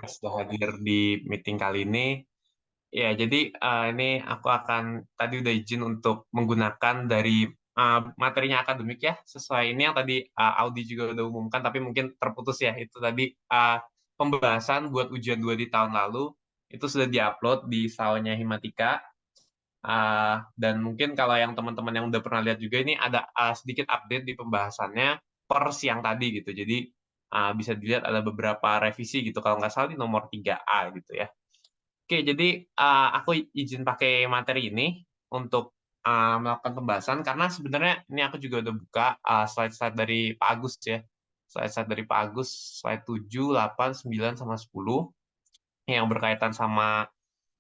sudah hadir di meeting kali ini. Ya, jadi ini aku akan tadi udah izin untuk menggunakan dari materinya akademik ya, sesuai ini yang tadi Audi juga udah umumkan, tapi mungkin terputus ya. Itu tadi pembahasan buat ujian 2 di tahun lalu, itu sudah diupload di SAO-nya Himatika. Dan mungkin kalau yang teman-teman yang udah pernah lihat juga ini ada sedikit update di pembahasannya per siang tadi gitu. Jadi bisa dilihat ada beberapa revisi gitu, kalau nggak salah di nomor 3A gitu ya. Oke, jadi aku izin pakai materi ini untuk melakukan pembahasan karena sebenarnya ini aku juga udah buka slide-slide dari Pak Agus ya. Slide-slide dari Pak Agus, slide 7, 8, 9, sama 10 yang berkaitan sama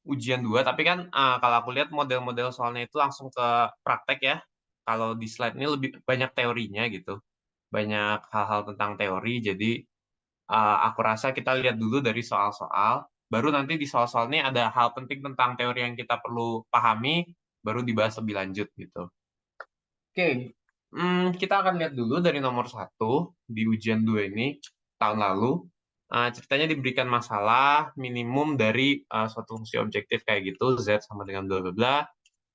ujian 2. Tapi kan kalau aku lihat model-model soalnya itu langsung ke praktek ya. Kalau di slide ini lebih banyak teorinya gitu. Banyak hal-hal tentang teori, jadi aku rasa kita lihat dulu dari soal-soal, baru nanti di soal-soal ini ada hal penting tentang teori yang kita perlu pahami, baru dibahas lebih lanjut gitu. Oke, kita akan lihat dulu dari nomor 1 di ujian 2 ini, tahun lalu. Ceritanya diberikan masalah minimum dari suatu fungsi objektif kayak gitu, Z sama dengan bla bla bla,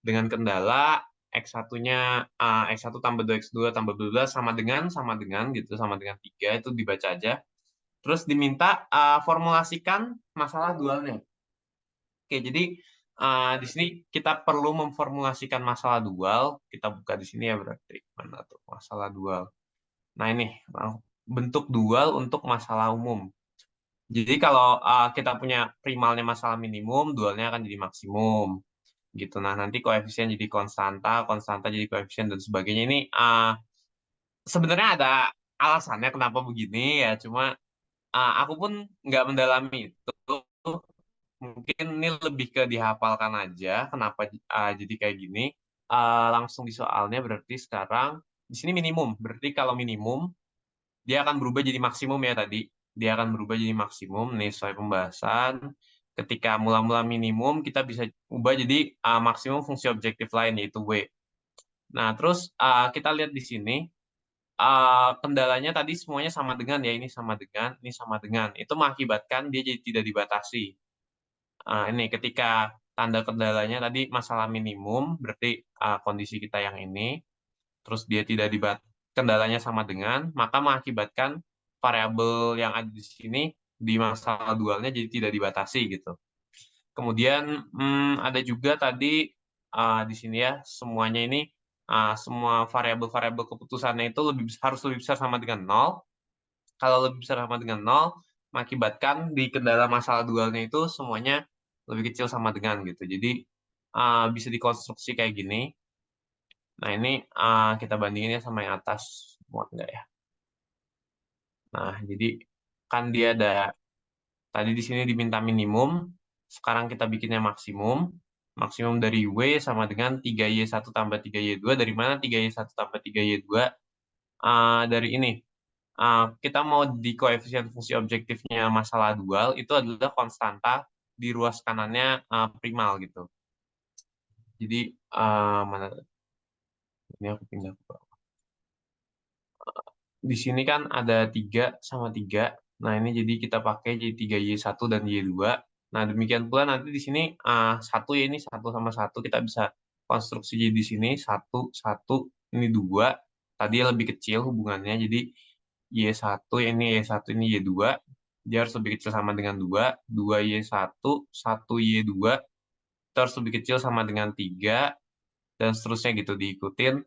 dengan kendala X1-nya X1 tambah 2X2 tambah bla bla sama dengan gitu, sama dengan 3, itu dibaca aja. Terus diminta formulasikan masalah dualnya. Oke, jadi di sini kita perlu memformulasikan masalah dual. Kita buka di sini ya berarti. Mana tuh masalah dual? Nah ini, bentuk dual untuk masalah umum. Jadi kalau kita punya primalnya masalah minimum, dualnya akan jadi maksimum. Gitu. Nah, nanti koefisien jadi konstanta, konstanta jadi koefisien dan sebagainya. Ini sebenarnya ada alasannya kenapa begini ya, cuma aku pun nggak mendalami itu. Mungkin ini lebih ke dihafalkan aja kenapa jadi kayak gini. Langsung di soalnya berarti sekarang di sini minimum. Berarti kalau minimum dia akan berubah jadi maksimum ya tadi. Dia akan berubah jadi maksimum nih sesuai pembahasan. Ketika mula-mula minimum kita bisa ubah jadi maksimum fungsi objektif lain yaitu W. Nah, terus kita lihat di sini kendalanya tadi semuanya sama dengan ya, ini sama dengan, ini sama dengan. Itu mengakibatkan dia jadi tidak dibatasi. Ini ketika tanda kendalanya tadi masalah minimum, berarti kondisi kita yang ini, terus dia tidak kendalanya sama dengan, maka mengakibatkan variabel yang ada di sini di masalah dualnya jadi tidak dibatasi gitu. Kemudian ada juga tadi di sini ya, semuanya ini semua variabel-variabel keputusannya itu harus lebih besar sama dengan nol. Kalau lebih besar sama dengan nol, mengakibatkan di kendala masalah dualnya itu semuanya lebih kecil sama dengan gitu. Jadi bisa dikonstruksi kayak gini. Nah ini kita bandingin ya sama yang atas, muat nggak ya? Nah jadi kan dia ada tadi di sini diminta minimum, sekarang kita bikinnya maksimum. Maksimum dari W sama dengan 3Y1 tambah 3Y2. Dari mana 3Y1 tambah 3Y2? Dari ini. Kita mau di koefisien fungsi objektifnya masalah dual, itu adalah konstanta di ruas kanannya primal gitu. Jadi, mana? Ini aku pindah ke bawah. Di sini kan ada 3 sama 3. Nah, ini jadi kita pakai jadi 3Y1 dan Y2. Nah, demikian pula nanti di sini 1 ya, ini 1 sama 1 kita bisa konstruksi jadi di sini 1 1 ini 2. Tadi lebih kecil hubungannya, jadi Y1 ini Y1 ini Y2. Dia harus lebih kecil sama dengan 2. 2Y1 1Y2 terus lebih kecil sama dengan 3 dan seterusnya gitu diikutin.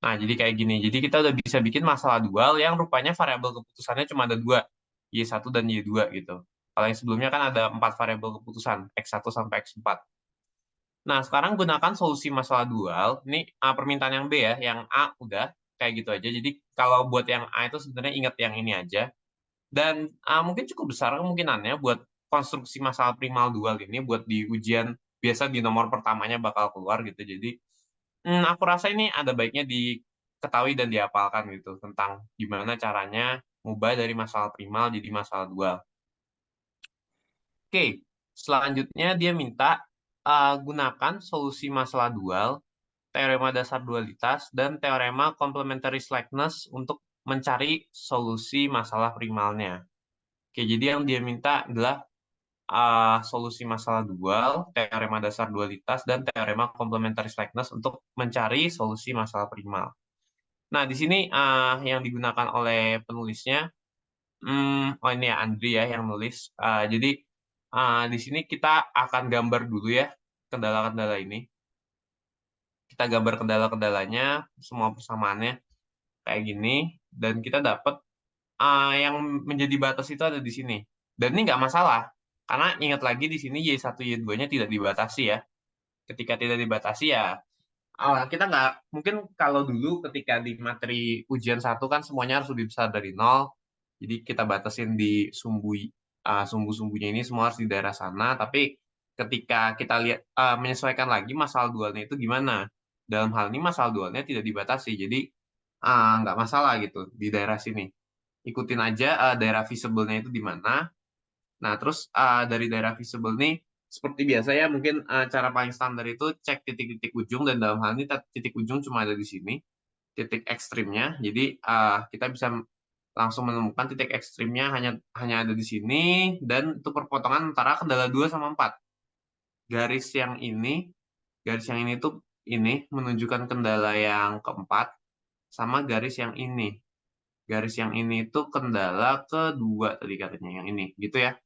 Nah, jadi kayak gini. Jadi kita udah bisa bikin masalah dual yang rupanya variabel keputusannya cuma ada 2, Y1 dan Y2 gitu. Kalau yang sebelumnya kan ada 4 variabel keputusan, X1 sampai X4. Nah, sekarang gunakan solusi masalah dual. Ini permintaan yang B ya, yang A udah kayak gitu aja. Jadi kalau buat yang A itu sebenarnya ingat yang ini aja. Dan mungkin cukup besar kemungkinannya buat konstruksi masalah primal dual ini buat di ujian biasa di nomor pertamanya bakal keluar gitu. Jadi aku rasa ini ada baiknya diketahui dan dihafalkan gitu tentang gimana caranya mengubah dari masalah primal jadi masalah dual. Oke, selanjutnya dia minta gunakan solusi masalah dual, teorema dasar dualitas, dan teorema complementary slackness untuk mencari solusi masalah primalnya. Oke, jadi yang dia minta adalah solusi masalah dual, teorema dasar dualitas, dan teorema complementary slackness untuk mencari solusi masalah primal. Nah, di sini yang digunakan oleh penulisnya, oh ini ya Andri ya yang nulis. Jadi di sini kita akan gambar dulu ya kendala-kendala ini. Kita gambar kendala-kendalanya, semua persamaannya kayak gini, dan kita dapat yang menjadi batas itu ada di sini. Dan ini nggak masalah, karena ingat lagi di sini Y1, Y2-nya tidak dibatasi ya. Ketika tidak dibatasi ya, kita nggak, mungkin kalau dulu ketika di materi ujian satu kan semuanya harus lebih besar dari nol. Jadi kita batasin di sumbu-sumbunya ini semua harus di daerah sana. Tapi ketika kita lihat menyesuaikan lagi masalah dualnya itu gimana. Dalam hal ini masalah dualnya tidak dibatasi. Jadi nggak masalah gitu di daerah sini. Ikutin aja daerah visible-nya itu di mana. Nah, terus dari daerah visible nih, seperti biasa ya, mungkin cara paling standar itu cek titik-titik ujung, dan dalam hal ini titik ujung cuma ada di sini, titik ekstrimnya. Jadi kita bisa langsung menemukan titik ekstrimnya hanya hanya ada di sini, dan itu perpotongan antara kendala 2 sama 4. Garis yang ini tuh ini menunjukkan kendala yang keempat, sama garis yang ini. Garis yang ini itu kendala kedua tadi katanya, yang ini, gitu ya.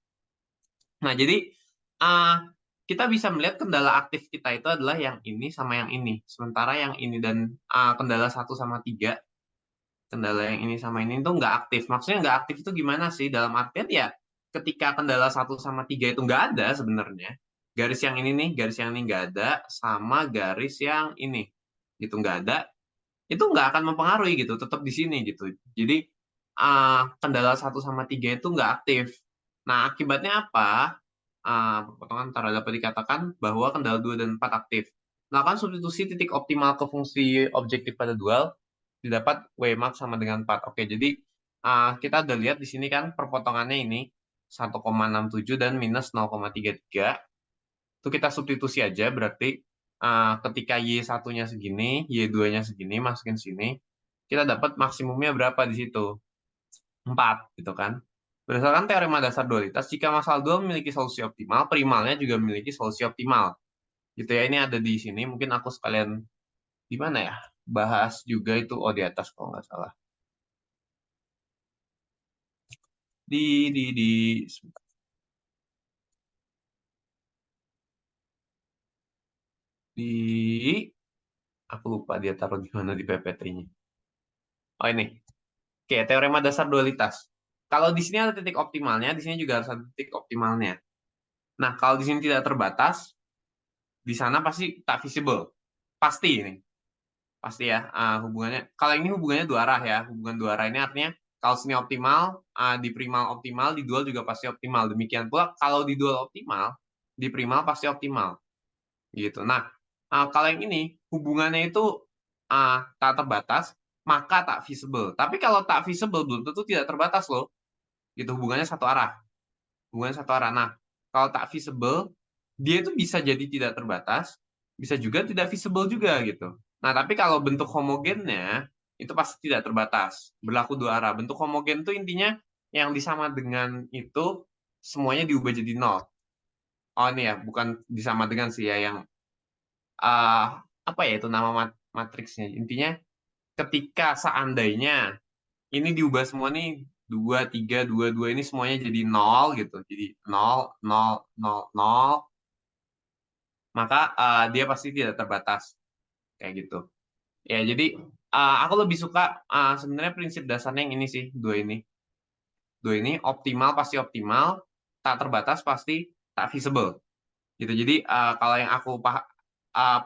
Nah, jadi uh, kita bisa melihat kendala aktif kita itu adalah yang ini sama yang ini. Sementara yang ini dan kendala 1 sama 3, kendala yang ini sama ini itu nggak aktif. Maksudnya nggak aktif itu gimana sih? Dalam artian ya ketika kendala 1 sama 3 itu nggak ada sebenarnya. Garis yang ini nih, garis yang ini nggak ada, sama garis yang ini itu nggak ada, itu nggak akan mempengaruhi gitu, tetap di sini gitu. Jadi kendala 1 sama 3 itu nggak aktif. Nah, akibatnya apa? Potongan antara dapat dikatakan bahwa kendala 2 dan 4 aktif. Melakukan substitusi titik optimal ke fungsi objektif pada dual, didapat Wmax sama dengan 4. Oke, jadi kita udah lihat di sini kan perpotongannya ini 1,67 dan minus 0,33. Itu kita substitusi aja, berarti ketika Y1-nya segini, Y2-nya segini, masukin sini, kita dapat maksimumnya berapa di situ? 4, gitu kan. Berdasarkan teorema dasar dualitas, jika masalah dual memiliki solusi optimal, primalnya juga memiliki solusi optimal. Gitu ya, ini ada di sini. Mungkin aku sekalian, di mana ya? Bahas juga itu, oh di atas kalau nggak salah. Di, aku lupa dia taruh di mana di PPT-nya. Oh ini. Oke, teorema dasar dualitas. Kalau di sini ada titik optimalnya, di sini juga harus ada titik optimalnya. Nah, kalau di sini tidak terbatas, di sana pasti tak visible. Pasti ini. Pasti ya hubungannya. Kalau ini hubungannya dua arah ya. Hubungan dua arah ini artinya kalau sini optimal, di primal optimal, di dual juga pasti optimal. Demikian pula kalau di dual optimal, di primal pasti optimal. Gitu. Nah, kalau yang ini hubungannya itu tak terbatas, maka tak visible. Tapi kalau tak visible belum tentu tidak terbatas loh. Gitu, hubungannya satu arah. Hubungannya satu arah. Nah, kalau tak visible, dia itu bisa jadi tidak terbatas, bisa juga tidak visible juga gitu. Nah, tapi kalau bentuk homogennya itu pasti tidak terbatas, berlaku dua arah. Bentuk homogen itu intinya yang disama dengan itu semuanya diubah jadi nol. Oh ini ya, bukan disama dengan sih ya, yang uh, apa ya itu nama matriksnya. Intinya ketika seandainya ini diubah semua nih, 2, 3, 2, 2 ini semuanya jadi nol gitu. Jadi nol, nol, nol, nol, maka dia pasti tidak terbatas kayak gitu. Ya, jadi aku lebih suka sebenarnya prinsip dasarnya yang ini sih, dua ini. Dua ini optimal pasti optimal, tak terbatas pasti tak visible. Gitu. Jadi kalau yang aku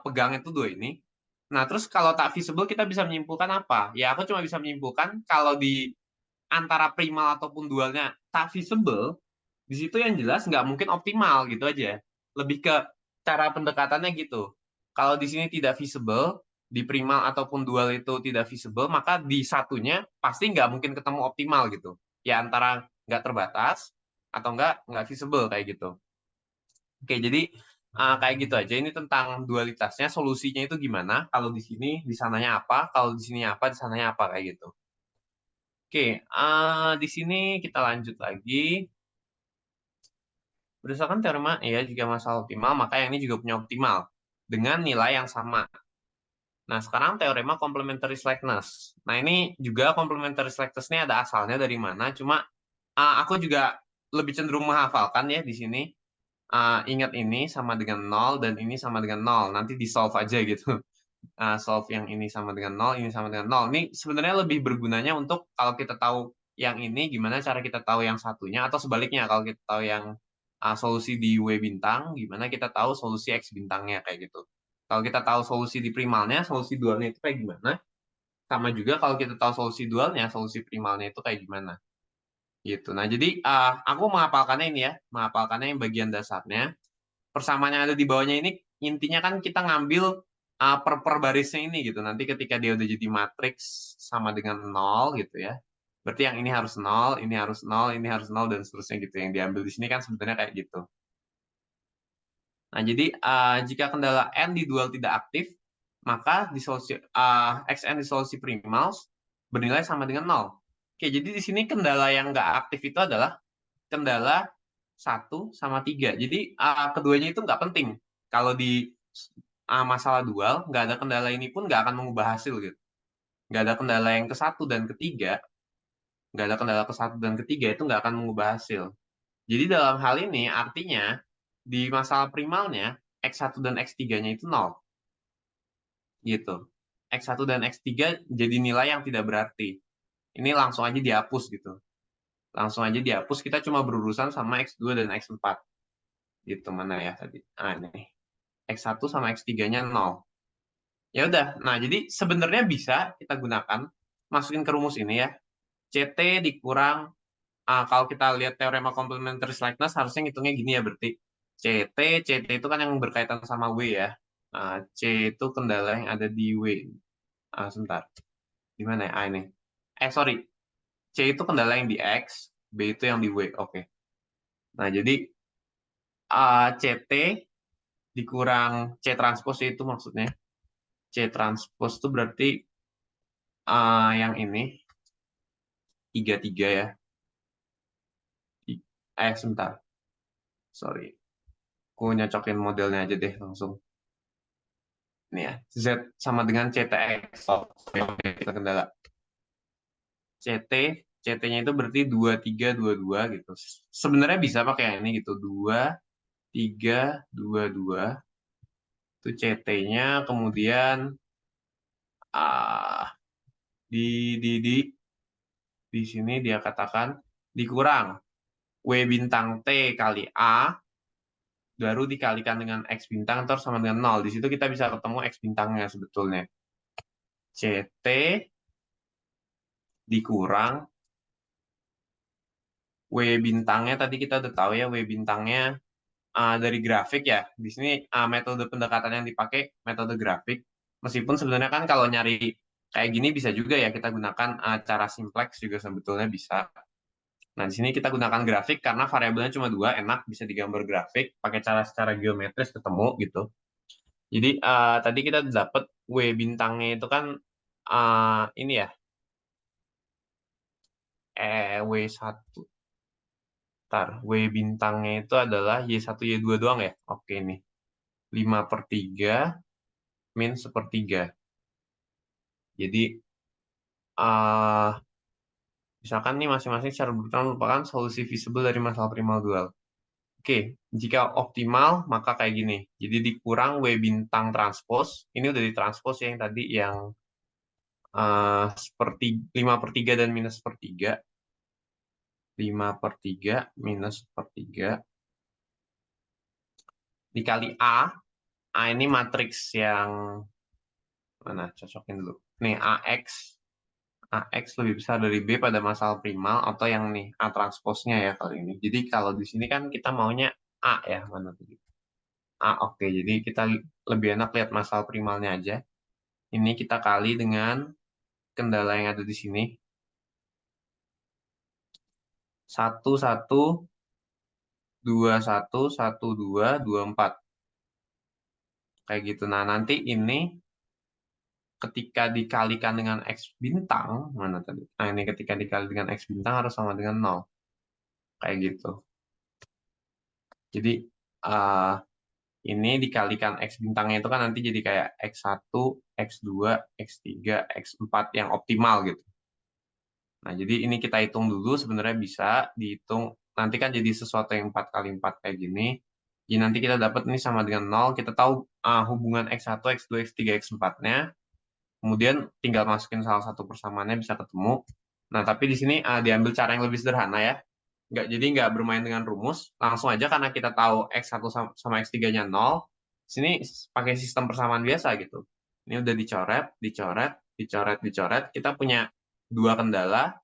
pegang itu dua ini. Nah, terus kalau tak visible kita bisa menyimpulkan apa? Ya, aku cuma bisa menyimpulkan kalau di antara primal ataupun dualnya tak visible, di situ yang jelas nggak mungkin optimal gitu aja. Lebih ke cara pendekatannya gitu. Kalau di sini tidak visible, di primal ataupun dual itu tidak visible, maka di satunya pasti nggak mungkin ketemu optimal gitu. Ya antara nggak terbatas atau nggak visible kayak gitu. Oke, jadi kayak gitu aja. Ini tentang dualitasnya, solusinya itu gimana? Kalau di sini, di sananya apa? Kalau di sini apa, di sananya apa kayak gitu. Oke, di sini kita lanjut lagi. Berdasarkan teorema, ya, jika masalah optimal, maka yang ini juga punya optimal dengan nilai yang sama. Nah, sekarang teorema complementary slackness. Nah, ini juga complementary slackness ini ada asalnya dari mana, cuma aku juga lebih cenderung menghafalkan ya di sini. Ingat ini sama dengan nol dan ini sama dengan nol. Nanti di solve aja gitu. Solve yang ini sama dengan nol, ini sama dengan nol. Ini sebenarnya lebih bergunanya untuk kalau kita tahu yang ini, gimana cara kita tahu yang satunya, atau sebaliknya, kalau kita tahu yang solusi di W bintang, gimana kita tahu solusi X bintangnya, kayak gitu. Kalau kita tahu solusi di primalnya, solusi dualnya itu kayak gimana, sama juga kalau kita tahu solusi dualnya, solusi primalnya itu kayak gimana. Gitu. Nah, jadi aku menghafalkannya ini ya, menghafalkannya yang bagian dasarnya. Persamaan yang ada di bawahnya ini intinya kan kita ngambil per barisnya ini gitu. Nanti ketika dia udah jadi matriks sama dengan nol gitu ya. Berarti yang ini harus nol, ini harus nol, ini harus nol dan seterusnya gitu. Yang diambil di sini kan sebenarnya kayak gitu. Nah, jadi jika kendala n di dual tidak aktif, maka di solusi xn di solusi primals bernilai sama dengan nol. Oke, jadi di sini kendala yang nggak aktif itu adalah kendala 1 sama 3. Jadi keduanya itu nggak penting. Kalau di masalah dual, nggak ada kendala ini pun nggak akan mengubah hasil gitu. Nggak ada kendala yang ke-1 dan ketiga, nggak ada kendala ke-1 dan ketiga itu nggak akan mengubah hasil. Jadi dalam hal ini artinya di masalah primalnya X1 dan X3-nya itu nol gitu. X1 dan X3 jadi nilai yang tidak berarti. Ini langsung aja dihapus gitu. Langsung aja dihapus, kita cuma berurusan sama X2 dan X4. Gitu mana ya tadi? Ini. X1 sama X3-nya nol. Ya udah. Nah, jadi sebenarnya bisa kita gunakan masukin ke rumus ini ya. CT dikurang kalau kita lihat teorema complementary slackness harusnya ngitungnya gini ya berarti. CT itu kan yang berkaitan sama W ya. C itu kendala yang ada di W. Sebentar. Di mana ya? Ini. Sorry. C itu kendala yang di X, B itu yang di W. Oke. Nah, jadi CT dikurang C transpose itu maksudnya. C transpose itu berarti yang ini 33 ya. Sebentar. Sorry. Aku nyocokin modelnya aja deh langsung. Ini ya. Z sama dengan CTX. Oke, kita kendala. CT, CT-nya itu berarti 2322 gitu. Sebenarnya bisa pakai yang ini gitu. 2322 itu CT-nya, kemudian ah di sini dia katakan dikurang W bintang T kali A baru dikalikan dengan X bintang terus sama dengan 0. Di situ kita bisa ketemu X bintangnya sebetulnya. CT dikurang W bintangnya tadi kita udah tahu ya W bintangnya dari grafik ya. Di sini metode pendekatan yang dipakai metode grafik. Meskipun sebenarnya kan kalau nyari kayak gini bisa juga ya kita gunakan cara simplex juga sebetulnya bisa. Nah, di sini kita gunakan grafik karena variabelnya cuma dua, enak bisa digambar grafik pakai cara secara geometris ketemu gitu. Jadi tadi kita dapat W bintangnya itu kan ini ya, W1. Ntar, W bintangnya itu adalah Y1, Y2 doang ya? Oke nih. 5/3 min 1/3. Jadi, uh, misalkan nih masing-masing secara berurutan merupakan solusi visible dari masalah primal dual. Oke, jika optimal maka kayak gini. Jadi dikurang W bintang transpose. Ini udah ditranspose ya yang tadi yang 5/3 dan minus 1/3. 5/3 minus 1/3 dikali A. A ini matriks yang mana? Cocokin dulu. Nih, AX lebih besar dari B pada masalah primal atau yang nih A transposnya ya kali ini. Jadi kalau di sini kan kita maunya A ya, mana tadi? A, oke. Jadi kita lebih enak lihat masalah primalnya aja. Ini kita kali dengan kendala yang ada di sini. 1 1 2 1 1 2 2 4 kayak gitu. Nah, nanti ini ketika dikalikan dengan X bintang, mana tadi? Nah, ini ketika dikali dengan X bintang harus sama dengan 0. Kayak gitu. Jadi uh, ini dikalikan X bintangnya itu kan nanti jadi kayak X1, X2, X3, X4 yang optimal gitu. Nah, jadi ini kita hitung dulu, sebenarnya bisa dihitung, nanti kan jadi sesuatu yang 4 kali 4 kayak gini. Jadi nanti kita dapat ini sama dengan 0, kita tahu hubungan X1, X2, X3, X4-nya, kemudian tinggal masukin salah satu persamaannya bisa ketemu. Nah, tapi di sini diambil cara yang lebih sederhana ya. Jadi nggak bermain dengan rumus, langsung aja karena kita tahu X1 sama X3-nya 0, sini pakai sistem persamaan biasa gitu. Ini udah dicoret, dicoret, dicoret, dicoret. Kita punya dua kendala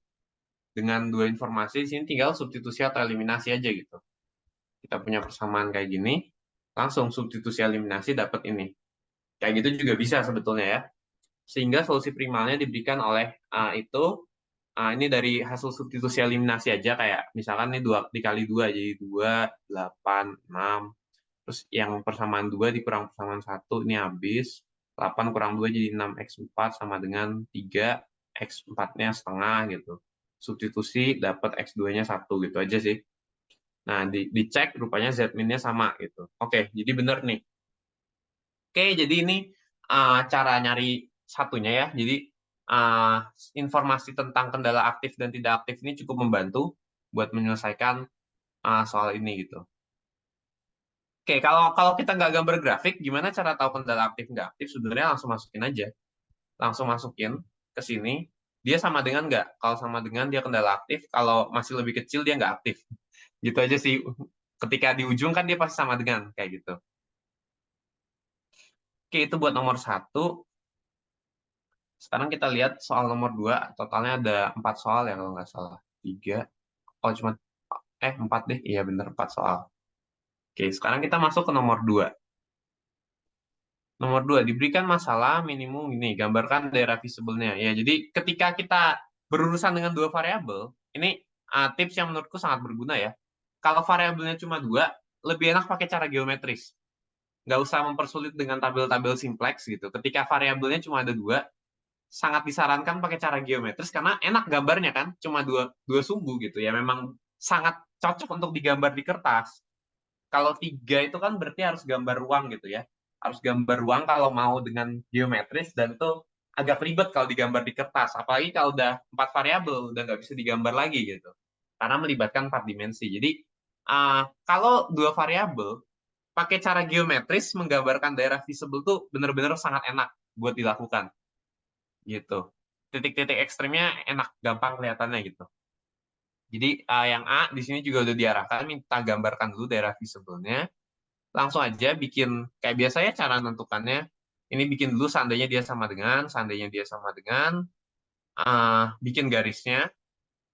dengan dua informasi, di sini tinggal substitusi atau eliminasi aja gitu. Kita punya persamaan kayak gini, langsung substitusi eliminasi dapat ini. Kayak gitu juga bisa sebetulnya ya. Sehingga solusi primalnya diberikan oleh ini dari hasil substitusi eliminasi aja, kayak misalkan ini 2 dikali 2 jadi 2, 8, 6. Terus yang persamaan 2 dikurang persamaan 1 ini habis. 8 kurang 2 jadi 6x4 sama dengan 3, x4-nya setengah gitu. Substitusi dapat x2-nya 1 gitu aja sih. Nah, dicek rupanya z-min-nya sama gitu. Oke, jadi bener nih. Oke, jadi ini cara nyari satunya ya. Jadi uh, informasi tentang kendala aktif dan tidak aktif ini cukup membantu buat menyelesaikan soal ini gitu. Oke, kalau kalau kita nggak gambar grafik, gimana cara tahu kendala aktif nggak aktif? Sebenarnya langsung masukin aja, langsung masukin ke sini. Dia sama dengan nggak? Kalau sama dengan dia kendala aktif, kalau masih lebih kecil dia nggak aktif. Gitu aja sih. Ketika di ujung kan dia pasti sama dengan kayak gitu. Oke, itu buat nomor satu. Sekarang kita lihat soal nomor 2, totalnya ada 4 soal ya kalau nggak salah. 3, oh cuma, 4 deh, iya bener 4 soal. Oke, sekarang kita masuk ke nomor 2. Nomor 2, diberikan masalah minimum ini, gambarkan daerah visible-nya. Ya, jadi ketika kita berurusan dengan dua variabel, ini tips yang menurutku sangat berguna ya. Kalau variabelnya cuma dua, lebih enak pakai cara geometris. Nggak usah mempersulit dengan tabel-tabel simplex gitu. Ketika variabelnya cuma ada dua, sangat disarankan pakai cara geometris karena enak gambarnya kan, cuma dua dua sumbu gitu ya. Memang sangat cocok untuk digambar di kertas. Kalau tiga itu kan berarti harus gambar ruang gitu ya. Harus gambar ruang kalau mau dengan geometris, dan itu agak ribet kalau digambar di kertas. Apalagi kalau udah 4 variabel, udah nggak bisa digambar lagi gitu. Karena melibatkan 4 dimensi. Jadi kalau 2 variabel, pakai cara geometris menggambarkan daerah visible tuh bener-bener sangat enak buat dilakukan gitu. Titik-titik ekstrimnya enak, gampang kelihatannya gitu. Jadi yang A di sini juga udah diarahkan, minta gambarkan dulu daerah visible-nya. Langsung aja bikin kayak biasanya cara menentukannya. Ini bikin dulu seandainya dia sama dengan, seandainya dia sama dengan, bikin garisnya.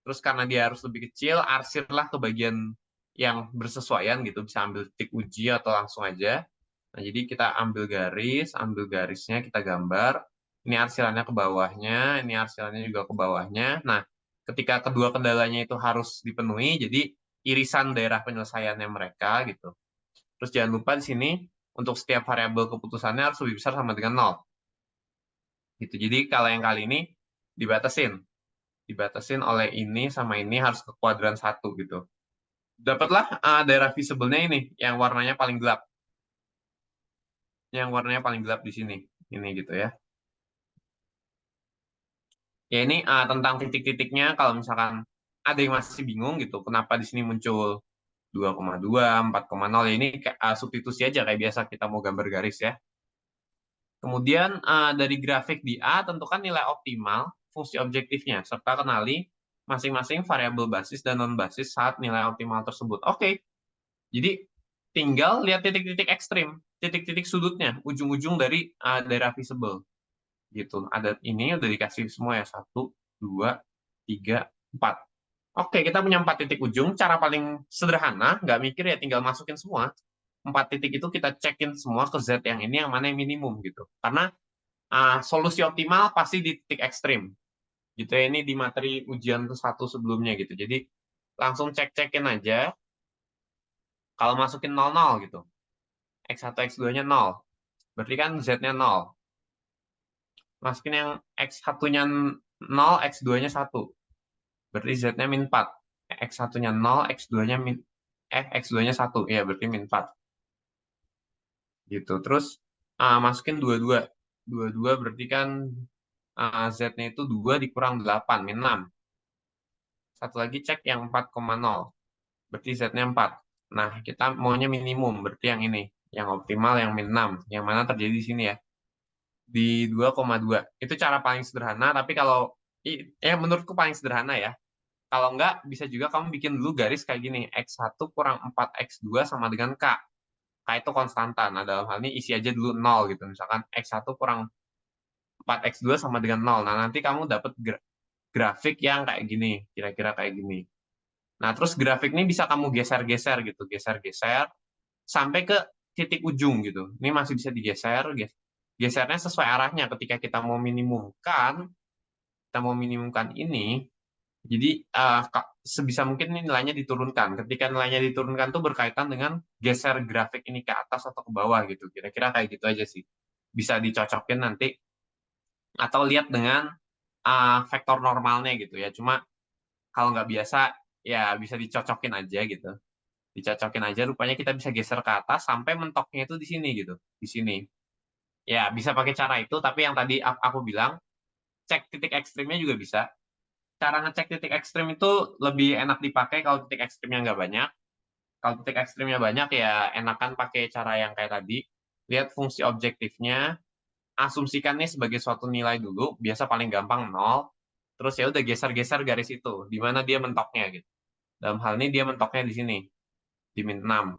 Terus karena dia harus lebih kecil, arsirlah ke bagian yang bersesuaian gitu. Bisa ambil titik uji atau langsung aja. Nah, jadi kita ambil garisnya, kita gambar. Ini arsirannya ke bawahnya, ini arsirannya juga ke bawahnya. Nah, ketika kedua kendalanya itu harus dipenuhi, jadi irisan daerah penyelesaiannya mereka gitu. Terus jangan lupa di sini untuk setiap variabel keputusannya harus lebih besar sama dengan 0. Gitu. Jadi kalau yang kali ini dibatasin. Dibatasin oleh ini sama ini harus ke kuadran 1 gitu. Dapatlah daerah visible-nya ini yang warnanya paling gelap. Yang warnanya paling gelap di sini. Ini gitu ya. Ya ini tentang titik-titiknya, kalau misalkan ada yang masih bingung gitu, kenapa di sini muncul 2,2, 4,0, ya ini substitusi aja kayak biasa kita mau gambar garis ya. Kemudian dari grafik di A, tentukan nilai optimal fungsi objektifnya, serta kenali masing-masing variabel basis dan non-basis saat nilai optimal tersebut. Oke, jadi tinggal lihat titik-titik ekstrim, titik-titik sudutnya, ujung-ujung dari daerah visible. Gitu. Ada ini udah dikasih semua ya, 1, 2, 3, 4. Oke, kita punya 4 titik ujung. Cara paling sederhana, nggak mikir ya, tinggal masukin semua. 4 titik itu kita cekin semua ke Z yang ini, yang mana yang minimum gitu. Karena solusi optimal pasti di titik ekstrim. Gitu ya, ini di materi ujian 1 sebelumnya gitu. Jadi langsung cek-cekin aja. Kalau masukin 00 gitu. X1, X2-nya 0. Berarti kan Z-nya 0. Masukin yang X1-nya 0, X2-nya 1. Berarti Z-nya min 4. X1-nya 0, X2-nya min X2-nya 1, ya berarti min 4. Gitu. Terus masukin 22. 22 berarti kan Z-nya itu 2 dikurang 8, min 6. Satu lagi cek yang 4,0. Berarti Z-nya 4. Nah, kita maunya minimum, berarti yang ini. Yang optimal yang min 6. Yang mana terjadi di sini ya. Di 2,2. Itu cara paling sederhana, tapi kalau menurutku paling sederhana ya. Kalau enggak, bisa juga kamu bikin dulu garis kayak gini. X1 kurang 4X2 sama dengan K. K itu konstanta. Nah, dalam hal ini isi aja dulu 0 gitu. Misalkan X1 kurang 4X2 sama dengan 0. Nah, nanti kamu dapat grafik yang kayak gini. Kira-kira kayak gini. Nah, terus grafik ini bisa kamu geser-geser gitu. Geser-geser sampai ke titik ujung gitu. Ini masih bisa digeser. Gesernya sesuai arahnya. Ketika kita mau minimumkan ini, jadi sebisa mungkin ini nilainya diturunkan. Ketika nilainya diturunkan tuh berkaitan dengan geser grafik ini ke atas atau ke bawah gitu. Kira-kira kayak gitu aja sih. Bisa dicocokin nanti atau lihat dengan vektor normalnya gitu ya. Cuma kalau nggak biasa ya bisa dicocokin aja gitu. Dicocokin aja rupanya kita bisa geser ke atas sampai mentoknya itu di sini gitu. Di sini. Ya bisa pakai cara itu, tapi yang tadi aku bilang cek titik ekstrimnya juga bisa. Cara ngecek titik ekstrim itu lebih enak dipakai kalau titik ekstrimnya nggak banyak. Kalau titik ekstrimnya banyak ya enakan pakai cara yang kayak tadi. Lihat fungsi objektifnya, asumsikannya sebagai suatu nilai dulu, biasa paling gampang 0. Terus ya udah geser-geser garis itu, di mana dia mentoknya gitu. Dalam hal ini dia mentoknya di sini, di min 6.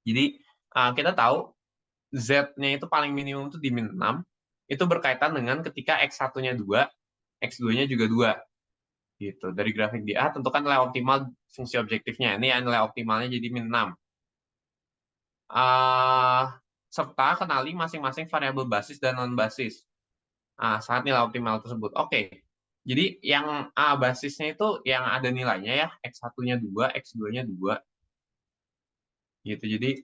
Jadi kita tahu Z-nya itu paling minimum itu di min 6. Itu berkaitan dengan ketika X1-nya 2, X2-nya juga 2. Gitu. Dari grafik di A tentukan nilai optimal fungsi objektifnya. Ini nilai optimalnya jadi min 6. Serta kenali masing-masing variabel basis dan non basis saat nilai optimal tersebut. Oke. Jadi yang basisnya itu yang ada nilainya ya, X1-nya 2, X2-nya 2. Gitu. Jadi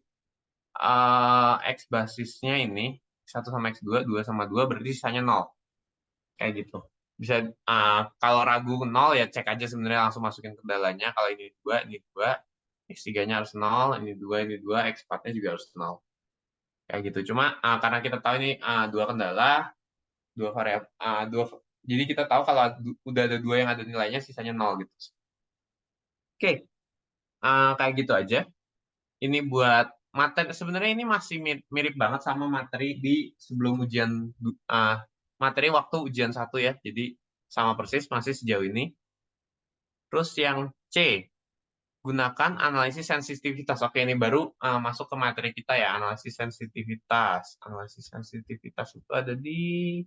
X basisnya ini 1 sama X2, 2 sama 2 berarti sisanya 0. Kayak gitu. Bisa kalau ragu 0 ya cek aja sebenarnya langsung masukin kendalanya. Kalau ini 2, ini 2, X3-nya harus 0, ini 2, X4-nya juga harus 0. Kayak gitu. Cuma karena kita tahu ini dua kendala, dua variabel, jadi kita tahu kalau udah ada 2 yang ada nilainya, sisanya 0 gitu. Oke, kayak gitu aja. Ini buat materi, sebenarnya ini masih mirip banget sama materi di sebelum ujian, materi waktu ujian 1 ya. Jadi sama persis, masih sejauh ini. Terus yang C, gunakan analisis sensitivitas. Oke, ini baru masuk ke materi kita ya, analisis sensitivitas. Analisis sensitivitas itu ada di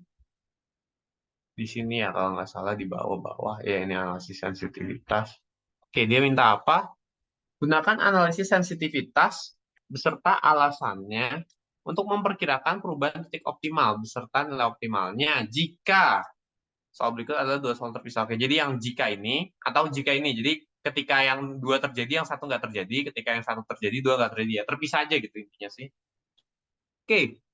sini ya, kalau nggak salah di bawah-bawah. Ya, ini analisis sensitivitas. Oke, dia minta apa? Gunakan analisis sensitivitas beserta alasannya untuk memperkirakan perubahan titik optimal beserta nilai optimalnya jika soal berikut adalah dua soal terpisah. Oke, jadi yang jika ini atau jika ini. Jadi ketika yang dua terjadi, yang satu nggak terjadi. Ketika yang satu terjadi, dua nggak terjadi. Ya, terpisah aja gitu intinya sih. Oke,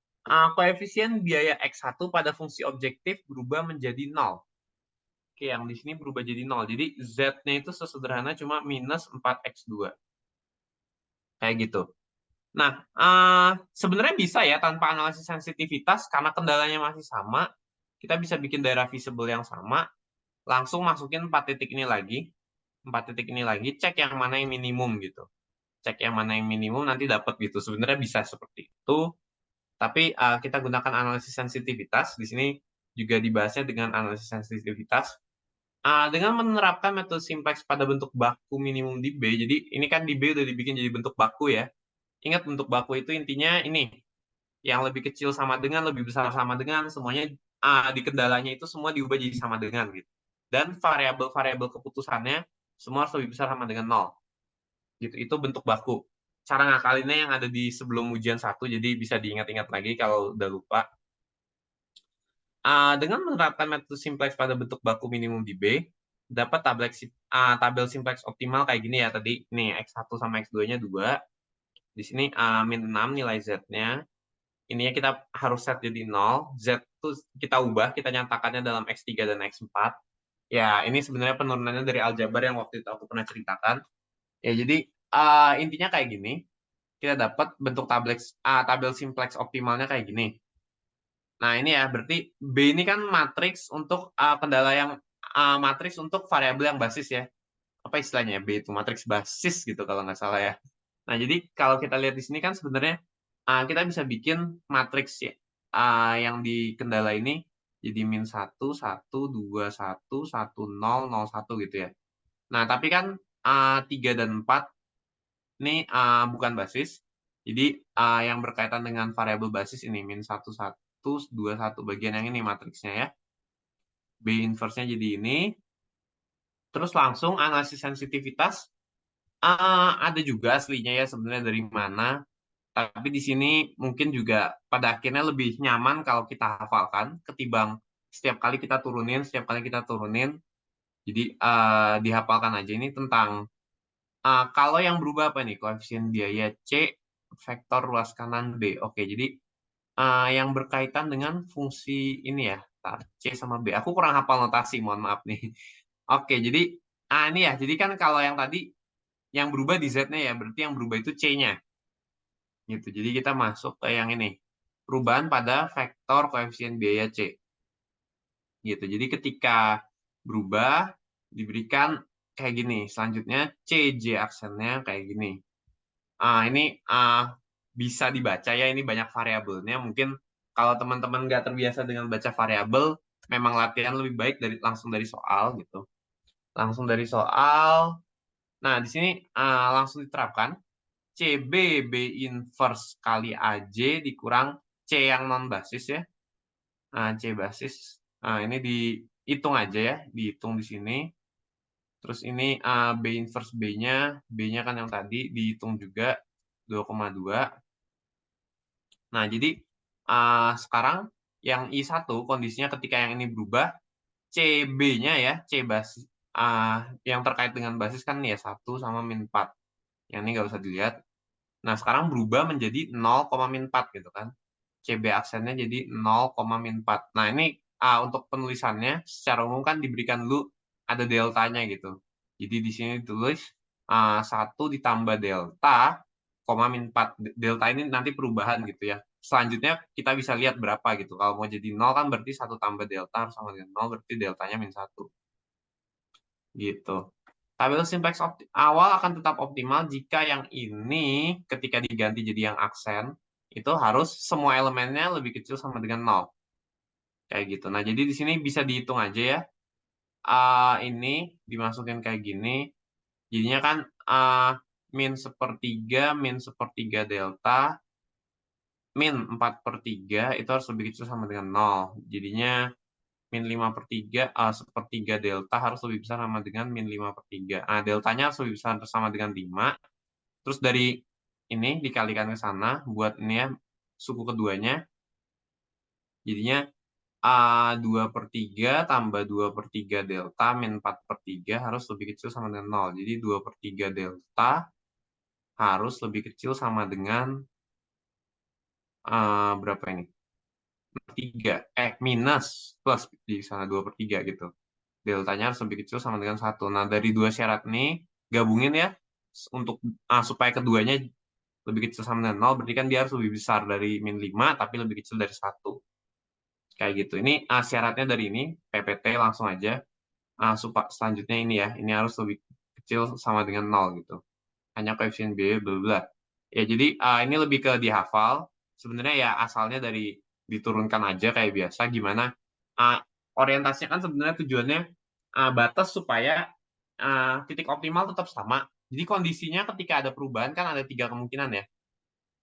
koefisien biaya X1 pada fungsi objektif berubah menjadi 0. Oke, yang di sini berubah jadi 0. Jadi Z-nya itu sesederhana cuma minus 4X2. Kayak gitu. Nah, sebenarnya bisa ya tanpa analisis sensitivitas, karena kendalanya masih sama, kita bisa bikin daerah visible yang sama, langsung masukin 4 titik ini lagi, 4 titik ini lagi, cek yang mana yang minimum gitu. Cek yang mana yang minimum, nanti dapat gitu. Sebenarnya bisa seperti itu, tapi kita gunakan analisis sensitivitas. Di sini juga dibahasnya dengan analisis sensitivitas. Dengan menerapkan metode simplex pada bentuk baku minimum di B, jadi ini kan di B udah dibikin jadi bentuk baku ya. Ingat bentuk baku itu intinya ini, yang lebih kecil sama dengan, lebih besar sama dengan, semuanya di kendalanya itu semua diubah jadi sama dengan gitu. Dan variabel-variabel keputusannya semua harus lebih besar sama dengan 0. Gitu, itu bentuk baku. Cara ngakalinnya yang ada di sebelum ujian 1, jadi bisa diingat-ingat lagi kalau udah lupa. Dengan menerapkan metode simplex pada bentuk baku minimum di B, dapat tabel simplex optimal kayak gini ya tadi. Nih, X1 sama X2-nya 2. Di sini min 6 nilai Z-nya. Ininya kita harus set jadi 0. Z itu kita ubah, kita nyatakannya dalam X3 dan X4. Ya, ini sebenarnya penurunannya dari aljabar yang waktu itu aku pernah ceritakan. Ya, jadi intinya kayak gini, kita dapat bentuk tabel simplex optimalnya kayak gini. Nah, ini ya, berarti B ini kan matriks untuk kendala yang matriks untuk variabel yang basis ya. Apa istilahnya? B itu matriks basis gitu kalau nggak salah ya. Nah, jadi kalau kita lihat di sini kan sebenarnya kita bisa bikin matriks ya, yang di kendala ini jadi min 1, 1, 2, 1, 1, 0, 0, 1 gitu ya. Nah, tapi kan 3 dan 4 ini bukan basis. Jadi yang berkaitan dengan variabel basis ini min 1, 1, 2, 1 bagian yang ini matriksnya ya. B inverse-nya jadi ini. Terus langsung analisis sensitivitas ada juga aslinya ya sebenarnya dari mana. Tapi di sini mungkin juga pada akhirnya lebih nyaman kalau kita hafalkan ketimbang setiap kali kita turunin, setiap kali kita turunin. Jadi dihafalkan aja ini tentang kalau yang berubah apa nih? Koefisien biaya C, vektor ruas kanan B. Oke, jadi yang berkaitan dengan fungsi ini ya, C sama B. Aku kurang hafal notasi, mohon maaf nih. Oke, jadi ini ya. Jadi kan kalau yang tadi yang berubah di Z-nya ya, berarti yang berubah itu C-nya. Gitu. Jadi kita masuk ke yang ini. Perubahan pada vektor koefisien biaya C. Gitu. Jadi ketika berubah diberikan kayak gini. Selanjutnya CJ aksennya kayak gini. Ini bisa dibaca ya, ini banyak variabelnya. Mungkin kalau teman-teman nggak terbiasa dengan baca variabel, memang latihan lebih baik langsung dari soal gitu. Langsung dari soal. Nah, di sini langsung diterapkan CB B inverse kali AJ dikurang C yang non basis ya. C basis. Ini dihitung aja ya, dihitung di sini. Terus ini B inverse B-nya, B-nya kan yang tadi dihitung juga 2,2. Nah, jadi sekarang yang I1 kondisinya ketika yang ini berubah, CB-nya ya, C basis yang terkait dengan basis kan ya 1 sama min 4. Yang ini nggak usah dilihat. Nah, sekarang berubah menjadi 0, min 4 gitu kan. CB aksennya jadi 0, min 4. Nah, ini untuk penulisannya secara umum kan diberikan dulu ada deltanya gitu. Jadi di sini ditulis 1 ditambah delta, min 4. Delta ini nanti perubahan gitu ya. Selanjutnya kita bisa lihat berapa gitu. Kalau mau jadi 0 kan berarti 1 tambah delta harus sama dengan 0, berarti deltanya min 1. Gitu. Tabel simplex awal akan tetap optimal jika yang ini ketika diganti jadi yang aksen, itu harus semua elemennya lebih kecil sama dengan 0. Kayak gitu. Nah, jadi di sini bisa dihitung aja ya. Ini dimasukin kayak gini. Jadinya kan min sepertiga delta, min 4/3 itu harus lebih kecil sama dengan 0. Jadinya min 5/3, sepertiga delta harus lebih besar sama dengan min 5/3. Deltanya harus lebih besar sama dengan 5. Terus dari ini dikalikan ke sana buat ini ya, suku keduanya. Jadinya 2/3 tambah 2/3 delta min 4/3 harus lebih kecil sama dengan 0. Jadi 2/3 delta harus lebih kecil sama dengan berapa ini? 3. Minus plus di sana 2/3 gitu. Deltanya harus lebih kecil sama dengan 1. Nah, dari dua syarat ini gabungin ya untuk supaya keduanya lebih kecil sama dengan 0, berarti kan dia harus lebih besar dari min 5 tapi lebih kecil dari 1. Kayak gitu. Ini syaratnya dari ini, PPT langsung aja. Selanjutnya ini ya, ini harus lebih kecil sama dengan 0 gitu. Hanya koefisien biaya bla bla. Ya, jadi ini lebih ke dihafal. Sebenarnya ya asalnya dari diturunkan aja kayak biasa. Gimana orientasinya kan sebenarnya tujuannya batas supaya titik optimal tetap sama. Jadi kondisinya ketika ada perubahan kan ada 3 kemungkinan ya.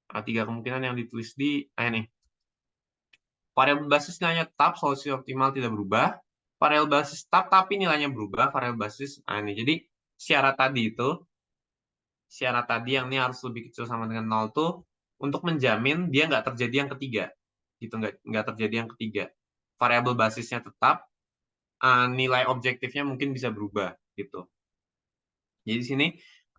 3 kemungkinan yang ditulis di ini. Variabel basis nilainya tetap, solusi optimal tidak berubah. Variabel basis tetap tapi nilainya berubah. Variabel basis ini. Jadi syarat tadi yang ini harus lebih kecil sama dengan 0 tuh untuk menjamin dia nggak terjadi yang ketiga. Gitu, nggak terjadi yang ketiga. Variabel basisnya tetap, nilai objektifnya mungkin bisa berubah gitu. Jadi di sini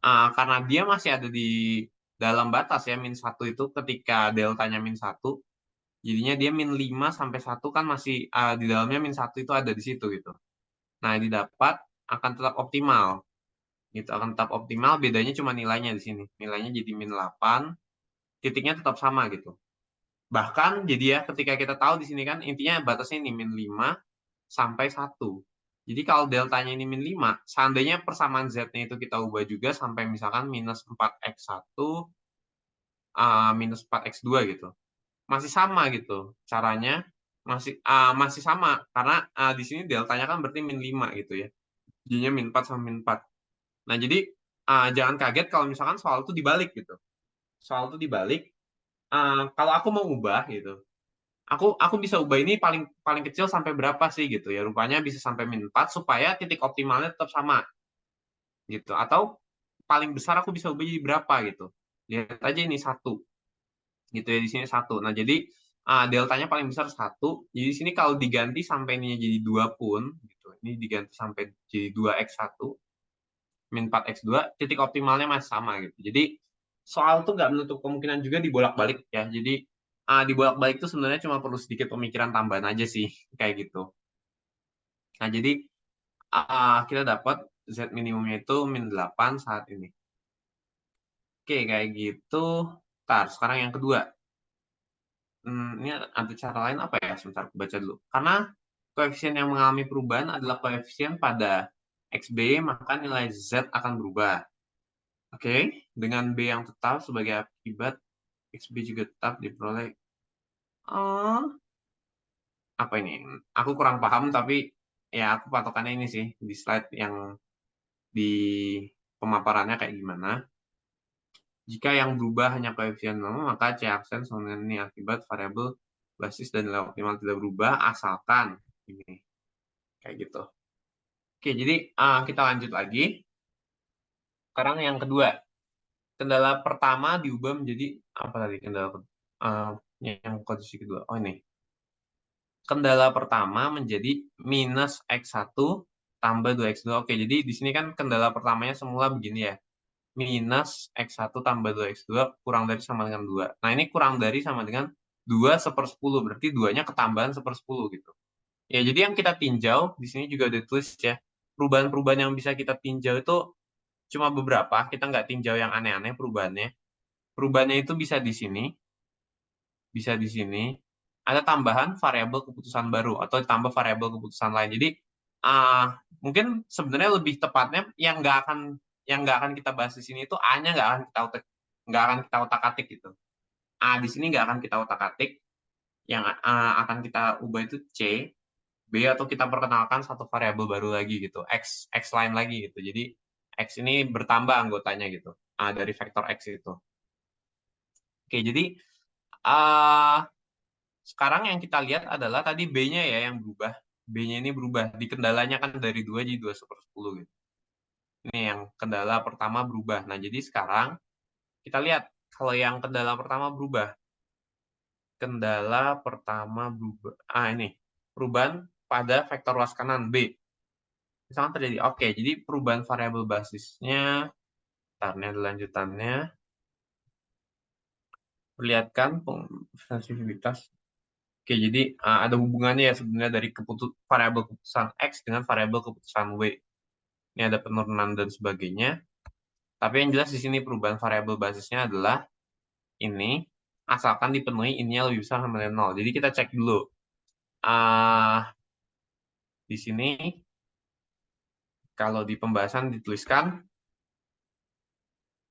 karena dia masih ada di dalam batas ya min 1 itu ketika deltanya min 1, jadinya dia min 5 sampai 1 kan masih di dalamnya min 1 itu ada di situ gitu. Nah, didapat akan tetap optimal. Gitu akan tetap optimal, bedanya cuma nilainya di sini. Nilainya jadi min 8, titiknya tetap sama gitu. Bahkan jadi ya ketika kita tahu di sini kan intinya batasnya ini min 5 sampai 1. Jadi kalau deltanya ini min 5, seandainya persamaan Z-nya itu kita ubah juga sampai misalkan minus 4x1 minus 4x2 gitu. Masih sama gitu. Caranya masih sama karena di sini deltanya kan berarti min 5 gitu ya. Jadinya min 4 sama min 4. Nah, jadi jangan kaget kalau misalkan soal itu dibalik gitu. Soal itu dibalik, kalau aku mau ubah gitu, aku bisa ubah ini paling paling kecil sampai berapa sih gitu ya. Rupanya bisa sampai min 4 supaya titik optimalnya tetap sama gitu. Atau paling besar aku bisa ubah jadi berapa gitu. Lihat aja ini satu gitu ya, di sini satu. Nah, jadi deltanya paling besar satu. Jadi di sini kalau diganti sampai ini jadi 2 pun gitu. Ini diganti sampai jadi 2x1 min 4x2, titik optimalnya masih sama gitu. Jadi soal tuh nggak menutup kemungkinan juga dibolak-balik ya. Jadi dibolak-balik itu sebenarnya cuma perlu sedikit pemikiran tambahan aja sih kayak gitu. Nah, jadi kita dapat Z minimumnya itu min 8 saat ini. Oke, kayak gitu. Ntar, sekarang yang kedua. Ini ada cara lain apa ya? Sebentar, aku baca dulu. Karena koefisien yang mengalami perubahan adalah koefisien pada XB, maka nilai Z akan berubah. Oke, dengan B yang tetap sebagai akibat XB juga tetap diperoleh. Oh, apa ini? Aku kurang paham, tapi ya aku patokannya ini sih, di slide yang di pemaparannya kayak gimana. Jika yang berubah hanya koefisien normal, maka C aksen sama dengan ini akibat variabel basis dan nilai optimal tidak berubah, asalkan ini. Kayak gitu. Oke, jadi kita lanjut lagi. Sekarang yang kedua. Kendala pertama diubah menjadi apa tadi kendala uh, yang kondisi kedua? Oh ini. Kendala pertama menjadi minus X1 tambah 2x2. Oke, jadi di sini kan kendala pertamanya semula begini ya. Minus X1 tambah 2x2 kurang dari sama dengan 2. Nah, ini kurang dari sama dengan 2 seper 10. Berarti 2-nya ketambahan seper 10 gitu. Ya, jadi yang kita tinjau, di sini juga ditulis ya. Perubahan-perubahan yang bisa kita tinjau itu cuma beberapa. Kita nggak tinjau yang aneh-aneh perubahannya. Perubahannya itu bisa di sini, bisa di sini. Ada tambahan variabel keputusan baru atau ditambah variabel keputusan lain. Jadi uh, mungkin sebenarnya lebih tepatnya yang nggak akan kita bahas di sini itu A-nya nggak akan kita otak-atik gitu. A di sini nggak akan kita otak-atik. Yang akan kita ubah itu C, B atau kita perkenalkan satu variabel baru lagi gitu, X lain lagi gitu. Jadi X ini bertambah anggotanya gitu. Dari vektor X itu. Oke, jadi uh, sekarang yang kita lihat adalah tadi B-nya ya yang berubah. B-nya ini berubah. Di kendalanya kan dari 2 jadi 2 seper 10 gitu. Ini yang kendala pertama berubah. Nah, jadi sekarang kita lihat kalau yang kendala pertama berubah. Kendala pertama berubah. Ini. Perubahan pada vektor luas kanan B. Misalkan terjadi. Oke, jadi perubahan variabel basisnya. Bentar, ada lanjutannya. Perlihatkan sensitivitas. Oke, jadi ada hubungannya ya sebenarnya dari variabel keputusan X dengan variabel keputusan W. Ini ada penurunan dan sebagainya. Tapi yang jelas di sini perubahan variabel basisnya adalah ini, asalkan dipenuhi ininya lebih besar sama dengan 0. Jadi kita cek dulu. Di sini, kalau di pembahasan dituliskan,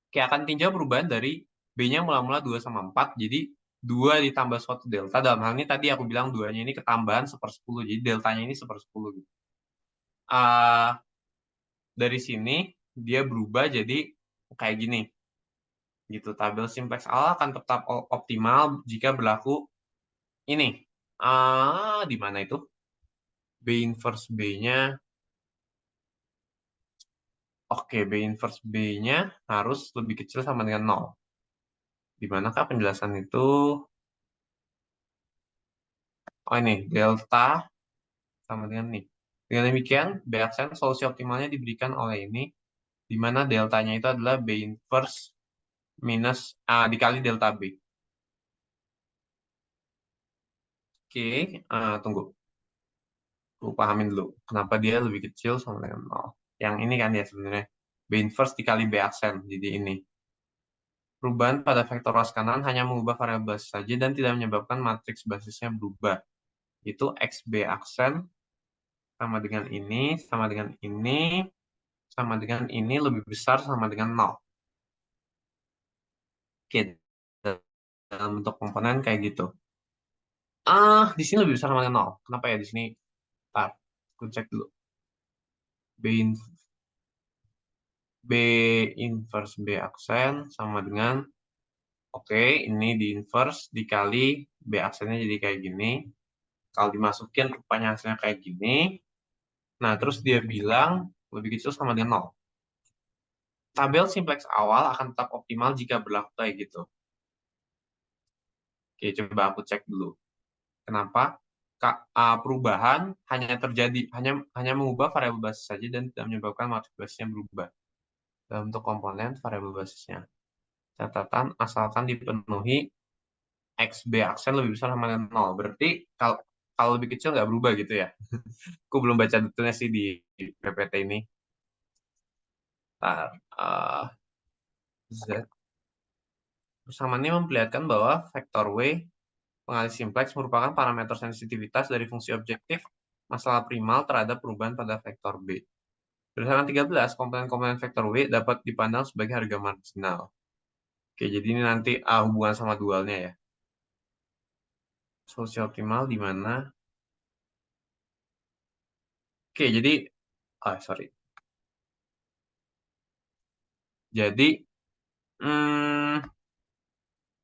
kayak akan tinjau perubahan dari B-nya mula-mula 2 sama 4, jadi 2 ditambah suatu delta. Dalam hal ini tadi aku bilang 2-nya ini ketambahan seper 10, jadi deltanya ini seper 10. Gitu. Dari sini, dia berubah jadi kayak gini. Gitu, tabel simplex A akan tetap optimal jika berlaku ini. Di mana itu? B inverse B-nya. Oke, B inverse B-nya harus lebih kecil sama dengan 0. Di manakah penjelasan itu? Oh ini, delta sama dengan ini. Dengan demikian, B aksen solusi optimalnya diberikan oleh ini, di mana deltanya itu adalah B inverse minus A dikali delta B. Oke, tunggu. Aku pahamin dulu. Kenapa dia lebih kecil sama dengan 0. Yang ini kan ya sebenarnya. B inverse dikali B aksen. Jadi ini. Perubahan pada vektor ruas kanan hanya mengubah variabel basis saja dan tidak menyebabkan matriks basisnya berubah. Itu XB aksen sama dengan ini, sama dengan ini, sama dengan ini lebih besar sama dengan 0. Oke, dalam bentuk komponen kayak gitu. Di sini lebih besar sama dengan 0. Kenapa ya di sini? Ntar, aku cek dulu. B, in- B inverse B aksen sama dengan, oke, ini di inverse dikali B aksennya jadi kayak gini. Kalau dimasukin rupanya hasilnya kayak gini. Nah, terus dia bilang lebih kecil sama dengan 0. Tabel simplex awal akan tetap optimal jika berlaku kayak gitu. Oke, coba aku cek dulu. Kenapa? Perubahan hanya terjadi, hanya mengubah variabel basis saja dan tidak menyebabkan matriks basisnya berubah dalam bentuk komponen variabel basisnya. Catatan asalkan dipenuhi XB aksen lebih besar sama dengan 0. Berarti kalau kalau lebih kecil nggak berubah gitu ya. Aku belum baca detailnya sih di PPT ini. Ntar, Z. Persamaan ini memperlihatkan bahwa vektor W pengalih simplex merupakan parameter sensitivitas dari fungsi objektif masalah primal terhadap perubahan pada vektor B. Berdasarkan 13, komponen-komponen vektor W dapat dipandang sebagai harga marginal. Oke, jadi ini nanti hubungan sama dualnya ya. Solusi optimal di mana? Oke, jadi, sorry. Jadi, hmm,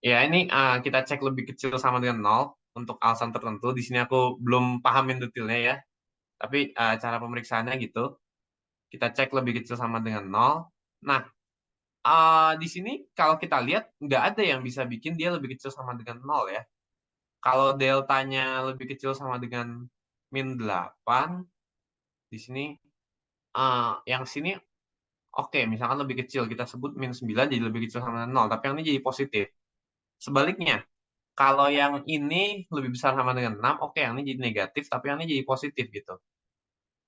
ya ini kita cek lebih kecil sama dengan 0 untuk alasan tertentu. Di sini aku belum pahamin detailnya ya. Tapi cara pemeriksaannya gitu. Kita cek lebih kecil sama dengan 0. Nah, di sini kalau kita lihat nggak ada yang bisa bikin dia lebih kecil sama dengan 0 ya. Kalau deltanya lebih kecil sama dengan min 8, di sini yang sini oke, misalkan lebih kecil kita sebut min 9 jadi lebih kecil sama dengan 0, tapi yang ini jadi positif. Sebaliknya, kalau yang ini lebih besar sama dengan 6, oke yang ini jadi negatif, tapi yang ini jadi positif gitu.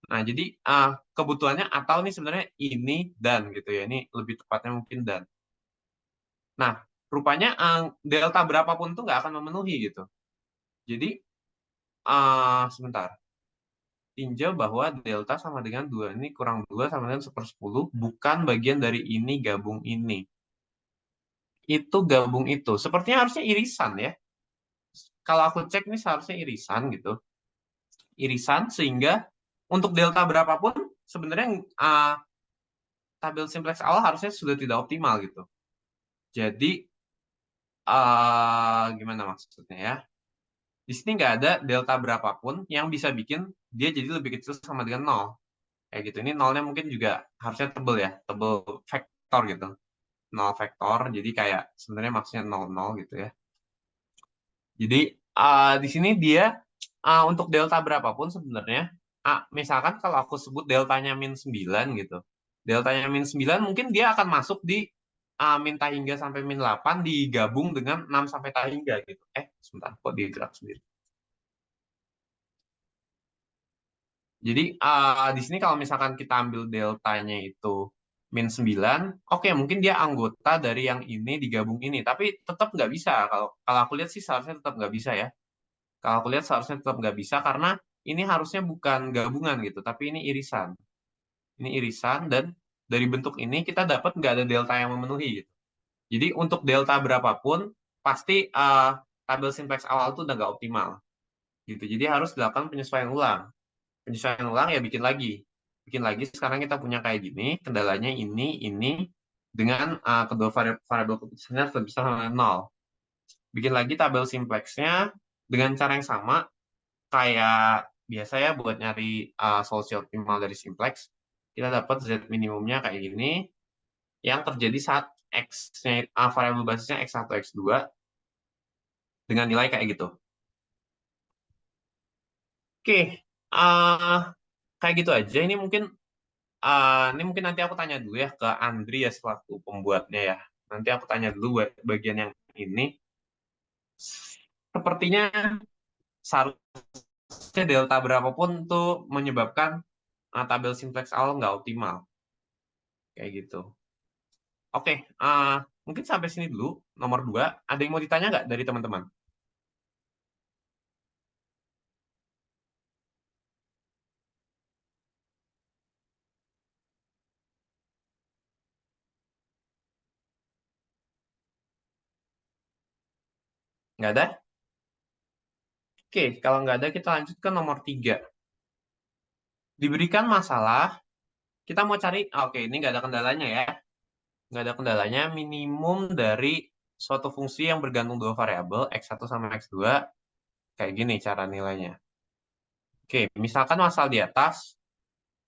Nah, jadi kebutuhannya atau nih sebenarnya ini dan gitu ya. Ini lebih tepatnya mungkin dan. Nah, rupanya delta berapapun tuh nggak akan memenuhi gitu. Jadi, sebentar. Tinjau bahwa delta sama dengan 2 ini kurang 2 sama dengan 1/10 bukan bagian dari ini gabung ini. Itu gabung itu. Sepertinya harusnya irisan ya. Kalau aku cek ini seharusnya irisan gitu. Irisan sehingga untuk delta berapapun sebenarnya tabel simplex awal harusnya sudah tidak optimal gitu. Jadi gimana maksudnya ya? Di sini nggak ada delta berapapun yang bisa bikin dia jadi lebih kecil sama dengan 0. Kayak gitu. Ini nolnya mungkin juga harusnya tebel ya, tebel vektor gitu. 0 vektor, jadi kayak sebenarnya maksudnya 0, 0 gitu ya. Jadi di sini dia untuk delta berapapun sebenarnya, misalkan kalau aku sebut deltanya min 9 gitu. Deltanya min 9 mungkin dia akan masuk di min hingga sampai min 8 digabung dengan 6 sampai hingga gitu. Sebentar, kok dia gerak sendiri. Jadi di sini kalau misalkan kita ambil deltanya itu min 9, oke mungkin dia anggota dari yang ini digabung ini, tapi tetap nggak bisa. Kalau aku lihat sih seharusnya tetap nggak bisa ya. Kalau aku lihat seharusnya tetap nggak bisa karena ini harusnya bukan gabungan gitu, tapi ini irisan. Ini irisan dan dari bentuk ini kita dapat nggak ada delta yang memenuhi gitu. Jadi untuk delta berapapun pasti tabel simplex awal itu udah nggak optimal gitu. Jadi harus dilakukan penyesuaian ulang. Penyesuaian ulang ya bikin lagi. Sekarang kita punya kayak gini, kendalanya ini dengan kedua variabel keputusannya lebih besar sama 0. Bikin lagi tabel simplexnya dengan cara yang sama kayak biasa ya buat nyari solusi optimal dari simplex. Kita dapat z minimumnya kayak gini yang terjadi saat x-nya variabel basisnya x1 x2 dengan nilai kayak gitu. Oke, uh, kayak gitu aja. Ini mungkin nanti aku tanya dulu ya ke Andri ya selaku pembuatnya ya. Nanti aku tanya dulu buat bagian yang ini. Sepertinya seharusnya delta berapapun tuh menyebabkan tabel simplex awal nggak optimal. Kayak gitu. Oke, mungkin sampai sini dulu. Nomor 2, ada yang mau ditanya nggak dari teman-teman? Nggak ada? Oke, kalau nggak ada kita lanjut ke nomor 3. Diberikan masalah, kita mau cari, oke ini nggak ada kendalanya ya. Nggak ada kendalanya, minimum dari suatu fungsi yang bergantung dua variabel, x1 sama x2, kayak gini cara nilainya. Oke, misalkan masalah di atas,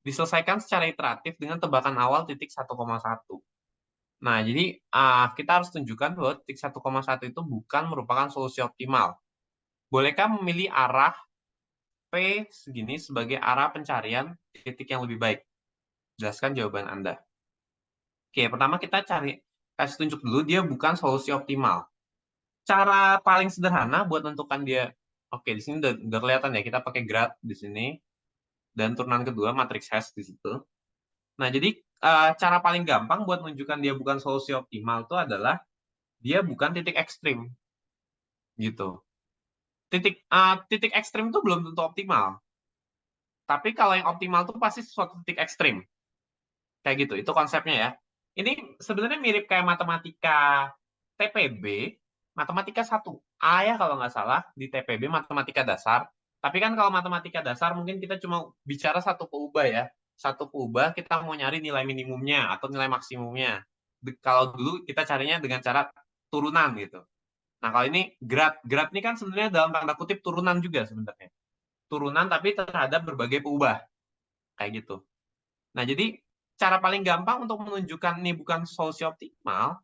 diselesaikan secara iteratif dengan tebakan awal titik 1,1. Nah, jadi kita harus tunjukkan bahwa titik 1,1 itu bukan merupakan solusi optimal. Bolehkah memilih arah P segini sebagai arah pencarian titik yang lebih baik? Jelaskan jawaban Anda. Oke, pertama kita kasih tunjuk dulu dia bukan solusi optimal. Cara paling sederhana buat menentukan dia, oke di sini udah kelihatan ya, kita pakai grad di sini, dan turunan kedua matriks hash di situ. Nah, jadi cara paling gampang buat menunjukkan dia bukan solusi optimal itu adalah dia bukan titik ekstrim, gitu. Titik ekstrim itu belum tentu optimal. Tapi kalau yang optimal itu pasti suatu titik ekstrim. Kayak gitu, itu konsepnya ya. Ini sebenarnya mirip kayak matematika TPB, matematika 1A ya kalau nggak salah, di TPB matematika dasar. Tapi kan kalau matematika dasar mungkin kita cuma bicara satu peubah ya. Satu peubah kita mau nyari nilai minimumnya atau nilai maksimumnya. Kalau dulu kita carinya dengan cara turunan gitu. Nah, kalau ini grad, grad ini kan sebenarnya dalam tanda kutip turunan juga sebenarnya. Turunan tapi terhadap berbagai peubah. Kayak gitu. Nah, jadi cara paling gampang untuk menunjukkan ini bukan solusi optimal,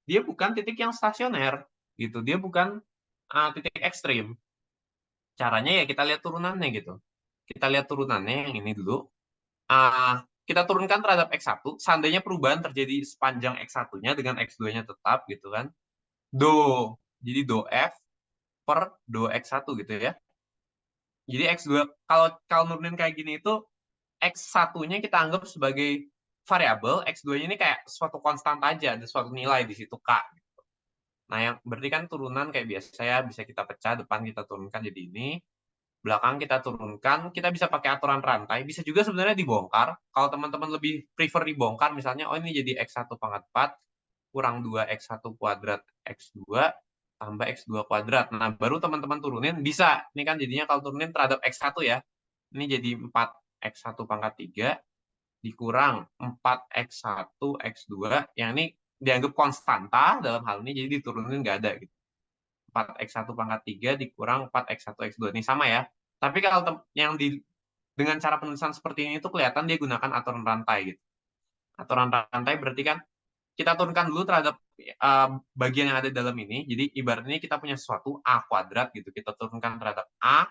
dia bukan titik yang stasioner. Gitu. Dia bukan titik ekstrim. Caranya ya kita lihat turunannya gitu. Kita lihat turunannya yang ini dulu. Kita turunkan terhadap X1, seandainya perubahan terjadi sepanjang X1-nya dengan X2-nya tetap gitu kan. Do, jadi do F per do X1 gitu ya. Jadi X2, kalau kalau nurunin kayak gini itu X1-nya kita anggap sebagai variabel, X2-nya ini kayak suatu konstan aja, ada suatu nilai di situ K. Nah, yang berarti kan turunan kayak biasa ya, bisa kita pecah, depan kita turunkan jadi ini, belakang kita turunkan, kita bisa pakai aturan rantai, bisa juga sebenarnya dibongkar. Kalau teman-teman lebih prefer dibongkar, misalnya, oh ini jadi X1 pangkat 4, kurang 2 X1 kuadrat X2, tambah X2 kuadrat. Nah, baru teman-teman turunin, bisa. Ini kan jadinya kalau turunin terhadap X1 ya, ini jadi 4 X1 pangkat 3, dikurang 4x1 x2 yang ini dianggap konstanta dalam hal ini, jadi diturunin nggak ada gitu. 4x1 pangkat 3 dikurang 4x1 x2 ini sama ya. Tapi kalau yang dengan cara penulisan seperti ini itu kelihatan dia gunakan aturan rantai gitu. Aturan rantai berarti kan kita turunkan dulu terhadap bagian yang ada dalam ini. Jadi ibaratnya kita punya sesuatu A kuadrat gitu, kita turunkan terhadap A,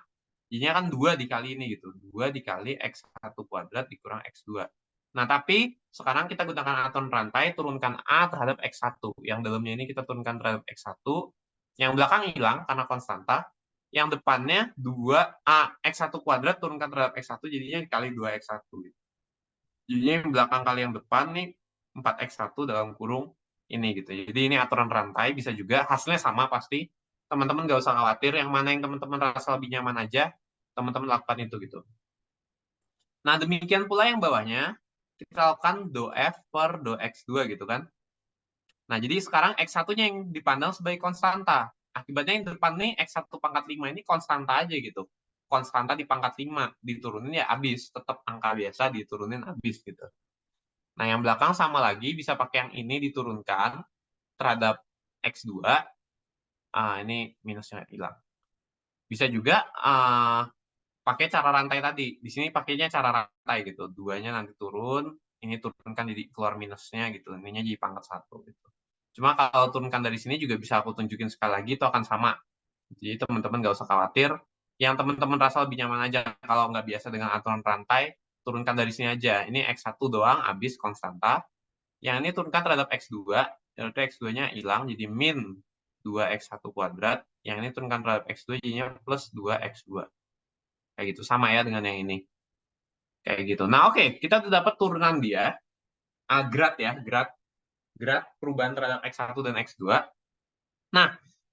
jadinya kan 2 dikali ini gitu. 2 dikali X1 kuadrat dikurang X2. Nah, tapi sekarang kita gunakan aturan rantai, turunkan A terhadap X1. Yang dalamnya ini kita turunkan terhadap X1. Yang belakang hilang karena konstanta. Yang depannya 2A X1 kuadrat turunkan terhadap X1, jadinya dikali 2X1. Jadinya yang belakang kali yang depan nih 4X1 dalam kurung ini gitu. Jadi ini aturan rantai, bisa juga hasilnya sama pasti. Teman-teman nggak usah khawatir, yang mana yang teman-teman rasa lebih nyaman aja, teman-teman lakukan itu gitu. Nah, demikian pula yang bawahnya, kita lakukan do F per do X2 gitu kan. Nah, jadi sekarang X1-nya yang dipandang sebagai konstanta. Akibatnya yang depan nih X1 pangkat 5 ini konstanta aja gitu. Konstanta di pangkat 5, diturunin ya habis, tetap angka biasa diturunin habis gitu. Nah, yang belakang sama lagi, bisa pakai yang ini diturunkan terhadap X2. Ini minusnya hilang. Bisa juga pakai cara rantai tadi. Di sini pakainya cara rantai gitu. 2-nya nanti turun, ini turunkan jadi keluar minusnya gitu. Ininya jadi pangkat 1 gitu. Cuma kalau turunkan dari sini juga bisa aku tunjukin sekali lagi, itu akan sama. Jadi teman-teman nggak usah khawatir. Yang teman-teman rasa lebih nyaman aja, kalau nggak biasa dengan aturan rantai, turunkan dari sini aja. Ini X1 doang, habis konstanta. Yang ini turunkan terhadap X2, yaitu X2-nya hilang, jadi min 2X1 kuadrat. Yang ini turunkan terhadap X2, jadinya plus 2X2. Kayak gitu, sama ya dengan yang ini. Kayak gitu. Nah, oke, kita udah dapat turunan dia. grad ya, grad perubahan terhadap X1 dan X2. Nah,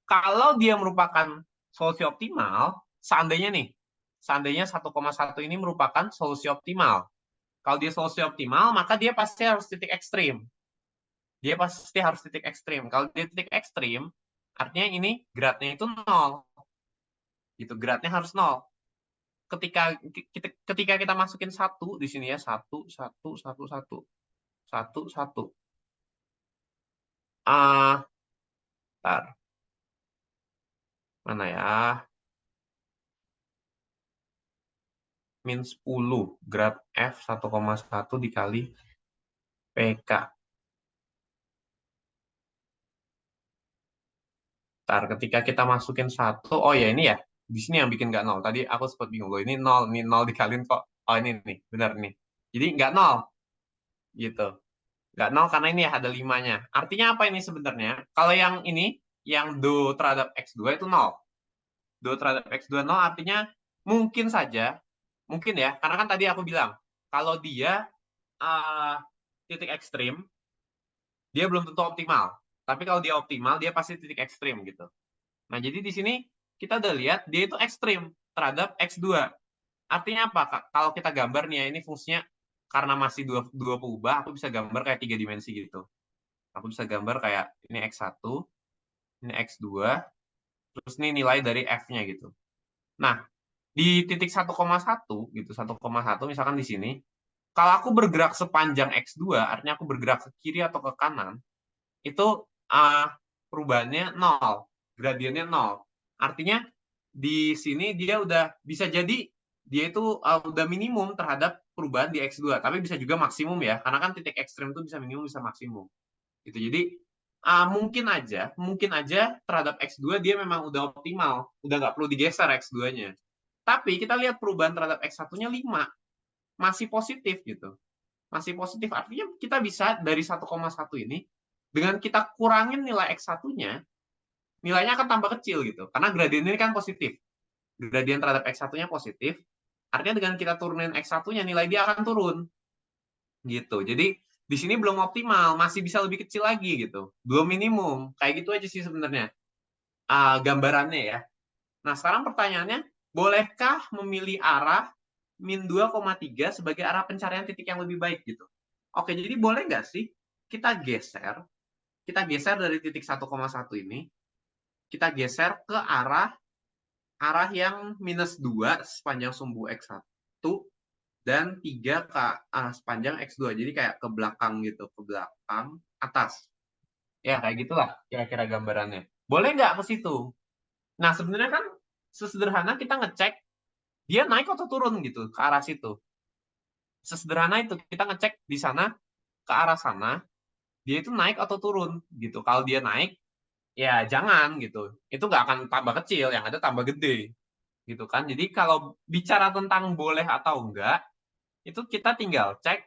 kalau dia merupakan solusi optimal, seandainya 1,1 ini merupakan solusi optimal. Kalau dia solusi optimal, maka dia pasti harus titik ekstrim. Dia pasti harus titik ekstrim. Kalau dia titik ekstrim, artinya ini gradnya itu 0. Gitu, gradnya harus 0. Ketika kita masukin 1 di sini ya, 1, 1, 1, 1, 1, 1. Ntar, mana ya? Min 10 grad F 1,1 dikali PK. Ntar, ketika kita masukin 1, oh ya ini ya, di sini yang bikin nggak 0. Tadi aku sempat bingung, loh ini 0, ini 0 dikaliin kok. Oh ini nih, benar nih. Jadi nggak 0, gitu. Nggak 0 karena ini ya ada 5-nya. Artinya apa ini sebenarnya? Kalau yang ini, yang do terhadap X2 itu 0. Do terhadap X2 0 artinya mungkin saja, mungkin ya, karena kan tadi aku bilang, kalau dia uh, titik ekstrim, dia belum tentu optimal. Tapi kalau dia optimal, dia pasti titik ekstrim gitu. Nah, jadi di sini kita udah lihat dia itu ekstrim terhadap X2. Artinya apa, Kak? Kalau kita gambar nih ya, ini fungsinya karena masih dua pengubah, aku bisa gambar kayak 3 dimensi gitu. Aku bisa gambar kayak ini X1, ini X2, terus ini nilai dari F-nya gitu. Nah, di titik 1,1 gitu, 1,1 misalkan di sini, kalau aku bergerak sepanjang X2, artinya aku bergerak ke kiri atau ke kanan, itu uh, perubahannya 0, gradiennya 0. Artinya di sini dia udah bisa jadi dia itu udah minimum terhadap perubahan di X2, tapi bisa juga maksimum ya, karena kan titik ekstrem itu bisa minimum bisa maksimum. Gitu. Jadi mungkin aja terhadap X2 dia memang udah optimal, udah nggak perlu digeser X2-nya. Tapi kita lihat perubahan terhadap X1-nya 5, masih positif gitu. Masih positif, artinya kita bisa dari 1,1 ini, dengan kita kurangin nilai X1-nya, nilainya akan tambah kecil gitu. Karena gradien ini kan positif. Gradien terhadap X1-nya positif, artinya dengan kita turunin X1-nya, nilai dia akan turun. Gitu. Jadi di sini belum optimal, masih bisa lebih kecil lagi gitu. Belum minimum. Kayak gitu aja sih sebenarnya gambarannya ya. Nah, sekarang pertanyaannya, bolehkah memilih arah min 2,3 sebagai arah pencarian titik yang lebih baik gitu? Oke, jadi boleh nggak sih kita geser dari titik 1,1 ini, kita geser ke arah yang minus 2 sepanjang sumbu X1 dan 3 ke sepanjang X2. Jadi kayak ke belakang gitu, ke belakang atas. Ya, kayak gitulah kira-kira gambarannya. Boleh nggak ke situ? Nah, sebenarnya kan sesederhana kita ngecek dia naik atau turun gitu ke arah situ. Sesederhana itu kita ngecek di sana ke arah sana, dia itu naik atau turun gitu. Kalau dia naik, ya jangan gitu. Itu nggak akan tambah kecil, yang ada tambah gede gitu kan. Jadi kalau bicara tentang boleh atau enggak, itu kita tinggal cek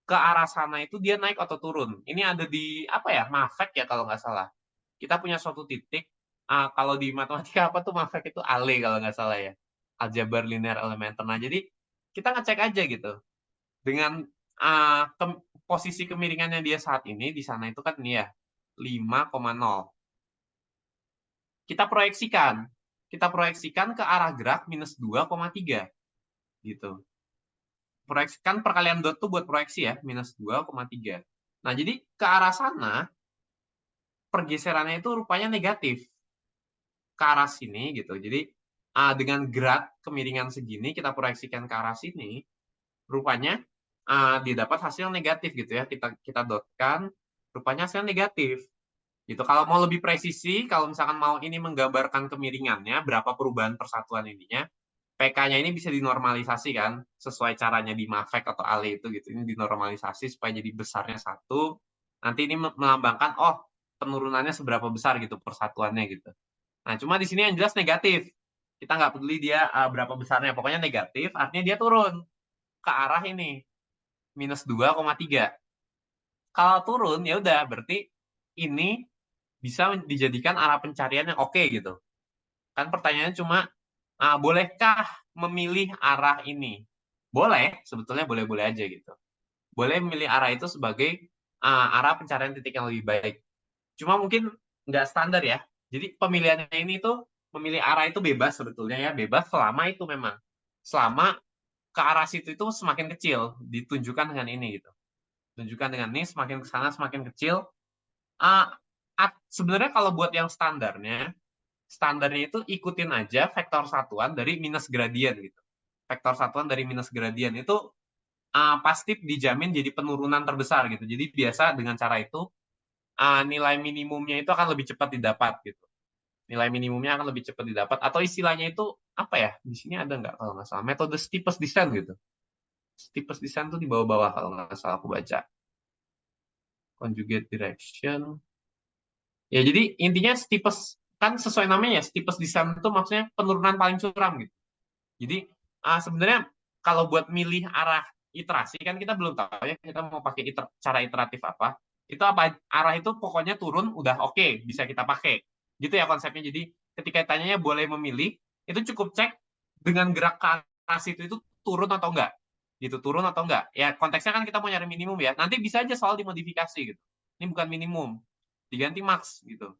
ke arah sana itu dia naik atau turun. Ini ada di apa ya, Mafek ya kalau nggak salah. Kita punya suatu titik, kalau di matematika apa tuh Mafek itu Ale kalau nggak salah ya, aljabar linear elementer. Nah jadi kita ngecek aja gitu dengan posisi kemiringannya dia saat ini di sana itu kan ini ya 5,0. Kita proyeksikan ke arah gerak minus 2,3 gitu. Proyeksikan perkalian dot tuh buat proyeksi ya, minus 2,3. Nah, jadi ke arah sana pergeserannya itu rupanya negatif ke arah sini gitu. Jadi dengan grad kemiringan segini kita proyeksikan ke arah sini, rupanya didapat hasil negatif gitu ya. Kita dotkan, rupanya hasil negatif. Gitu. Kalau mau lebih presisi, kalau misalkan mau ini menggambarkan kemiringannya, berapa perubahan persatuan ininya, PK-nya ini bisa dinormalisasi kan, sesuai caranya di Mafek atau Ale itu gitu. Ini dinormalisasi supaya jadi besarnya 1. Nanti ini melambangkan, oh penurunannya seberapa besar gitu persatuannya gitu. Nah, cuma di sini yang jelas negatif. Kita nggak peduli dia berapa besarnya, pokoknya negatif, artinya dia turun ke arah ini, minus 2,3. Kalau turun, ya udah, berarti ini bisa dijadikan arah pencarian yang oke gitu. Kan pertanyaannya cuma, bolehkah memilih arah ini? Boleh, sebetulnya boleh-boleh aja gitu. boleh memilih arah itu sebagai arah pencarian titik yang lebih baik. Cuma mungkin nggak standar ya. Jadi pemilihannya ini tuh memilih arah itu bebas sebetulnya ya, bebas selama itu memang. Selama ke arah situ itu semakin kecil, ditunjukkan dengan ini gitu. Tunjukkan dengan ini semakin ke sana semakin kecil. Ah, sebenarnya kalau buat yang standarnya itu ikutin aja vektor satuan dari minus gradien gitu. Vektor satuan dari minus gradien itu pasti dijamin jadi penurunan terbesar gitu. Jadi biasa dengan cara itu nilai minimumnya itu akan lebih cepat didapat gitu. Nilai minimumnya akan lebih cepat didapat atau istilahnya itu apa ya? Di sini ada nggak kalau nggak salah metode steepest descent gitu. Steepest descent tuh di bawah-bawah kalau nggak salah aku baca. Conjugate direction. Ya jadi intinya steepest kan sesuai namanya ya steepest descent itu maksudnya penurunan paling curam gitu. Jadi sebenarnya kalau buat milih arah iterasi kan kita belum tahu ya kita mau pakai cara iteratif apa. Itu apa arah itu pokoknya turun udah oke, bisa kita pakai. Gitu ya konsepnya. Jadi ketika tanyanya boleh memilih, itu cukup cek dengan gerak ke arah situ itu turun atau enggak. Gitu, turun atau enggak. Ya konteksnya kan kita mau nyari minimum ya. Nanti bisa aja soal dimodifikasi gitu. Ini bukan minimum. Diganti max gitu.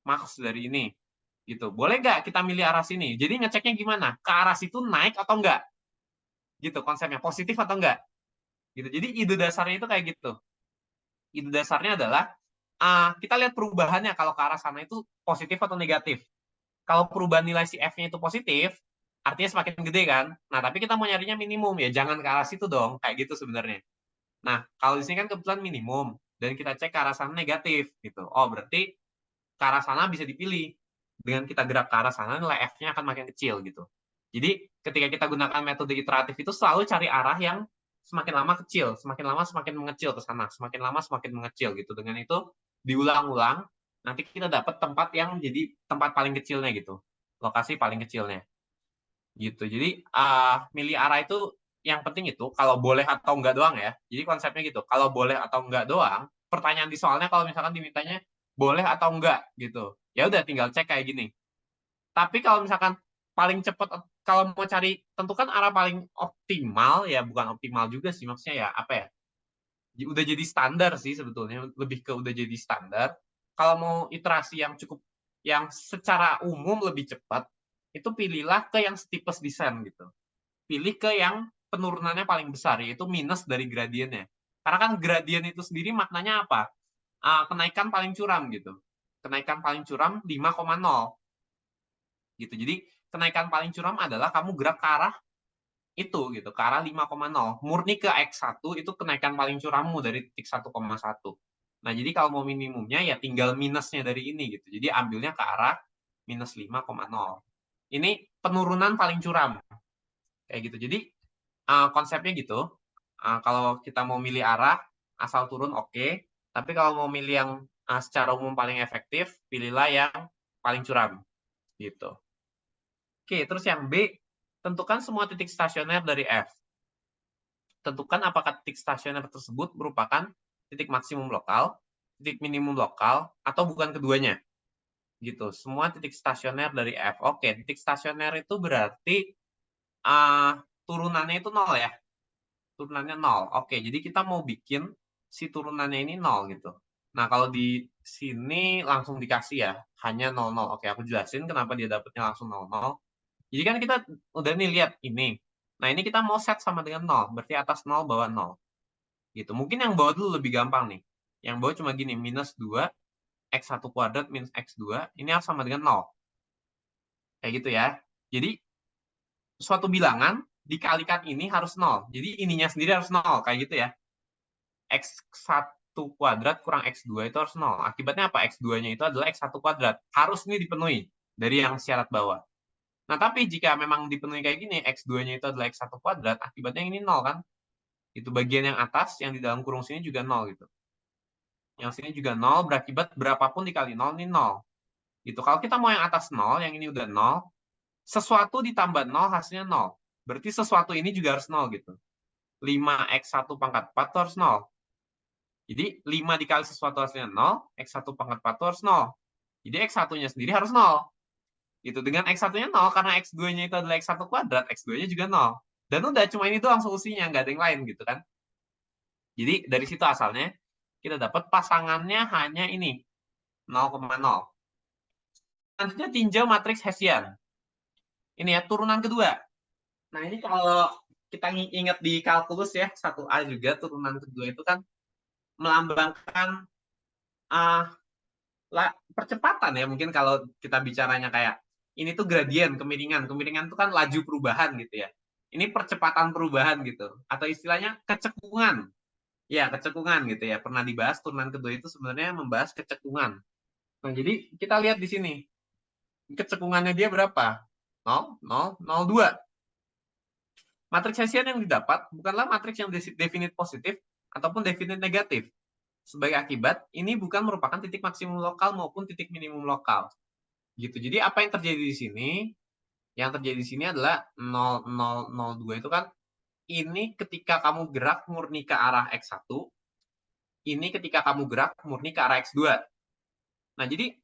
Max dari ini gitu. Boleh nggak kita milih arah sini? Jadi ngeceknya gimana? Ke arah situ naik atau enggak? Gitu konsepnya, positif atau enggak? Gitu. Jadi ide dasarnya itu kayak gitu. Ide dasarnya adalah kita lihat perubahannya kalau ke arah sana itu positif atau negatif. Kalau perubahan nilai si F-nya itu positif, artinya semakin gede kan? Nah, tapi kita mau nyarinya minimum ya, jangan ke arah situ dong, kayak gitu sebenarnya. Nah, kalau di sini kan kebetulan minimum dan kita cek ke arah sana negatif gitu. Oh, berarti ke arah sana bisa dipilih. Dengan kita gerak ke arah sana, nilai F-nya akan makin kecil gitu. Jadi ketika kita gunakan metode iteratif itu selalu cari arah yang semakin lama kecil, semakin lama semakin mengecil ke sana, semakin lama semakin mengecil gitu. Dengan itu diulang-ulang, nanti kita dapat tempat yang jadi tempat paling kecilnya gitu, lokasi paling kecilnya gitu. Jadi milih arah itu yang penting itu kalau boleh atau enggak doang ya. Jadi konsepnya gitu, kalau boleh atau enggak doang. Pertanyaan di soalnya kalau misalkan dimintanya boleh atau enggak gitu, ya udah tinggal cek kayak gini. Tapi kalau misalkan paling cepat kalau mau cari tentukan arah paling optimal ya bukan optimal juga sih maksudnya ya apa ya udah jadi standar sih sebetulnya lebih ke udah jadi standar. Kalau mau iterasi yang cukup yang secara umum lebih cepat itu pilihlah ke yang steepest descent gitu. Pilih ke yang penurunannya paling besar yaitu minus dari gradiennya. Karena kan gradien itu sendiri maknanya apa? Kenaikan paling curam gitu. Kenaikan paling curam 5,0 gitu. Jadi kenaikan paling curam adalah kamu gerak ke arah itu gitu, ke arah 5,0. Murni ke X1 itu kenaikan paling curammu dari titik 1,1. Nah, jadi kalau mau minimumnya ya tinggal minusnya dari ini gitu. Jadi ambilnya ke arah minus 5,0. Ini penurunan paling curam. Kayak gitu. Jadi konsepnya gitu. Kalau kita mau milih arah, asal turun oke. Tapi kalau mau milih yang secara umum paling efektif, pilihlah yang paling curam. Gitu. Oke, terus yang B, tentukan semua titik stasioner dari F. Tentukan apakah titik stasioner tersebut merupakan titik maksimum lokal, titik minimum lokal, atau bukan keduanya. Gitu. Semua titik stasioner dari F. Oke, titik stasioner itu berarti turunannya itu 0 ya. Turunannya 0. Oke, jadi kita mau bikin si turunannya ini 0 gitu. Nah, kalau di sini langsung dikasih ya, hanya 00. Oke, aku jelasin kenapa dia dapatnya langsung 00. Jadi kan kita udah nih lihat ini. Nah, ini kita mau set sama dengan 0. Berarti atas 0, bawah 0. Gitu. Mungkin yang bawah dulu lebih gampang nih. Yang bawah cuma gini, minus 2, X1 kuadrat minus X2. Ini harus sama dengan 0. Kayak gitu ya. Jadi, suatu bilangan dikalikan ini harus 0. Jadi, ininya sendiri harus 0. Kayak gitu ya. X1 kuadrat kurang X2 itu harus 0. Akibatnya apa? X2-nya itu adalah X1 kuadrat. Harus ini dipenuhi dari yang syarat bawah. Nah, tapi jika memang dipenuhi kayak gini, X2-nya itu adalah X1 kuadrat, akibatnya ini 0 kan? Itu bagian yang atas, yang di dalam kurung sini juga 0 gitu. Yang sini juga 0, berakibat berapapun dikali 0, ini 0. Gitu. Kalau kita mau yang atas 0, yang ini udah 0, sesuatu ditambah 0, hasilnya 0. Berarti sesuatu ini juga harus 0 gitu. 5x1 pangkat 4 itu harus 0. Jadi 5 dikali sesuatu hasilnya 0, x1 pangkat 4 itu harus 0. Jadi x1-nya sendiri harus 0. Gitu. Dengan x1-nya 0, karena x2-nya itu adalah x1 kuadrat, x2-nya juga 0. Dan udah, cuma ini doang solusinya, nggak ada yang lain gitu kan. Jadi dari situ asalnya kita dapat pasangannya hanya ini 0,0. Selanjutnya tinjau matriks Hessian. Ini ya turunan kedua. Nah ini kalau kita ingat di kalkulus ya 1A juga turunan kedua itu kan melambangkan percepatan ya, mungkin kalau kita bicaranya kayak ini tuh gradien kemiringan itu kan laju perubahan gitu ya, ini percepatan perubahan gitu, atau istilahnya kecekungan ya, kecekungan gitu ya, pernah dibahas turunan kedua itu sebenarnya membahas kecekungan. Nah jadi kita lihat di sini kecekungannya dia berapa, 0, 0, 0, 2. Matriks Hessian yang didapat bukanlah matriks yang definite positif ataupun definite negatif. Sebagai akibat, ini bukan merupakan titik maksimum lokal maupun titik minimum lokal. Gitu. Jadi apa yang terjadi di sini? Yang terjadi di sini adalah 0002 itu kan ini ketika kamu gerak murni ke arah X1, ini ketika kamu gerak murni ke arah X2. Nah, jadi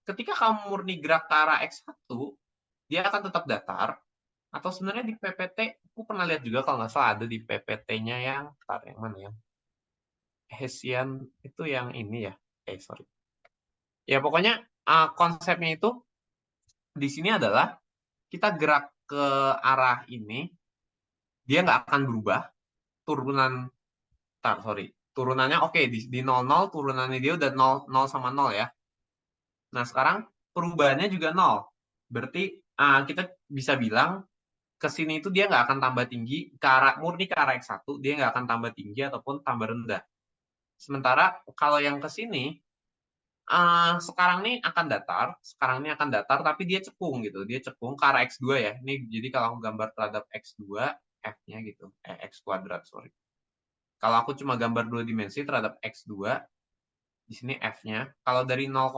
ketika kamu murni gerak ke arah X1, dia akan tetap datar. Atau sebenarnya di PPT, aku pernah lihat juga kalau nggak salah ada di PPT-nya yang mana ya? Hessian itu yang ini ya. Sorry. Ya pokoknya konsepnya itu di sini adalah kita gerak ke arah ini, dia nggak akan berubah. Turunannya oke, di 00 turunannya dia udah 0 sama 0 ya. Nah sekarang perubahannya juga 0. Berarti kita bisa bilang ke sini itu dia nggak akan tambah tinggi, murni ke arah X1, dia nggak akan tambah tinggi ataupun tambah rendah. Sementara kalau yang ke sini, sekarang ini akan datar, tapi dia cekung gitu, dia cekung ke arah X2 ya. Ini jadi kalau aku gambar terhadap X2, F-nya gitu, X kuadrat, sorry. Kalau aku cuma gambar 2 dimensi terhadap X2, di sini F-nya, kalau dari 0,0,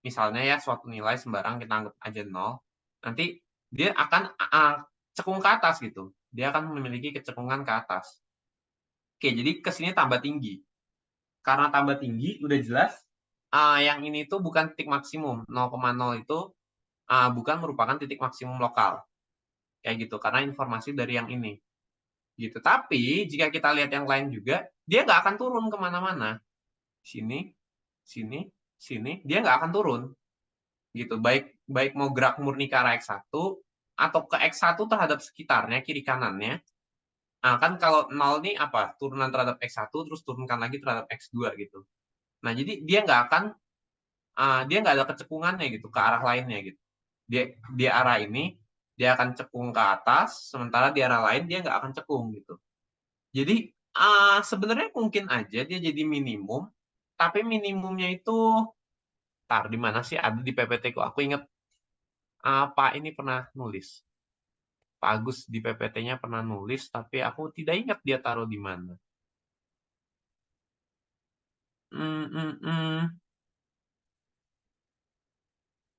misalnya ya suatu nilai sembarang kita anggap aja 0, nanti dia akan cekung ke atas gitu. Dia akan memiliki kecekungan ke atas. Oke, jadi ke sini tambah tinggi. Karena tambah tinggi, udah jelas yang ini tuh bukan titik maksimum. 0,0 itu bukan merupakan titik maksimum lokal. Kayak gitu, karena informasi dari yang ini. Gitu. Tapi, jika kita lihat yang lain juga, dia nggak akan turun kemana-mana. Sini, sini, sini, dia nggak akan turun. Gitu. Baik mau gerak murni ke arah X1, atau ke X1 terhadap sekitarnya, kiri kanannya. Nah, kan kalau 0 ini apa? Turunan terhadap X1, terus turunkan lagi terhadap X2 gitu. Nah, jadi dia nggak ada kecekungannya gitu ke arah lainnya gitu. Dia arah ini dia akan cekung ke atas, sementara di arah lain dia nggak akan cekung gitu. Jadi sebenarnya mungkin aja dia jadi minimum, tapi minimumnya itu di mana sih ada di PPT ku. Aku ingat Pak ini pernah nulis. Pak Agus di PPT-nya pernah nulis, tapi aku tidak ingat dia taruh di mana.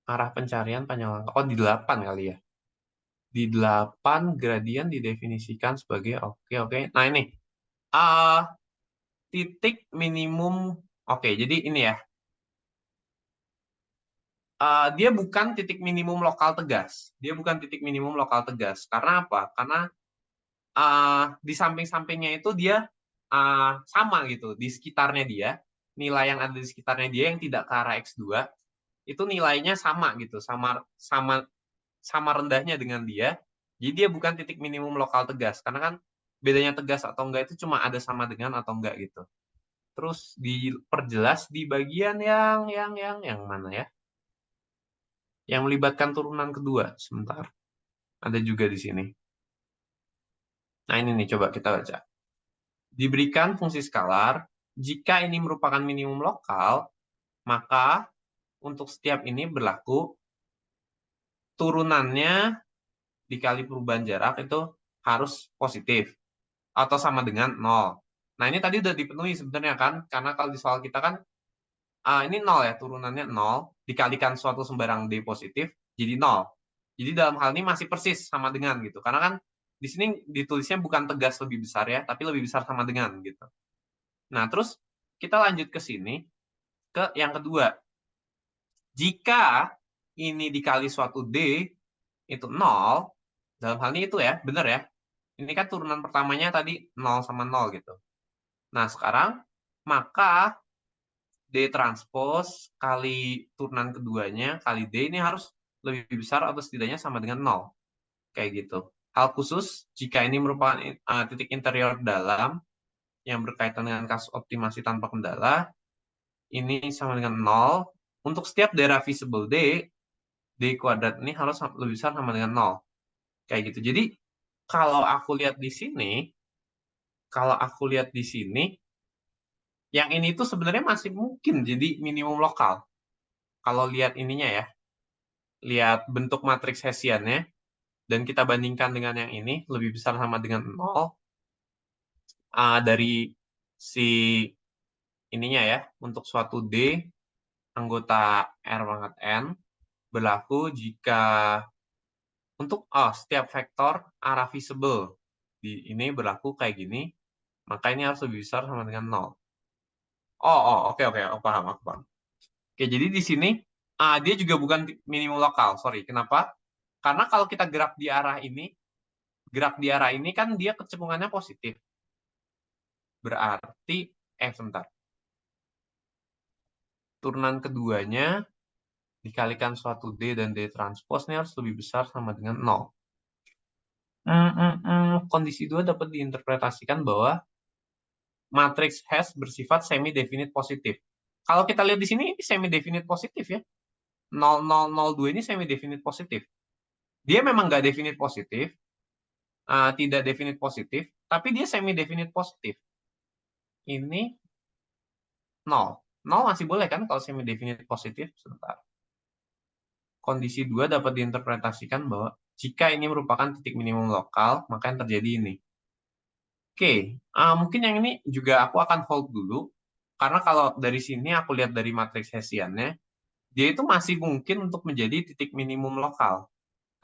Arah pencarian panjang langkah. Oh, di 8 kali ya. Di 8 gradien didefinisikan sebagai oke. Nah, ini titik minimum. Oke, jadi ini ya. Dia bukan titik minimum lokal tegas. Dia bukan titik minimum lokal tegas. Karena apa? Karena di samping-sampingnya itu dia sama gitu. Di sekitarnya dia, nilai yang ada di sekitarnya dia yang tidak ke arah X2, itu nilainya sama gitu. Sama rendahnya dengan dia. Jadi dia bukan titik minimum lokal tegas. Karena kan bedanya tegas atau enggak itu cuma ada sama dengan atau enggak gitu. Terus diperjelas di bagian yang mana ya? Yang melibatkan turunan kedua. Sebentar. Ada juga di sini. Nah, ini nih coba kita baca. Diberikan fungsi skalar, jika ini merupakan minimum lokal, maka untuk setiap ini berlaku turunannya dikali perubahan jarak itu harus positif atau sama dengan 0. Nah, ini tadi udah dipenuhi sebenarnya kan, karena kalau di soal kita kan ini 0 ya, turunannya 0, dikalikan suatu sembarang D positif, jadi 0. Jadi dalam hal ini masih persis sama dengan gitu. Karena kan di sini ditulisnya bukan tegas lebih besar ya, tapi lebih besar sama dengan gitu. Nah, terus kita lanjut ke sini, ke yang kedua. Jika ini dikali suatu D, itu 0, dalam hal ini itu ya, benar ya. Ini kan turunan pertamanya tadi 0 sama 0 gitu. Nah, sekarang maka D transpose kali turunan keduanya kali D ini harus lebih besar atau setidaknya sama dengan 0. Kayak gitu. Hal khusus jika ini merupakan titik interior dalam yang berkaitan dengan kasus optimasi tanpa kendala, ini sama dengan 0. Untuk setiap daerah visible D kuadrat ini harus lebih besar sama dengan 0. Kayak gitu. Jadi, kalau aku lihat di sini, yang ini tuh sebenarnya masih mungkin jadi minimum lokal. Kalau lihat ininya ya, lihat bentuk matriks Hessiannya, dan kita bandingkan dengan yang ini, lebih besar sama dengan 0, dari si ininya ya, untuk suatu D, anggota R pangkat N, berlaku jika untuk setiap vektor arah visible di ini berlaku kayak gini, maka ini harus lebih besar sama dengan 0. Oke, aku paham, aku paham. Oke, jadi di sini dia juga bukan minimum lokal, sorry. Kenapa? Karena kalau kita gerak di arah ini kan dia kecekungannya positif. Berarti, sebentar. Turunan keduanya dikalikan suatu D dan D transpose ini harus lebih besar sama dengan 0. Kondisi 2 dapat diinterpretasikan bahwa matriks Hess bersifat semi-definite positif. Kalau kita lihat di sini, ini semi-definite positif ya. 0002 ini semi-definite positif. Dia memang nggak definite positif, tidak definite positif, tapi dia semi-definite positif. Ini 0. 0 masih boleh kan kalau semi-definite positif? Sebentar. Kondisi 2 dapat diinterpretasikan bahwa jika ini merupakan titik minimum lokal, maka yang terjadi ini. Oke, mungkin yang ini juga aku akan hold dulu, karena kalau dari sini aku lihat dari matriks Hessiannya, dia itu masih mungkin untuk menjadi titik minimum lokal.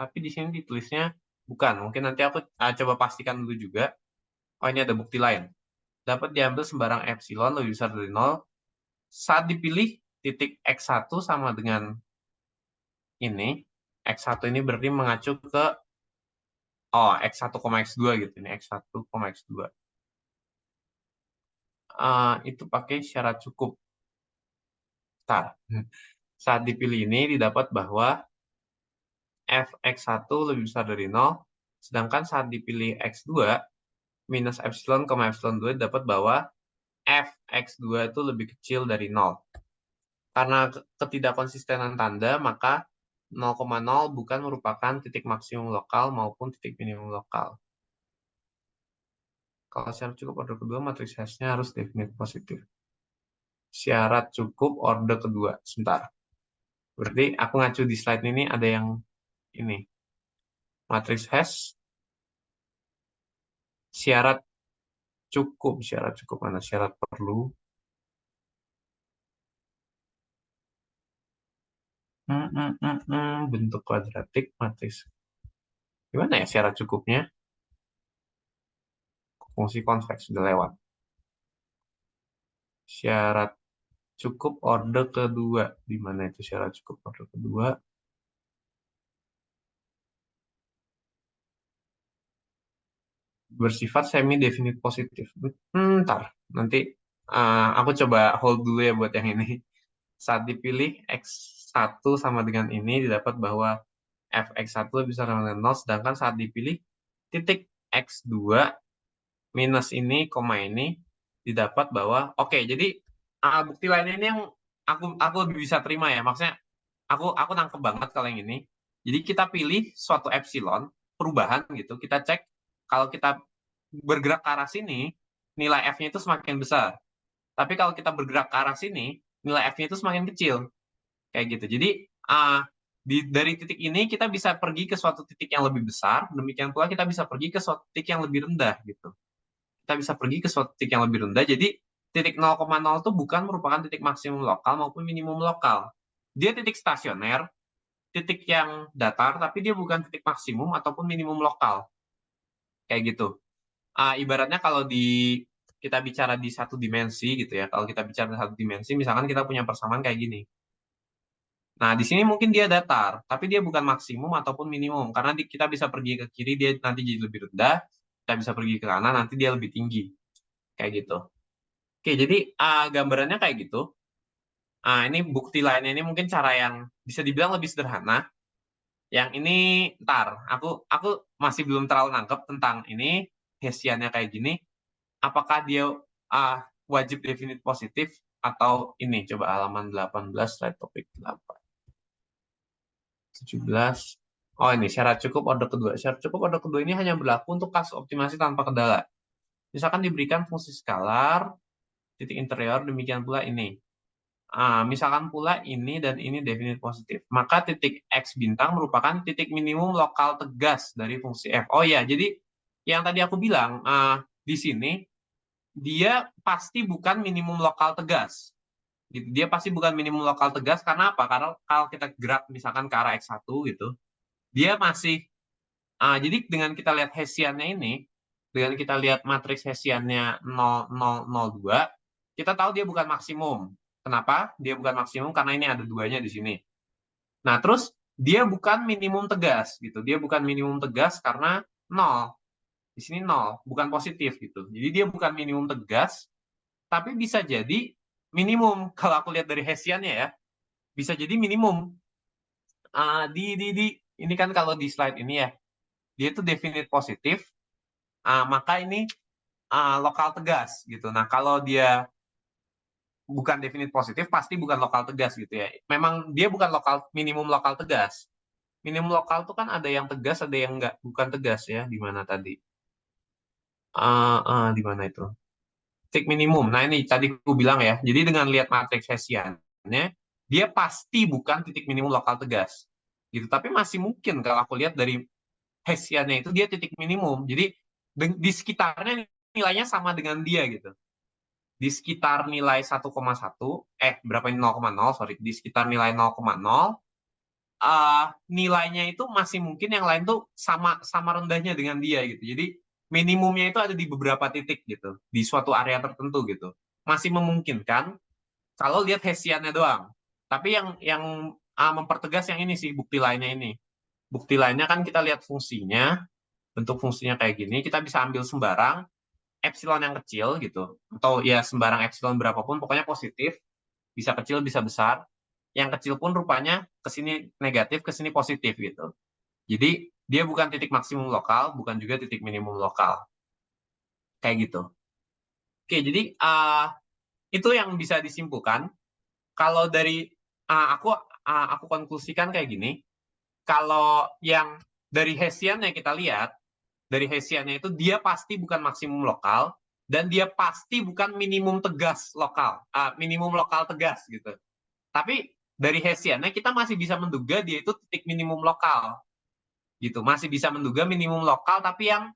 Tapi di sini ditulisnya bukan. Mungkin nanti aku coba pastikan dulu juga. Oh, ini ada bukti lain. Dapat diambil sembarang epsilon lebih besar dari 0. Saat dipilih titik X1 sama dengan ini, X1 ini berarti mengacu ke X1, X2 gitu. Ini X1, X2. Itu pakai syarat cukup. Saat dipilih ini didapat bahwa Fx1 lebih besar dari 0, sedangkan saat dipilih X2 minus epsilon, epsilon 2 dapat bahwa Fx2 itu lebih kecil dari 0. Karena ketidakkonsistenan tanda, maka 0,0 bukan merupakan titik maksimum lokal maupun titik minimum lokal. Kalau syarat cukup order kedua, matriks Hess-nya harus definite positif. Syarat cukup order kedua. Sebentar. Berarti aku ngacu di slide ini ada yang ini. Matriks Hess. Syarat cukup mana? Syarat perlu. Bentuk kuadratik matriks. Gimana ya syarat cukupnya? Fungsi konveks sudah lewat. Syarat cukup order kedua. Di mana itu syarat cukup order kedua? Bersifat semi-definite positif. Ntar, nanti aku coba hold dulu ya buat yang ini. Saat dipilih X1 sama dengan ini, didapat bahwa Fx1 bisa sama dengan 0, sedangkan saat dipilih titik X2 minus ini, koma ini, didapat bahwa, oke, jadi bukti lainnya ini yang aku lebih bisa terima ya, maksudnya aku nangkep banget kalau yang ini. Jadi kita pilih suatu epsilon, perubahan gitu, kita cek kalau kita bergerak ke arah sini, nilai F-nya itu semakin besar. Tapi kalau kita bergerak ke arah sini, nilai F-nya itu semakin kecil. Kayak gitu. Jadi, dari titik ini kita bisa pergi ke suatu titik yang lebih besar, demikian pula kita bisa pergi ke suatu titik yang lebih rendah. Gitu. Kita bisa pergi ke suatu titik yang lebih rendah, jadi titik 0,0 itu bukan merupakan titik maksimum lokal maupun minimum lokal. Dia titik stasioner, titik yang datar, tapi dia bukan titik maksimum ataupun minimum lokal. Kayak gitu. Ibaratnya kalau kita bicara di satu dimensi gitu ya. Kalau kita bicara di satu dimensi, misalkan kita punya persamaan kayak gini. Nah, di sini mungkin dia datar, tapi dia bukan maksimum ataupun minimum. Karena kita bisa pergi ke kiri, dia nanti jadi lebih rendah. Kita bisa pergi ke kanan, nanti dia lebih tinggi. Kayak gitu. Oke, jadi gambarannya kayak gitu. Ini bukti lainnya ini mungkin cara yang bisa dibilang lebih sederhana. Yang ini ntar, aku masih belum terlalu nangkep tentang ini Hessiannya kayak gini. Apakah dia wajib definite positif atau ini? Coba halaman 18 slide topik 8. 17. Oh ini syarat cukup order kedua. Syarat cukup order kedua ini hanya berlaku untuk kasus optimasi tanpa kendala. Misalkan diberikan fungsi skalar, titik interior, demikian pula ini. Misalkan pula ini dan ini definite positif. Maka titik X bintang merupakan titik minimum lokal tegas dari fungsi F. Oh ya, jadi yang tadi aku bilang, di sini dia pasti bukan minimum lokal tegas. Gitu. Dia pasti bukan minimum lokal tegas karena apa? Karena kalau kita gerak misalkan ke arah X1 gitu, dia masih jadi dengan kita lihat Hessiannya ini, dengan kita lihat matriks Hessiannya 0,002, kita tahu dia bukan maksimum. Kenapa? Dia bukan maksimum karena ini ada duanya di sini. Nah, terus dia bukan minimum tegas gitu. Dia bukan minimum tegas karena 0. Di sini 0, bukan positif gitu. Jadi dia bukan minimum tegas, tapi bisa jadi minimum. Kalau aku lihat dari Hessiannya ya, bisa jadi minimum. Ini kan kalau di slide ini ya, dia itu definite positif, maka ini lokal tegas gitu. Nah, kalau dia bukan definite positif, pasti bukan lokal tegas gitu ya. Memang dia bukan minimum lokal tegas. Minimum lokal tuh kan ada yang tegas, ada yang enggak, bukan tegas ya. Di mana tadi? Di mana itu? Titik minimum. Nah, ini tadi aku bilang ya. Jadi dengan lihat matriks Hessiannya, dia pasti bukan titik minimum lokal tegas. Gitu. Tapi masih mungkin kalau aku lihat dari Hessiannya itu dia titik minimum. Jadi di sekitarnya nilainya sama dengan dia gitu. Di sekitar nilai 1,1, berapa ini 0,0, sorry, di sekitar nilai 0,0, nilainya itu masih mungkin yang lain tuh sama sama rendahnya dengan dia gitu. Jadi minimumnya itu ada di beberapa titik gitu, di suatu area tertentu gitu. Masih memungkinkan kalau lihat Hessiannya doang. Tapi yang mempertegas yang ini sih bukti lainnya ini. Bukti lainnya kan kita lihat fungsinya, bentuk fungsinya kayak gini, kita bisa ambil sembarang epsilon yang kecil gitu, atau ya sembarang epsilon berapapun, pokoknya positif, bisa kecil bisa besar. Yang kecil pun rupanya ke sini negatif, ke sini positif gitu. Jadi dia bukan titik maksimum lokal, bukan juga titik minimum lokal, kayak gitu. Oke, jadi itu yang bisa disimpulkan. Kalau dari aku konklusikan kayak gini, kalau yang dari Hessian yang kita lihat, dari Hessiannya itu dia pasti bukan maksimum lokal dan dia pasti bukan minimum tegas lokal, minimum lokal tegas gitu. Tapi dari Hessiannya kita masih bisa menduga dia itu titik minimum lokal gitu, masih bisa menduga minimum lokal tapi yang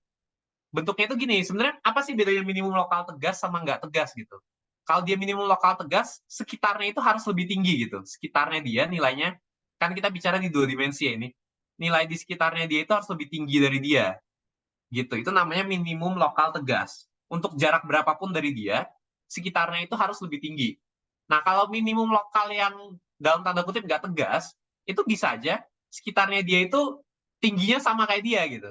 bentuknya itu gini. Sebenarnya apa sih bedanya minimum lokal tegas sama nggak tegas gitu? Kalau dia minimum lokal tegas, sekitarnya itu harus lebih tinggi gitu. Sekitarnya dia nilainya, kan kita bicara di 2 dimensi ya ini. Nilai di sekitarnya dia itu harus lebih tinggi dari dia gitu. Itu namanya minimum lokal tegas. Untuk jarak berapapun dari dia, sekitarnya itu harus lebih tinggi. Nah, kalau minimum lokal yang dalam tanda kutip nggak tegas, itu bisa aja sekitarnya dia itu tingginya sama kayak dia gitu.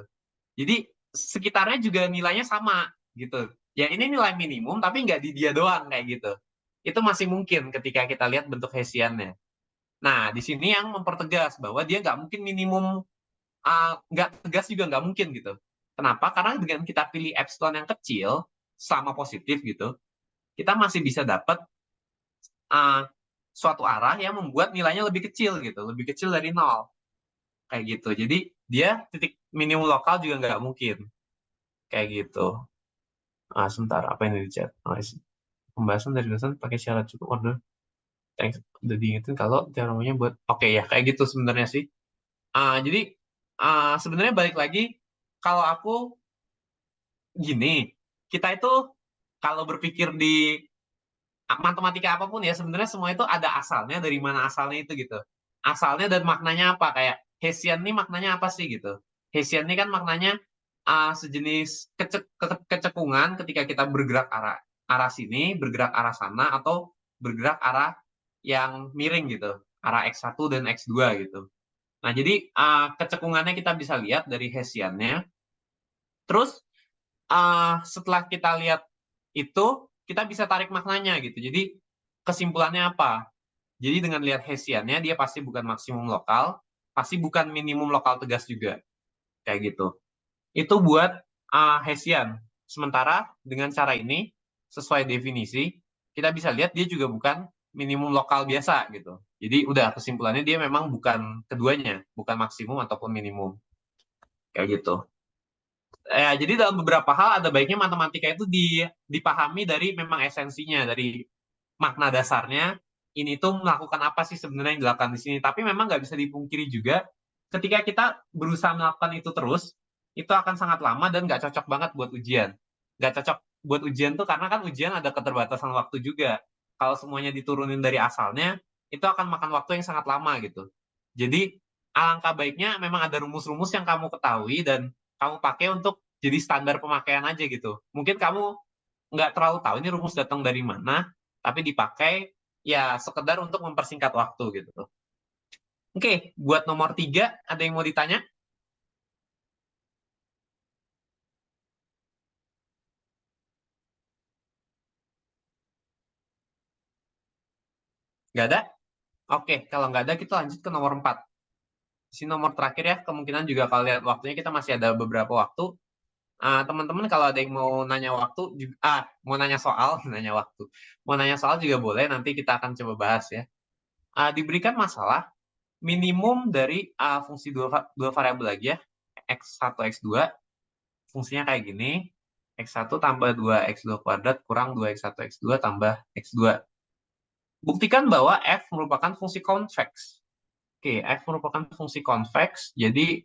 Jadi sekitarnya juga nilainya sama gitu. Ya ini nilai minimum tapi nggak di dia doang kayak gitu. Itu masih mungkin ketika kita lihat bentuk Hessiannya. Nah, di sini yang mempertegas bahwa dia nggak mungkin minimum, nggak tegas juga nggak mungkin gitu. Kenapa? Karena dengan kita pilih epsilon yang kecil sama positif gitu, kita masih bisa dapat suatu arah yang membuat nilainya lebih kecil gitu, lebih kecil dari 0 kayak gitu. Jadi dia titik minimum lokal juga nggak mungkin kayak gitu. Sebentar, apa yang di chat? Pembahasan dari dosen pakai syarat cukup order. Thanks, udah diingetin kalau teoremanya buat oke ya kayak gitu sebenarnya sih. Jadi sebenarnya balik lagi, kalau aku gini, kita itu kalau berpikir di matematika apapun ya sebenarnya semua itu ada asalnya, dari mana asalnya itu gitu. Asalnya dan maknanya apa, kayak Hessian ini maknanya apa sih gitu. Hessian ini kan maknanya sejenis kecekungan ketika kita bergerak arah arah sini, bergerak arah sana, atau bergerak arah yang miring gitu, arah X1 dan X2 gitu. Nah, jadi kecekungannya kita bisa lihat dari Hessiannya. Terus setelah kita lihat itu, kita bisa tarik maknanya gitu. Jadi kesimpulannya apa? Jadi dengan lihat Hessiannya, dia pasti bukan maksimum lokal, pasti bukan minimum lokal tegas juga. Kayak gitu. Itu buat Hessian. Sementara dengan cara ini, sesuai definisi, kita bisa lihat dia juga bukan minimum lokal biasa gitu. Jadi udah kesimpulannya dia memang bukan keduanya, bukan maksimum ataupun minimum. Kayak gitu. Jadi dalam beberapa hal ada baiknya matematika itu dipahami dari memang esensinya, dari makna dasarnya. Ini tuh melakukan apa sih sebenarnya yang dilakukan di sini. Tapi memang nggak bisa dipungkiri juga, ketika kita berusaha melakukan itu terus, itu akan sangat lama dan nggak cocok banget buat ujian. Nggak cocok buat ujian tuh karena kan ujian ada keterbatasan waktu juga. Kalau semuanya diturunin dari asalnya, itu akan makan waktu yang sangat lama gitu. Jadi alangkah baiknya memang ada rumus-rumus yang kamu ketahui dan kamu pakai untuk jadi standar pemakaian aja gitu. Mungkin kamu nggak terlalu tahu ini rumus datang dari mana, tapi dipakai ya sekedar untuk mempersingkat waktu gitu. Oke, buat nomor 3, ada yang mau ditanya? Nggak ada? Oke, kalau nggak ada kita lanjut ke nomor 4. Di sini nomor terakhir ya, kemungkinan juga kalau lihat waktunya kita masih ada beberapa waktu. Teman-teman kalau ada yang mau nanya waktu, mau nanya soal, nanya waktu. Mau nanya soal juga boleh, nanti kita akan coba bahas ya. Diberikan masalah minimum dari fungsi dua variabel lagi ya, x1, x2, fungsinya kayak gini, x1 tambah 2x2 kuadrat kurang 2x1, x2 tambah x2. Buktikan bahwa f merupakan fungsi konveks. Oke, f merupakan fungsi konveks, jadi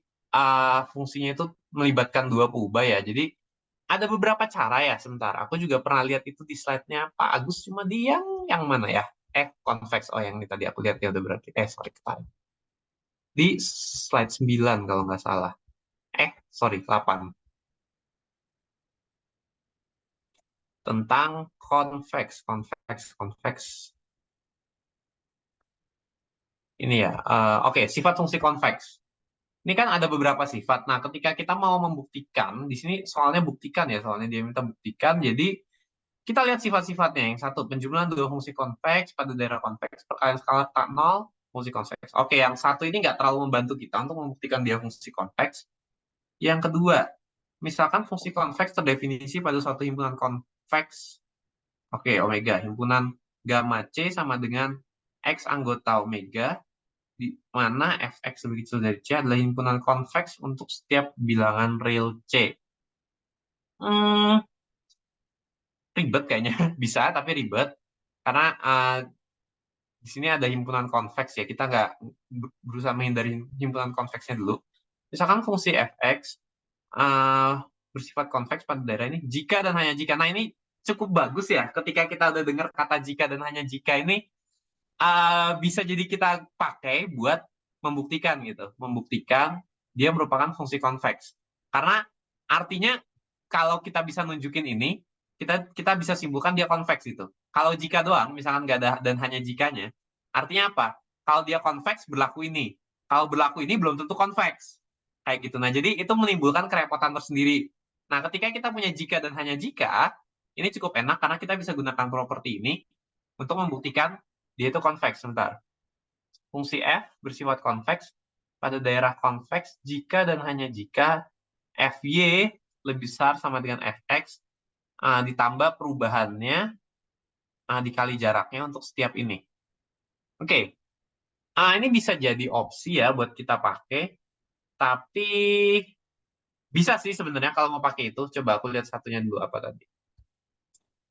fungsinya itu melibatkan dua peubah ya. Jadi ada beberapa cara ya, sebentar. Aku juga pernah lihat itu di slide-nya Pak Agus, cuma di yang mana ya? F konveks, oh yang ini tadi aku lihat ya udah berarti. Sorry, ketahuan. Di slide 9 kalau nggak salah. Sorry, 8. Tentang konveks. Ini ya, oke, sifat fungsi konveks. Ini kan ada beberapa sifat. Nah, ketika kita mau membuktikan, di sini soalnya buktikan ya, soalnya dia minta buktikan. Jadi, kita lihat sifat-sifatnya. Yang satu, penjumlahan dua fungsi konveks pada daerah konveks, perkalian skala tak nol, fungsi konveks. Oke, yang satu ini nggak terlalu membantu kita untuk membuktikan dia fungsi konveks. Yang kedua, misalkan fungsi konveks terdefinisi pada suatu himpunan konveks. Oke, omega. Himpunan gamma C sama dengan X anggota omega, di mana fx lebih kecil dari C adalah himpunan konveks untuk setiap bilangan real C. Hmm, Ribet kayaknya. Bisa, tapi ribet. Karena di sini ada himpunan konveks ya. Kita nggak berusaha menghindari himpunan konveksnya dulu. Misalkan fungsi fx uh, bersifat konveks pada daerah ini jika dan hanya jika. Nah, ini cukup bagus ya. Ketika kita udah dengar kata jika dan hanya jika ini, bisa jadi kita pakai buat membuktikan gitu, membuktikan dia merupakan fungsi konveks. Karena artinya kalau kita bisa nunjukin ini, kita bisa simpulkan dia konveks gitu. Kalau jika doang, misalkan nggak ada dan hanya jikanya, artinya apa? Kalau dia konveks berlaku ini, kalau berlaku ini belum tentu konveks, kayak gitu. Nah, jadi itu menimbulkan kerepotan tersendiri. Nah, ketika kita punya jika dan hanya jika, ini cukup enak karena kita bisa gunakan properti ini untuk membuktikan dia itu konveks. Sebentar. Fungsi f bersifat konveks pada daerah konveks jika dan hanya jika fy lebih besar sama dengan fx ditambah perubahannya dikali jaraknya untuk setiap ini. Oke, ini bisa jadi opsi ya buat kita pakai, tapi bisa sih sebenarnya kalau mau pakai itu. Coba aku lihat satunya dulu apa tadi.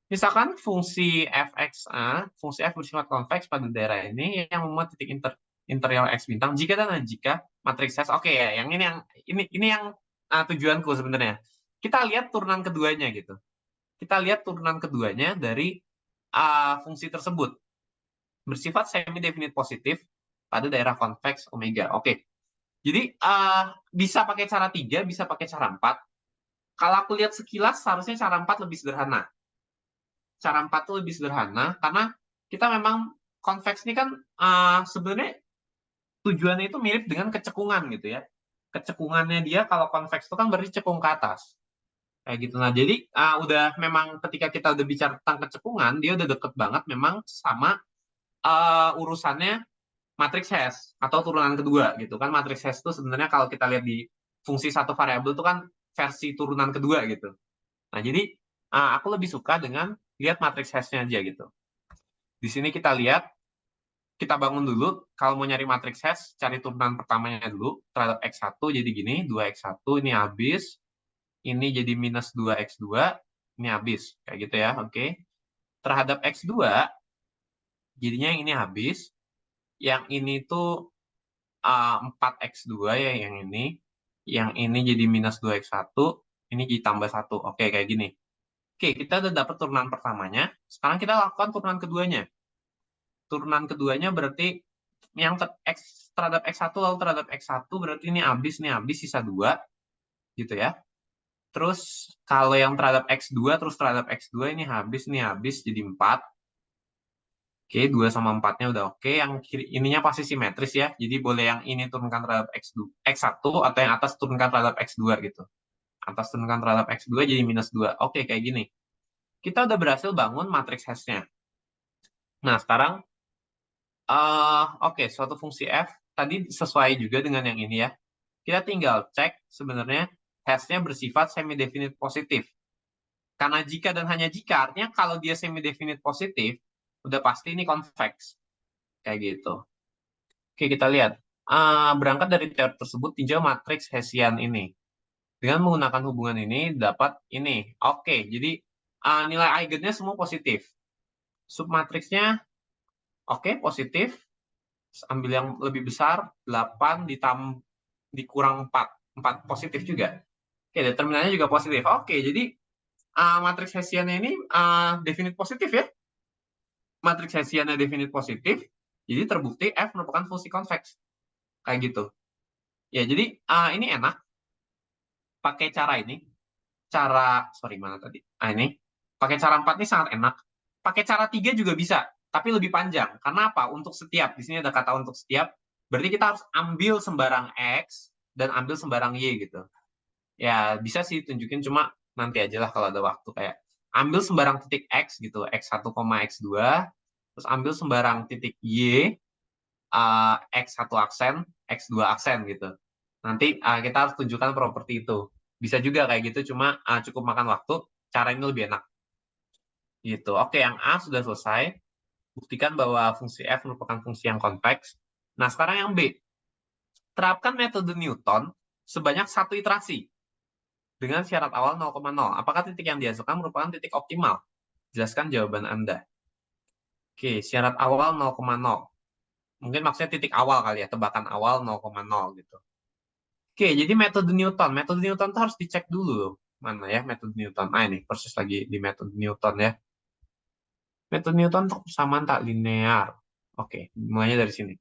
Misalkan fungsi fxa, fungsi f bersifat konveks pada daerah ini yang memuat titik interior x bintang jika dan jika matriks S. Oke ya, yang ini yang tujuanku sebenarnya. Kita lihat turunan keduanya gitu. Kita lihat turunan keduanya dari fungsi tersebut bersifat semi definite positif pada daerah konveks omega. Oke. Jadi bisa pakai cara 3, bisa pakai cara 4. Kalau aku lihat sekilas harusnya cara 4 lebih sederhana. Cara 4 itu lebih sederhana karena kita memang konveks ini kan sebenarnya tujuannya itu mirip dengan kecekungan gitu ya. Kecekungannya dia kalau konveks itu kan berarti cekung ke atas. Kayak gitu. Nah, jadi udah memang ketika kita udah bicara tentang kecekungan, dia udah deket banget memang sama urusannya matriks hash atau turunan kedua gitu kan. Matriks hash itu sebenarnya kalau kita lihat di fungsi satu variabel itu kan versi turunan kedua gitu. Nah, jadi aku lebih suka dengan lihat matriks hash-nya aja gitu. Di sini kita lihat, kita bangun dulu, kalau mau nyari matriks hash, cari turunan pertamanya dulu, terhadap X1 jadi gini, 2X1 ini habis, ini jadi minus 2X2, ini habis, kayak gitu ya, oke. Terhadap X2, jadinya yang ini habis, yang ini tuh 4X2 ya, yang ini jadi minus 2X1, ini jadi tambah 1, oke kayak gini. Oke, kita udah dapat turunan pertamanya, sekarang kita lakukan turunan keduanya. Turunan keduanya berarti yang X terhadap X1 lalu terhadap X1 berarti ini habis sisa 2 gitu ya. Terus kalau yang terhadap X2 terus terhadap X2 ini habis jadi 4. Oke, 2 sama 4-nya udah oke. Yang kiri ininya pasti simetris ya. Jadi boleh yang ini turunkan terhadap X2, X1 atau yang atas turunkan terhadap X2 gitu. Atas turunkan terhadap X2 jadi minus 2. Oke, kayak gini. Kita udah berhasil bangun matriks hash-nya. Nah, sekarang oke, suatu fungsi f tadi sesuai juga dengan yang ini ya. Kita tinggal cek sebenarnya hash-nya bersifat semi-definite positif. Karena jika dan hanya jika, artinya kalau dia semi-definite positif, udah pasti ini convex. Kayak gitu. Oke, kita lihat. Berangkat dari teori tersebut, tinjau matriks Hessian ini. Dengan menggunakan hubungan ini, dapat ini. Oke, jadi nilai eigennya semua positif. Submatriksnya, oke, positif. Ambil yang lebih besar, 8 dikurang 4. 4 positif juga. Oke, determinannya juga positif. Oke, jadi matriks Hessiannya ini definite positif ya. Matriks Hessiannya definite positif, jadi terbukti F merupakan fungsi konveks. Kayak gitu. Ya, jadi ini enak. Pakai cara ini. Sorry, mana tadi? Ini. Pakai cara 4 ini sangat enak. Pakai cara 3 juga bisa, tapi lebih panjang. Karena apa? Untuk setiap. Di sini ada kata untuk setiap. Berarti kita harus ambil sembarang X dan ambil sembarang Y gitu. Ya, bisa sih tunjukin, cuma nanti aja lah kalau ada waktu. Kayak ambil sembarang titik X gitu, X1, X2, terus ambil sembarang titik Y, X1 aksen, X2 aksen gitu. Nanti kita harus tunjukkan properti itu. Bisa juga kayak gitu, cuma cukup makan waktu, cara ini lebih enak. Gitu. Oke, yang A sudah selesai. Buktikan bahwa fungsi F merupakan fungsi yang konveks. Nah, sekarang yang B. Terapkan metode Newton sebanyak satu iterasi dengan syarat awal 0,0. Apakah titik yang dihasilkan merupakan titik optimal? Jelaskan jawaban Anda. Oke, syarat awal 0,0. Mungkin maksudnya titik awal kali ya, tebakan awal 0,0 gitu. Oke, jadi metode Newton. Metode Newton itu harus dicek dulu. Mana ya metode Newton? Ini persis lagi di metode Newton ya. Metode Newton untuk persamaan tak linear. Oke, mulainya dari sini.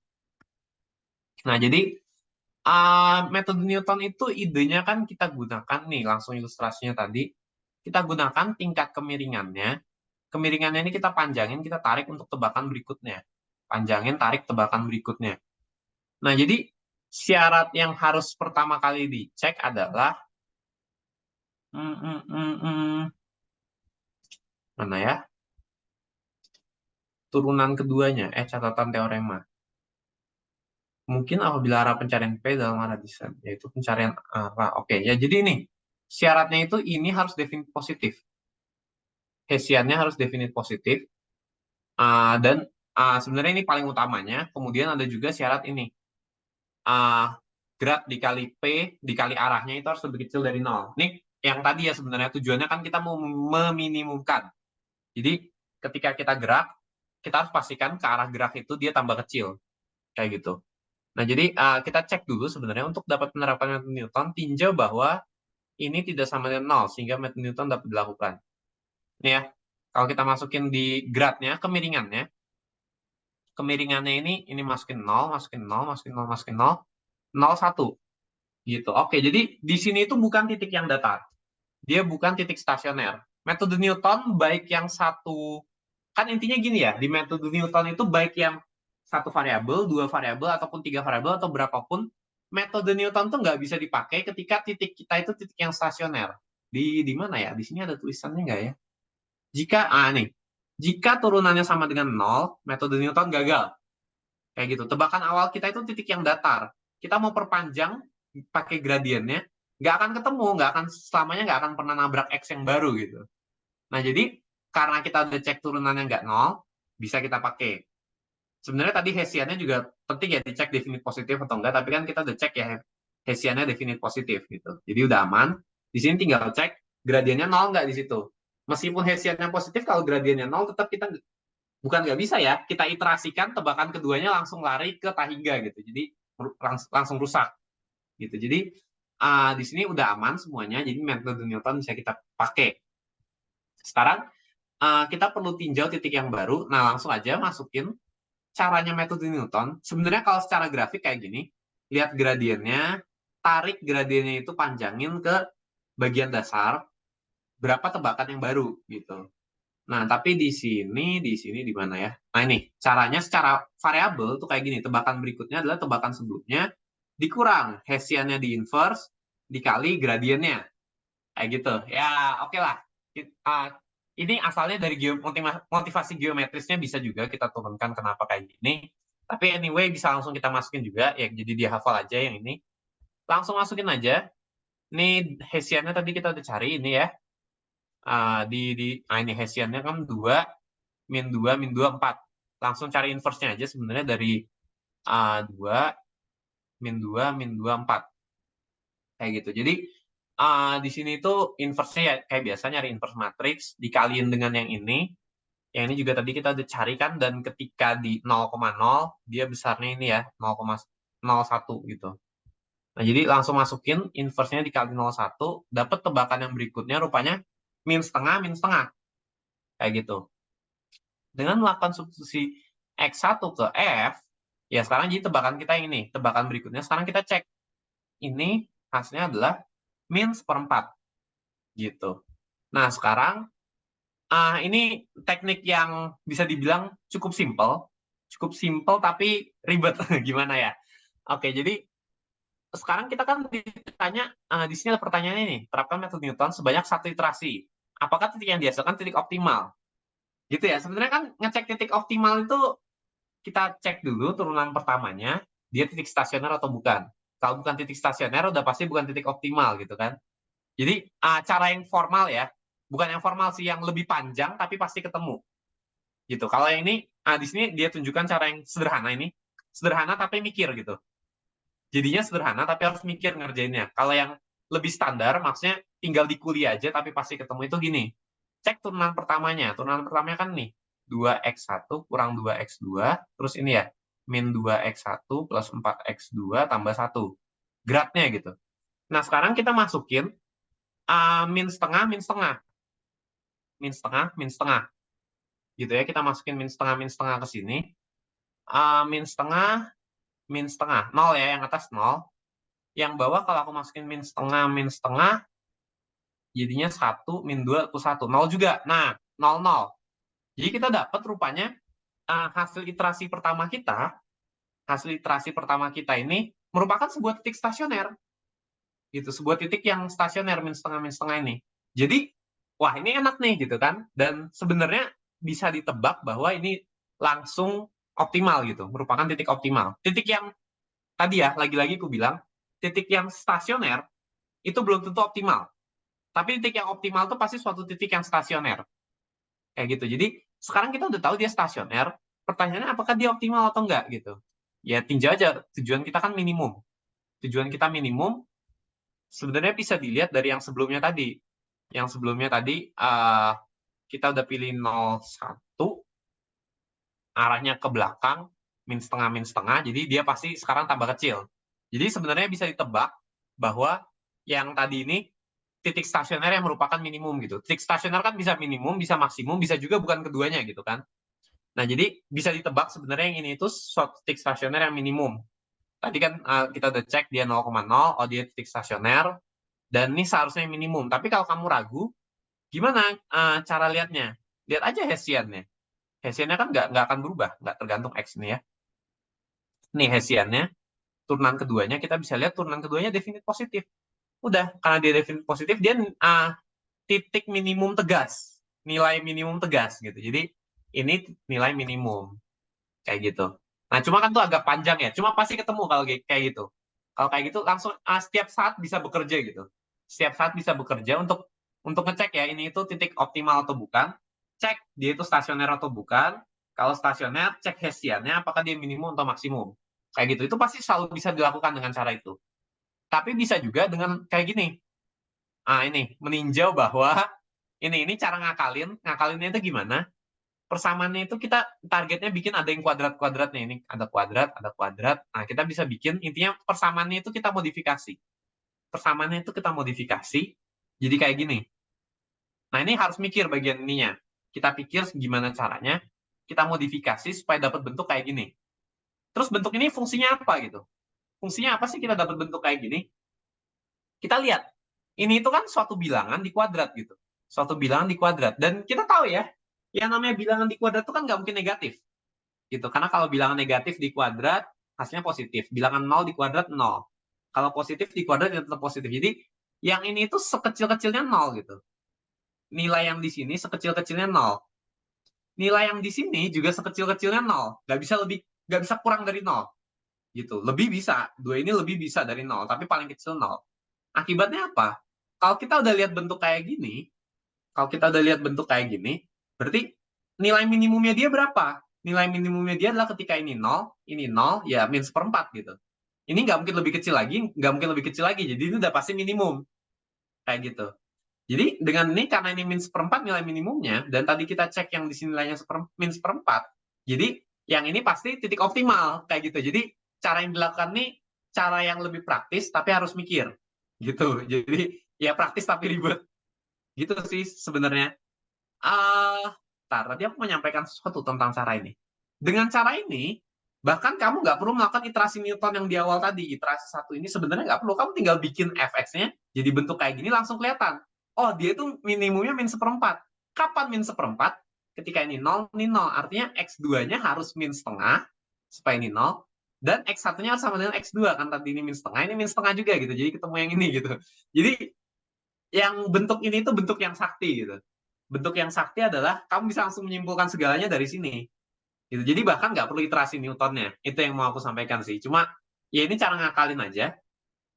Nah, jadi metode Newton itu idenya kan kita gunakan nih, langsung ilustrasinya tadi. Kita gunakan tingkat kemiringannya. Kemiringannya ini kita panjangin, kita tarik untuk tebakan berikutnya. Panjangin, tarik tebakan berikutnya. Nah, jadi syarat yang harus pertama kali dicek adalah mana ya? Turunan keduanya, catatan teorema. Mungkin apabila arah pencarian P dalam arah desain, yaitu pencarian arah. Oke, ya jadi ini. Syaratnya itu ini harus definite positif. Hessiannya harus definite positif. Dan sebenarnya ini paling utamanya. Kemudian ada juga syarat ini. Grad dikali P dikali arahnya itu harus lebih kecil dari 0. Ini yang tadi ya sebenarnya tujuannya kan kita mau meminimumkan. Jadi ketika kita gerak, kita harus pastikan ke arah gerak itu dia tambah kecil. Kayak gitu. Nah, jadi kita cek dulu sebenarnya untuk dapat menerapkan metode Newton, tinjau bahwa ini tidak sama dengan 0, sehingga metode Newton dapat dilakukan. Ini ya, kalau kita masukin di gradnya, kemiringannya ini masukin 0, masukin 0, masukin 0, masukin 0, 0, 1. Gitu. Oke, jadi di sini itu bukan titik yang datar. Dia bukan titik stasioner. Metode Newton baik yang satu, kan intinya gini ya, di metode Newton itu baik yang satu variabel, dua variabel, ataupun tiga variabel, atau berapapun, metode Newton tuh nggak bisa dipakai ketika titik kita itu titik yang stasioner. Di mana ya? Di sini ada tulisannya nggak ya? Jika turunannya sama dengan 0, metode Newton gagal. Kayak gitu. Tebakan awal kita itu titik yang datar. Kita mau perpanjang pakai gradiennya, nggak akan ketemu, selamanya nggak akan pernah nabrak X yang baru gitu. Nah, jadi karena kita udah cek turunannya nggak 0, bisa kita pakai. Sebenarnya tadi Hessiannya juga penting ya, dicek definit positif atau enggak, tapi kan kita udah cek ya Hessiannya definit positif gitu. Jadi udah aman. Di sini tinggal cek gradiennya 0 nggak di situ. Meskipun Hessiannya positif, kalau gradiennya 0, tetap kita bukan nggak bisa ya, kita iterasikan tebakan keduanya langsung lari ke Tahingga gitu. Jadi langsung rusak gitu. Jadi di sini udah aman semuanya, jadi metode Newton bisa kita pakai. Sekarang kita perlu tinjau titik yang baru. Nah, langsung aja masukin caranya metode Newton. Sebenarnya kalau secara grafik kayak gini, lihat gradiennya, tarik gradiennya itu panjangin ke bagian dasar, berapa tebakan yang baru gitu. Nah, tapi di sini di mana ya? Nah, ini caranya secara variabel tuh kayak gini. Tebakan berikutnya adalah tebakan sebelumnya dikurang Hessiannya di inverse dikali gradiennya. Kayak gitu. Ya, oke lah. Ini asalnya dari motivasi geometrisnya, bisa juga kita turunkan kenapa kayak gini. Tapi anyway, bisa langsung kita masukin juga. Ya, jadi dia hafal aja yang ini. Langsung masukin aja. Ini Hessiannya tadi kita udah cari ini ya. Ini Hessiannya kan 2, min 2, min 2, 4. Langsung cari inverse-nya aja sebenarnya dari 2, min 2, min 2, 4. Kayak gitu. Jadi di sini itu inverse-nya ya kayak biasa, nyari inverse matrix, dikaliin dengan yang ini. Yang ini juga tadi kita udah carikan, dan ketika di 0,0, dia besarnya ini ya, 0,01 gitu. Nah, jadi langsung masukin inverse-nya dikali 0,1, dapat tebakan yang berikutnya rupanya min setengah, min setengah. Kayak gitu. Dengan melakukan substitusi X1 ke F, ya sekarang jadi tebakan kita yang ini. Tebakan berikutnya sekarang kita cek. Ini hasilnya adalah min seperempat. Gitu. Nah, sekarang ini teknik yang bisa dibilang cukup simple tapi ribet. Gimana ya? Oke, jadi sekarang kita kan ditanya, di sini ada pertanyaan ini, terapkan metode Newton sebanyak 1 iterasi. Apakah titik yang dihasilkan titik optimal? Gitu ya. Sebenarnya kan ngecek titik optimal itu kita cek dulu turunan pertamanya, dia titik stasioner atau bukan. Kalau bukan titik stasioner, udah pasti bukan titik optimal gitu kan. Jadi cara yang formal ya, bukan yang formal sih, yang lebih panjang tapi pasti ketemu. Gitu. Kalau yang ini, di sini dia tunjukkan cara yang sederhana ini. Sederhana tapi mikir gitu. Jadinya sederhana tapi harus mikir ngerjainnya. Kalau yang lebih standar, maksudnya tinggal dikuli aja tapi pasti ketemu, itu gini. Cek turunan pertamanya. Turunan pertamanya kan nih, 2x1 kurang 2x2, terus ini ya, min 2x1 plus 4x2 tambah 1. Gradnya gitu. Nah, sekarang kita masukin min setengah, min setengah. Min setengah, min setengah. Gitu ya, kita masukin min setengah ke sini. Min setengah, min setengah. 0 ya, yang atas 0. Yang bawah kalau aku masukin min setengah, jadinya 1, min 2 plus 1. 0 juga. Nah, 0, 0. Jadi kita dapat rupanya hasil iterasi pertama kita ini merupakan sebuah titik stasioner. Gitu, sebuah titik yang stasioner min setengah ini. Jadi, wah ini enak nih gitu kan. Dan sebenarnya bisa ditebak bahwa ini langsung optimal gitu, merupakan titik optimal. Titik yang tadi ya, lagi-lagi aku bilang, titik yang stasioner itu belum tentu optimal. Tapi titik yang optimal itu pasti suatu titik yang stasioner. Kayak gitu. Jadi sekarang kita udah tahu dia stasioner, pertanyaannya apakah dia optimal atau enggak gitu. Ya tinjau aja, tujuan kita kan minimum. Tujuan kita minimum sebenarnya bisa dilihat dari yang sebelumnya tadi. Yang sebelumnya tadi kita udah pilih 0,1, arahnya ke belakang, min setengah, jadi dia pasti sekarang tambah kecil. Jadi sebenarnya bisa ditebak bahwa yang tadi ini titik stasioner yang merupakan minimum gitu. Titik stasioner kan bisa minimum, bisa maksimum, bisa juga bukan keduanya gitu kan. Nah, jadi bisa ditebak sebenarnya yang ini itu suatu titik stasioner yang minimum. Tadi kan kita udah cek dia 0,0, oh dia titik stasioner, dan ini seharusnya minimum. Tapi kalau kamu ragu, gimana cara lihatnya? Lihat aja Hessiannya. Hessiannya kan nggak akan berubah, nggak tergantung X ini ya. Nih Hessiannya, turunan keduanya, kita bisa lihat turunan keduanya definit positif. udah karena dia definite positif dia titik minimum tegas, nilai minimum tegas gitu. Jadi ini nilai minimum kayak gitu. Nah, cuma kan tuh agak panjang ya. Cuma pasti ketemu kalau kayak gitu. Kalau kayak gitu langsung setiap saat bisa bekerja gitu. Setiap saat bisa bekerja untuk ngecek ya ini itu titik optimal atau bukan. Cek dia itu stasioner atau bukan. Kalau stasioner, cek Hessiannya apakah dia minimum atau maksimum. Kayak gitu. Itu pasti selalu bisa dilakukan dengan cara itu. Tapi bisa juga dengan kayak gini. Ini meninjau bahwa ini cara ngakalinnya itu gimana? Persamaannya itu kita targetnya bikin ada yang kuadrat-kuadratnya ini ada kuadrat. Nah, kita bisa bikin intinya persamaannya itu kita modifikasi. Persamaannya itu kita modifikasi. Jadi kayak gini. Nah, ini harus mikir bagian ininya. Kita pikir gimana caranya kita modifikasi supaya dapat bentuk kayak gini. Terus bentuk ini fungsinya apa gitu? Fungsinya apa sih kita dapat bentuk kayak gini? Kita lihat. Ini itu kan suatu bilangan di kuadrat gitu. Suatu bilangan di kuadrat. Dan kita tahu ya, yang namanya bilangan di kuadrat itu kan nggak mungkin negatif gitu. Karena kalau bilangan negatif di kuadrat hasilnya positif. Bilangan 0 di kuadrat 0. Kalau positif di kuadrat ya tetap positif. Jadi yang ini itu sekecil-kecilnya 0 gitu. Nilai yang di sini sekecil-kecilnya 0. Nilai yang di sini juga sekecil-kecilnya 0. Nggak bisa kurang dari 0 gitu. Lebih bisa. Dua ini lebih bisa dari 0, tapi paling kecil 0. Akibatnya apa? Kalau kita udah lihat bentuk kayak gini, berarti nilai minimumnya dia berapa? Nilai minimumnya dia adalah ketika ini 0, ya min seperempat gitu. Ini nggak mungkin lebih kecil lagi, nggak mungkin lebih kecil lagi. Jadi ini udah pasti minimum. Kayak gitu. Jadi dengan ini, karena ini min seperempat nilai minimumnya, dan tadi kita cek yang di sini nilainya min seperempat, jadi yang ini pasti titik optimal. Kayak gitu. Jadi cara yang dilakukan ini cara yang lebih praktis, tapi harus mikir. Gitu. Jadi ya praktis tapi ribet. Gitu sih sebenarnya. Tadi aku menyampaikan sesuatu tentang cara ini. Dengan cara ini, bahkan kamu nggak perlu melakukan iterasi Newton yang di awal tadi. Iterasi satu ini sebenarnya nggak perlu. Kamu tinggal bikin fx-nya jadi bentuk kayak gini langsung kelihatan. Oh, dia itu minimumnya min seperempat. Kapan min seperempat? Ketika ini 0, ini 0. Artinya x2-nya harus min setengah, supaya ini 0. Dan x1-nya harus sama dengan x2. Kan tadi ini min setengah, ini min setengah juga gitu. Jadi ketemu yang ini gitu. Jadi yang bentuk ini itu bentuk yang sakti gitu. Bentuk yang sakti adalah kamu bisa langsung menyimpulkan segalanya dari sini. Gitu. Jadi bahkan nggak perlu iterasi Newtonnya. Itu yang mau aku sampaikan sih. Cuma ya ini cara ngakalin aja.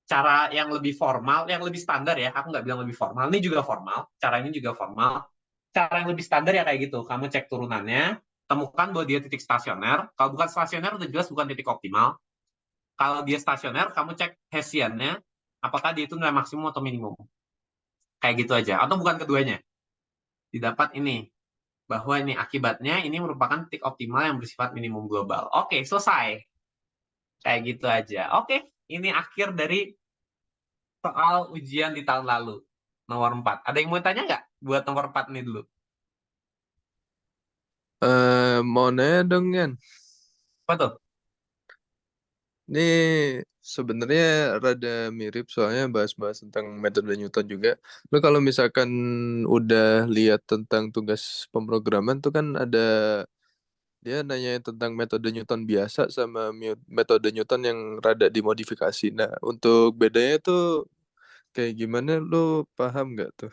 Cara yang lebih formal, yang lebih standar ya. Aku nggak bilang lebih formal. Ini juga formal. Cara ini juga formal. Cara yang lebih standar ya kayak gitu. Kamu cek turunannya, temukan bahwa dia titik stasioner. Kalau bukan stasioner udah jelas bukan titik optimal. Kalau dia stasioner, kamu cek Hessiannya, apakah dia itu nilai maksimum atau minimum. Kayak gitu aja. Atau bukan keduanya. Didapat ini bahwa ini akibatnya ini merupakan titik optimal yang bersifat minimum global. Oke, selesai. Kayak gitu aja. Oke, ini akhir dari soal ujian di tahun lalu. Nomor 4. Ada yang mau tanya nggak buat nomor 4 ini dulu? Mau nanya dong, Yan. Apa tuh? Ini sebenarnya rada mirip soalnya bahas-bahas tentang metode Newton juga. Lo kalau misalkan udah lihat tentang tugas pemrograman tuh kan ada dia nanya tentang metode Newton biasa sama metode Newton yang rada dimodifikasi. Nah, untuk bedanya tuh kayak gimana lo paham nggak tuh?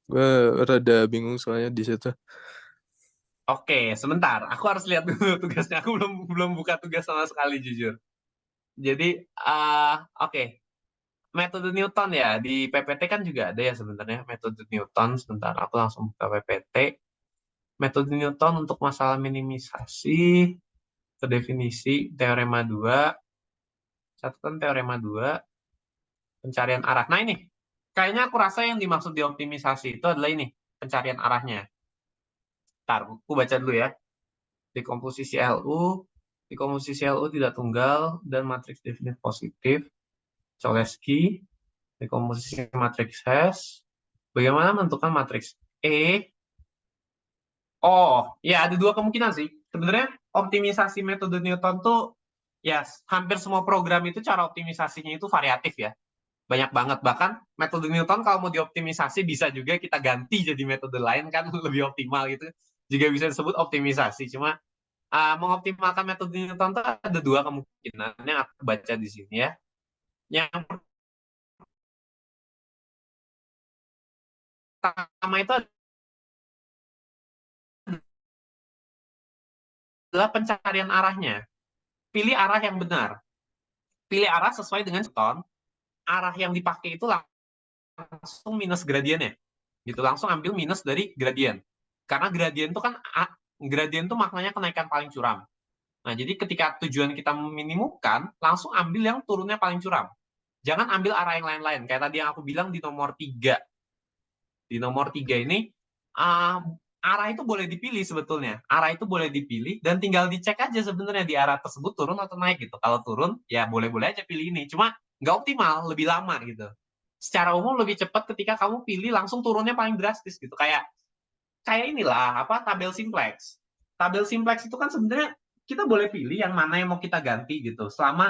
Gue rada bingung soalnya di situ. Oke, sebentar. Aku harus lihat dulu tugasnya. Aku belum belum buka tugas sama sekali jujur. Jadi, oke. Metode Newton ya di PPT kan juga ada ya sebenarnya metode Newton. Sebentar, aku langsung buka PPT. Metode Newton untuk masalah minimisasi, definisi, teorema 2, catatan teorema 2, pencarian arah. Nah ini, kayaknya aku rasa yang dimaksud di optimisasi itu adalah ini, pencarian arahnya. Ntar, aku baca dulu ya. Dekomposisi LU tidak tunggal, dan matriks definit positif, Cholesky, dekomposisi matriks Hess, bagaimana menentukan matriks E. Oh, ya ada dua kemungkinan sih. Sebenarnya optimisasi metode Newton tuh ya hampir semua program itu cara optimisasinya itu variatif ya. Banyak banget. Bahkan metode Newton kalau mau dioptimisasi bisa juga kita ganti jadi metode lain kan lebih optimal gitu. Juga bisa disebut optimisasi. Cuma mengoptimalkan metode Newton tuh ada dua kemungkinan yang aku baca di sini ya. Yang pertama itu adalah pencarian arahnya. Pilih arah yang benar. Pilih arah sesuai dengan ton. Arah yang dipakai itu langsung minus gradiennya. Gitu, langsung ambil minus dari gradien. Karena gradien itu kan gradien itu maknanya kenaikan paling curam. Nah, jadi ketika tujuan kita meminimumkan, langsung ambil yang turunnya paling curam. Jangan ambil arah yang lain-lain. Kayak tadi yang aku bilang di nomor 3. Di nomor 3 ini, arah itu boleh dipilih sebetulnya. Arah itu boleh dipilih dan tinggal dicek aja sebenarnya di arah tersebut turun atau naik gitu. Kalau turun, ya boleh-boleh aja pilih ini. Cuma nggak optimal, lebih lama gitu. Secara umum lebih cepat ketika kamu pilih langsung turunnya paling drastis gitu. Kayak inilah apa tabel simplex. Tabel simplex itu kan sebenarnya kita boleh pilih yang mana yang mau kita ganti gitu. Selama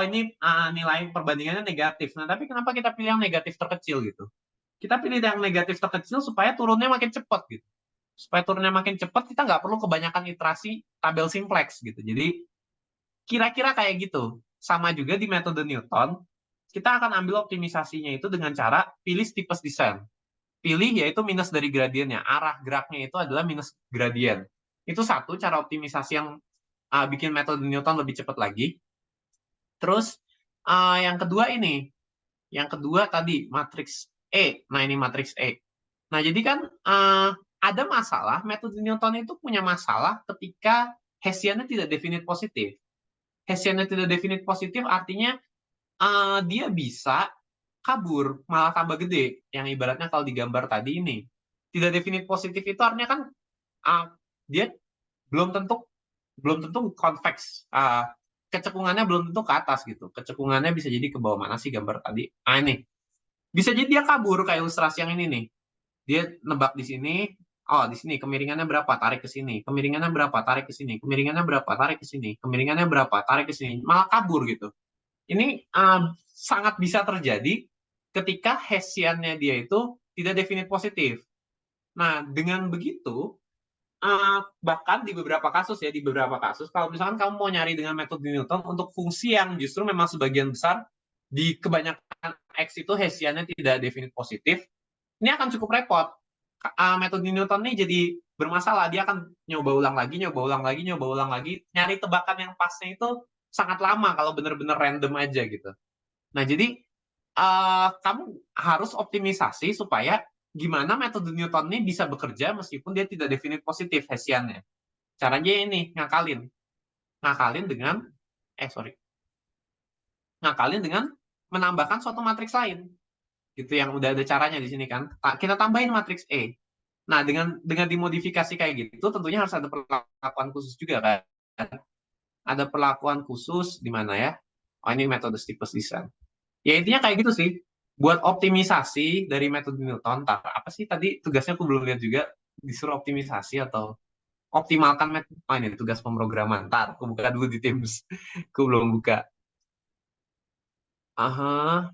ini nilai perbandingannya negatif. Nah, tapi kenapa kita pilih yang negatif terkecil gitu? Kita pilih yang negatif terkecil supaya turunnya makin cepat gitu. Supaya turunnya makin cepat, kita nggak perlu kebanyakan iterasi tabel simplex gitu. Jadi kira-kira kayak gitu. Sama juga di metode Newton, kita akan ambil optimisasinya itu dengan cara pilih steepest descent. Pilih yaitu minus dari gradiennya. Arah geraknya itu adalah minus gradien. Itu satu cara optimisasi yang bikin metode Newton lebih cepat lagi. Terus yang kedua ini, yang kedua tadi matriks E. Nah, ini matriks E. Nah, jadi kan ada masalah, metode Newton itu punya masalah ketika Hessiannya tidak definite positif. Hessiannya tidak definite positif artinya dia bisa kabur, malah tambah gede. Yang ibaratnya kalau digambar tadi ini. Tidak definite positif itu artinya kan dia belum tentu konveks. Kecekungannya belum tentu ke atas gitu. Kecekungannya bisa jadi ke bawah. Mana sih gambar tadi? Ini. Bisa jadi dia kabur kayak ilustrasi yang ini nih. Dia nebak di sini, oh di sini kemiringannya berapa, tarik ke sini, kemiringannya berapa, tarik ke sini, kemiringannya berapa, tarik ke sini, kemiringannya berapa, tarik ke sini, malah kabur gitu. Ini sangat bisa terjadi ketika Hessiannya dia itu tidak definite positif. Nah, dengan begitu, bahkan di beberapa kasus ya, di beberapa kasus, kalau misalkan kamu mau nyari dengan metode Newton untuk fungsi yang justru memang sebagian besar di kebanyakan X itu Hessiannya tidak definite positif, ini akan cukup repot. Metode Newton ini jadi bermasalah. Dia akan nyoba ulang lagi, nyoba ulang lagi, nyoba ulang lagi. Nyari tebakan yang pasnya itu sangat lama kalau benar-benar random aja gitu. Nah, jadi kamu harus optimisasi supaya gimana metode Newton ini bisa bekerja meskipun dia tidak definite positif Hessiannya. Caranya ini, ngakalin. Ngakalin dengan, ngakalin dengan menambahkan suatu matriks lain. Gitu yang udah ada caranya di sini kan. Kita tambahin matriks E. Nah, dengan dimodifikasi kayak gitu, tentunya harus ada perlakuan khusus juga kan. Ada perlakuan khusus di mana ya? Oh, ini metode steepest descent. Ya intinya kayak gitu sih. Buat optimisasi dari metode Newton, apa sih tadi tugasnya aku belum lihat juga, disuruh optimisasi atau optimalkan metode. Oh, ini tugas pemrograman. Ntar, aku buka dulu di Teams. Aku belum buka. Aha,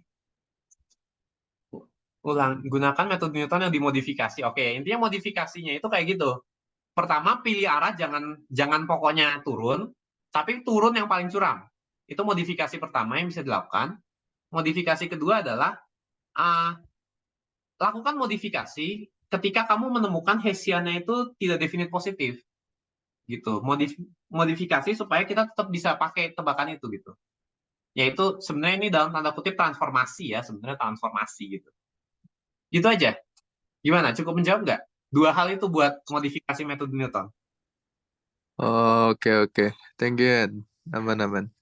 gunakan metode Newton yang dimodifikasi. Oke, intinya modifikasinya itu kayak gitu. Pertama, pilih arah, jangan pokoknya turun, tapi turun yang paling curam. Itu modifikasi pertama yang bisa dilakukan. Modifikasi kedua adalah lakukan modifikasi ketika kamu menemukan Hessiannya itu tidak definite positif. Gitu. Modifikasi supaya kita tetap bisa pakai tebakan itu gitu. Yaitu sebenarnya ini dalam tanda kutip transformasi ya, sebenarnya transformasi gitu. Gitu aja. Gimana? Cukup menjawab nggak? Dua hal itu buat modifikasi metode Newton. Oke, oke. Thank you, Yan. Aman-aman.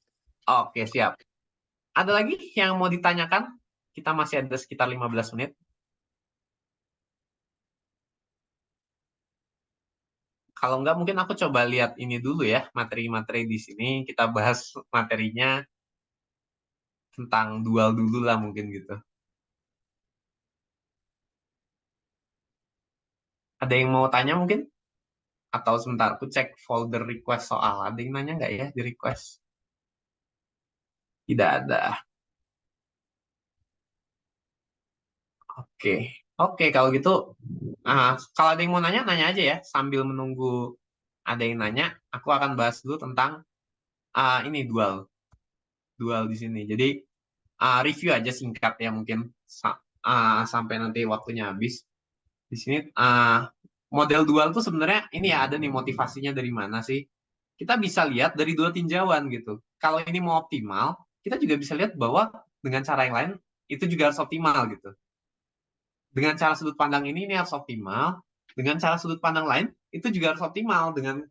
Oke, siap. Ada lagi yang mau ditanyakan? Kita masih ada sekitar 15 menit. Kalau enggak, mungkin aku coba lihat ini dulu ya, materi-materi di sini. Kita bahas materinya tentang dual dulu lah mungkin gitu. Ada yang mau tanya mungkin? Atau sebentar, aku cek folder request soal. Ada yang nanya nggak ya di request? Tidak ada. Oke. Oke, kalau gitu, kalau ada yang mau nanya, nanya aja ya. Sambil menunggu ada yang nanya, aku akan bahas dulu tentang ini dual. Dual di sini. Jadi, review aja singkat ya mungkin sampai nanti waktunya habis. Di sini model dual tuh sebenarnya ini ya ada nih motivasinya dari mana sih? Kita bisa lihat dari dua tinjauan gitu. Kalau ini mau optimal, kita juga bisa lihat bahwa dengan cara yang lain itu juga harus optimal gitu. Dengan cara sudut pandang ini harus optimal, dengan cara sudut pandang lain itu juga harus optimal dengan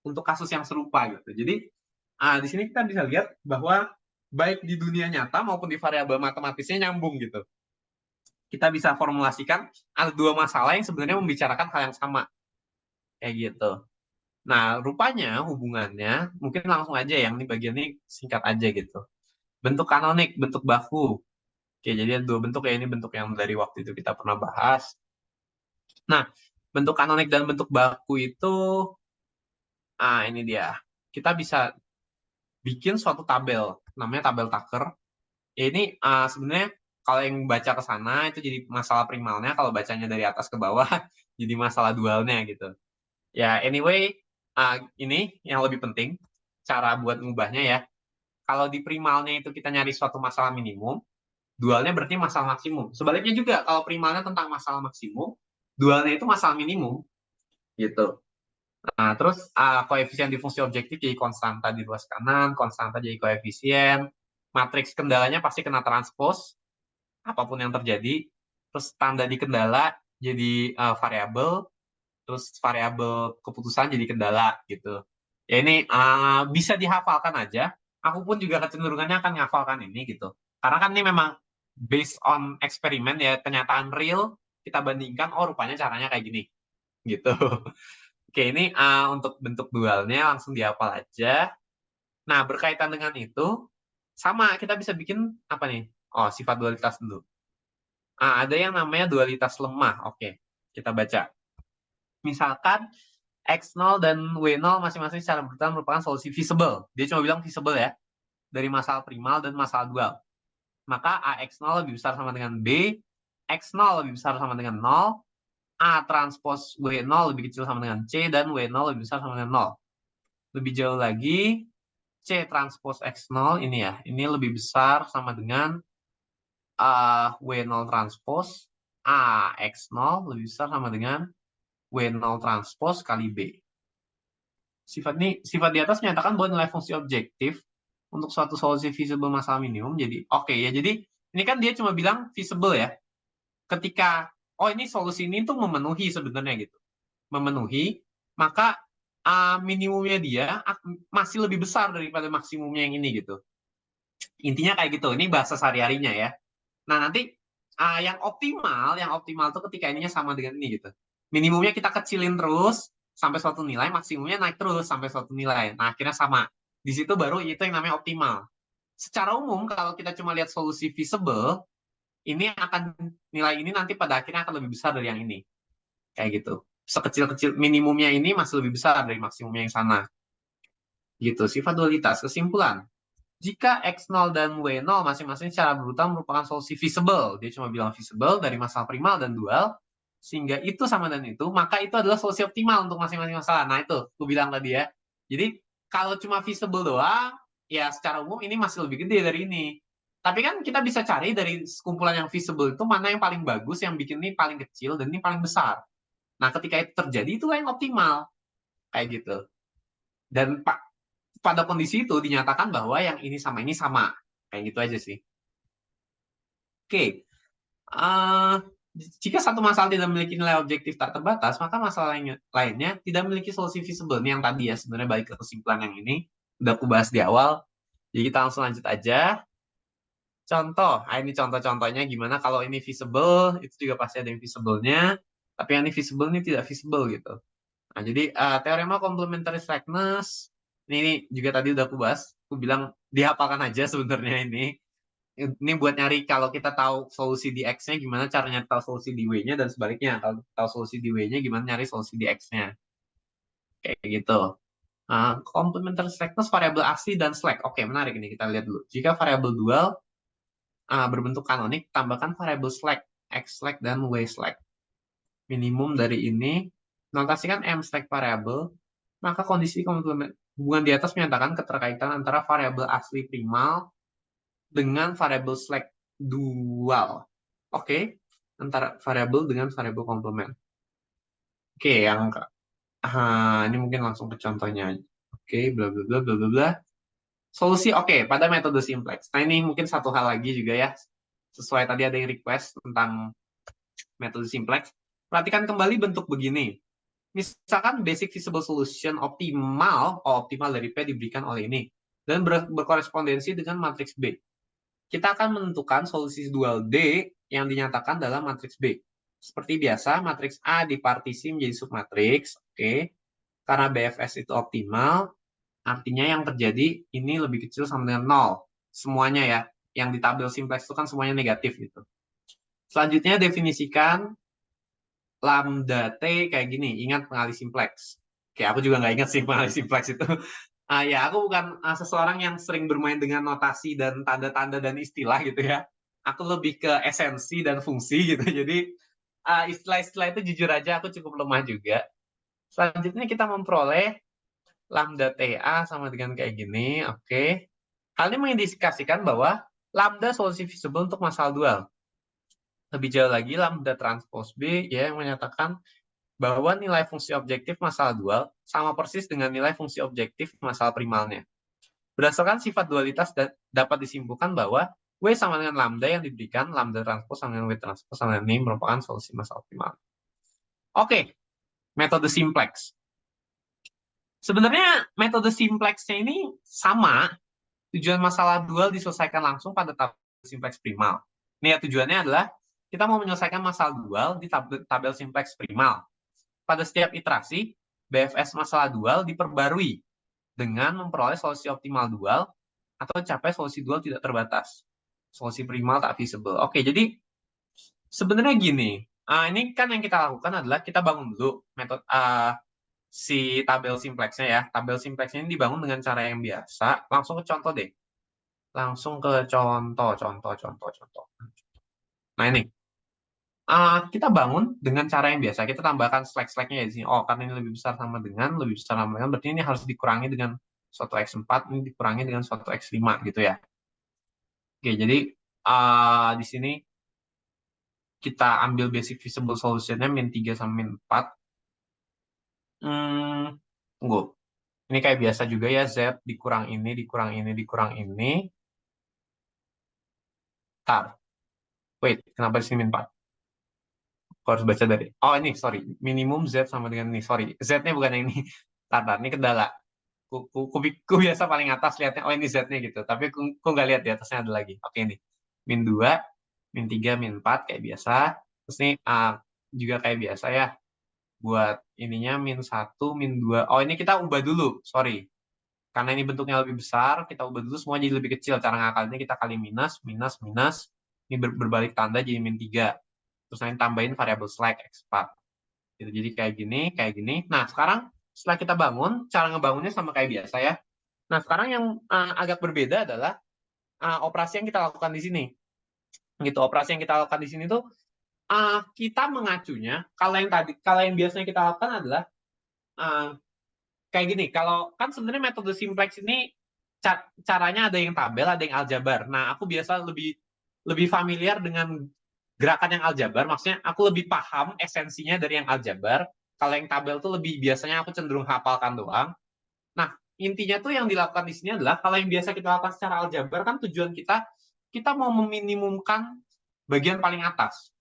untuk kasus yang serupa gitu. Jadi di sini kita bisa lihat bahwa baik di dunia nyata maupun di variabel matematisnya nyambung gitu. Kita bisa formulasikan ada dua masalah yang sebenarnya membicarakan hal yang sama kayak gitu. Nah, rupanya hubungannya mungkin langsung aja yang ini bagian ini singkat aja gitu. Bentuk kanonik, bentuk baku. Oke, jadi ada dua bentuk ya, ini bentuk yang dari waktu itu kita pernah bahas. Nah, bentuk kanonik dan bentuk baku itu, ini dia. Kita bisa bikin suatu tabel, namanya tabel Tucker. Ya ini sebenarnya kalau yang baca ke sana itu jadi masalah primalnya, kalau bacanya dari atas ke bawah jadi masalah dualnya gitu. Ya, anyway, ini yang lebih penting, cara buat ngubahnya ya. Kalau di primalnya itu kita nyari suatu masalah minimum, dualnya berarti masalah maksimum. Sebaliknya juga, kalau primalnya tentang masalah maksimum, dualnya itu masalah minimum, gitu. Nah, terus koefisien di fungsi objektif jadi konstanta di ruas kanan, konstanta jadi koefisien, matriks kendalanya pasti kena transpose, apapun yang terjadi. Terus tanda di kendala jadi variabel, terus variabel keputusan jadi kendala gitu. Ya ini bisa dihafalkan aja. Aku pun juga kecenderungannya akan ngafalkan ini gitu. Karena kan ini memang based on eksperimen ya, kenyataan real, kita bandingkan, oh rupanya caranya kayak gini gitu. Oke, ini untuk bentuk dualnya langsung dihafal aja. Nah, berkaitan dengan itu, sama kita bisa bikin apa nih? Oh, sifat dualitas dulu. Ada yang namanya dualitas lemah. Oke, kita baca. Misalkan X0 dan W0 masing-masing secara berurutan merupakan solusi feasible. Dia cuma bilang feasible ya, dari masalah primal dan masalah dual. Maka AX0 lebih besar sama dengan B, X0 lebih besar sama dengan 0, A transpos W0 lebih kecil sama dengan C, dan W0 lebih besar sama dengan 0. Lebih jauh lagi, C transpos X0 ini ya, ini lebih besar sama dengan W0 transpos, A X0 lebih besar sama dengan W0 transpos kali B. Sifat di atas menyatakan bahwa nilai fungsi objektif untuk suatu solusi feasible masalah minimum. Jadi oke ya, jadi ini kan dia cuma bilang feasible ya. Ketika ini solusi ini tuh memenuhi sebenarnya gitu, memenuhi, maka minimumnya dia masih lebih besar daripada maksimumnya yang ini gitu. Intinya kayak gitu. Ini bahasa sehari-harinya ya. Nah nanti yang optimal tuh ketika ininya sama dengan ini gitu. Minimumnya kita kecilin terus sampai suatu nilai, maksimumnya naik terus sampai suatu nilai. Nah akhirnya sama. Di situ baru itu yang namanya optimal. Secara umum kalau kita cuma lihat solusi feasible, ini akan nilai ini nanti pada akhirnya akan lebih besar dari yang ini. Kayak gitu. Sekecil-kecil minimumnya ini masih lebih besar dari maksimumnya yang sana. Gitu. Sifat dualitas. Kesimpulan. Jika X0 dan W0 masing-masing secara berurutan merupakan solusi feasible, dia cuma bilang feasible dari masalah primal dan dual, sehingga itu sama dengan itu, maka itu adalah solusi optimal untuk masing-masing masalah. Nah itu, aku bilang tadi ya. Jadi kalau cuma feasible doang, ya secara umum ini masih lebih gede dari ini. Tapi kan kita bisa cari dari kumpulan yang feasible itu mana yang paling bagus, yang bikin ini paling kecil, dan ini paling besar. Nah ketika itu terjadi, itulah yang optimal. Kayak gitu. Dan pada kondisi itu dinyatakan bahwa yang ini sama. Kayak gitu aja sih. Oke. Uh, Jika satu masalah tidak memiliki nilai objektif tak terbatas, maka masalah lainnya tidak memiliki solusi visible. Ini yang tadi ya, sebenarnya balik ke kesimpulan yang ini. Udah aku bahas di awal. Jadi kita langsung lanjut aja. Contoh, ini contoh-contohnya gimana kalau ini visible, itu juga pasti ada yang visible-nya. Tapi yang ini visible ini tidak visible gitu. Nah, jadi teorema complementary slackness ini juga tadi udah aku bahas. Aku bilang dihafalkan aja sebenarnya ini. Ini buat nyari kalau kita tahu solusi di X-nya gimana caranya tahu solusi di W-nya dan sebaliknya. Kalau tahu solusi di W-nya gimana nyari solusi di X-nya. Kayak gitu. Complementary slackness variabel asli dan slack. Oke, menarik ini kita lihat dulu. Jika variabel dual berbentuk kanonik, tambahkan variabel slack, X slack dan Y slack. Minimum dari ini, notasikan M slack variabel, maka kondisi hubungan di atas menyatakan keterkaitan antara variabel asli primal dengan variabel slack dual. Oke, antara variabel dengan variabel komplement. Oke, ini mungkin langsung ke contohnya aja. Oke, bla bla bla bla bla bla. Solusi oke pada metode simplex. Nah, ini mungkin satu hal lagi juga ya. Sesuai tadi ada yang request tentang metode simplex. Perhatikan kembali bentuk begini. Misalkan basic feasible solution optimal, optimal dari P diberikan oleh ini, dan berkorespondensi dengan matriks B. Kita akan menentukan solusi dual D yang dinyatakan dalam matriks B. Seperti biasa, matriks A dipartisi menjadi submatriks, oke. Karena BFS itu optimal, artinya yang terjadi ini lebih kecil sama dengan 0. Semuanya ya, yang di tabel simplex itu kan semuanya negatif gitu. Selanjutnya definisikan lambda T kayak gini. Ingat pengalih simplex. Oke, aku juga nggak ingat sih pengalih simplex itu. Ya, aku bukan seseorang yang sering bermain dengan notasi dan tanda-tanda dan istilah gitu ya. Aku lebih ke esensi dan fungsi gitu. Jadi istilah-istilah itu jujur aja aku cukup lemah juga. Selanjutnya kita memperoleh lambda TA sama dengan kayak gini. Oke. Hal ini mengindikasikan bahwa lambda solusi visible untuk masalah dual. Lebih jauh lagi, lambda transpose B ya yang menyatakan bahwa nilai fungsi objektif masalah dual sama persis dengan nilai fungsi objektif masalah primalnya. Berdasarkan sifat dualitas dapat disimpulkan bahwa W sama dengan lambda yang diberikan lambda transpose sama dengan W transpose sama dengan ini merupakan solusi masalah primal. Oke, metode simplex. Sebenarnya metode simplexnya ini sama, tujuan masalah dual diselesaikan langsung pada tabel simplex primal. Ini ya tujuannya adalah kita mau menyelesaikan masalah dual di tabel simplex primal. Pada setiap iterasi, BFS masalah dual diperbarui dengan memperoleh solusi optimal dual atau capai solusi dual tidak terbatas. Solusi primal tak visible. Oke, jadi sebenarnya gini, ini kan yang kita lakukan adalah kita bangun dulu metode si tabel simplexnya ya. Tabel simplexnya ini dibangun dengan cara yang biasa. Langsung ke contoh deh. Langsung ke contoh. Nah ini, kita bangun dengan cara yang biasa. Kita tambahkan slack-slacknya ya di sini. Oh, karena ini lebih besar sama dengan, berarti ini harus dikurangi dengan suatu X4, ini dikurangi dengan suatu X5 gitu ya. Oke, jadi di sini kita ambil basic visible solution-nya min 3 sama min 4. Tunggu. Ini kayak biasa juga ya, Z dikurang ini, dikurang ini, dikurang ini. Tar. Wait, kenapa di sini min 4? Aku harus baca dari. Oh, ini, sorry. Minimum Z sama dengan ini. Sorry. Z-nya bukan yang ini. Tar, ini kendala. Ku biasa paling atas lihatnya, oh ini Z-nya gitu. Tapi ku nggak lihat di atasnya ada lagi. Oke, ini. Min 2, min 3, min 4 kayak biasa. Terus ini juga kayak biasa ya. Buat ininya min 1, min 2. Oh, ini kita ubah dulu. Sorry. Karena ini bentuknya lebih besar, kita ubah dulu semua jadi lebih kecil. Cara ngakalinnya kita kali minus, minus, minus. Ini berbalik tanda jadi min 3. Terus nanti tambahin variabel slack X4. Gitu. Jadi kayak gini, kayak gini. Nah, sekarang setelah kita bangun, cara ngebangunnya sama kayak biasa ya. Nah, sekarang yang agak berbeda adalah operasi yang kita lakukan di sini. Gitu, operasi yang kita lakukan di sini tuh kita mengacunya, kalau yang biasanya kita lakukan adalah uh, kayak gini. Kalau kan sebenarnya metode simplex ini caranya ada yang tabel, ada yang aljabar. Nah, aku biasa lebih familiar dengan gerakan yang aljabar. Maksudnya aku lebih paham esensinya dari yang aljabar. Kalau yang tabel tuh lebih biasanya aku cenderung hafalkan doang. Nah, intinya tuh yang dilakukan di sini adalah kalau yang biasa kita lakukan secara aljabar kan tujuan kita mau meminimumkan bagian paling atas.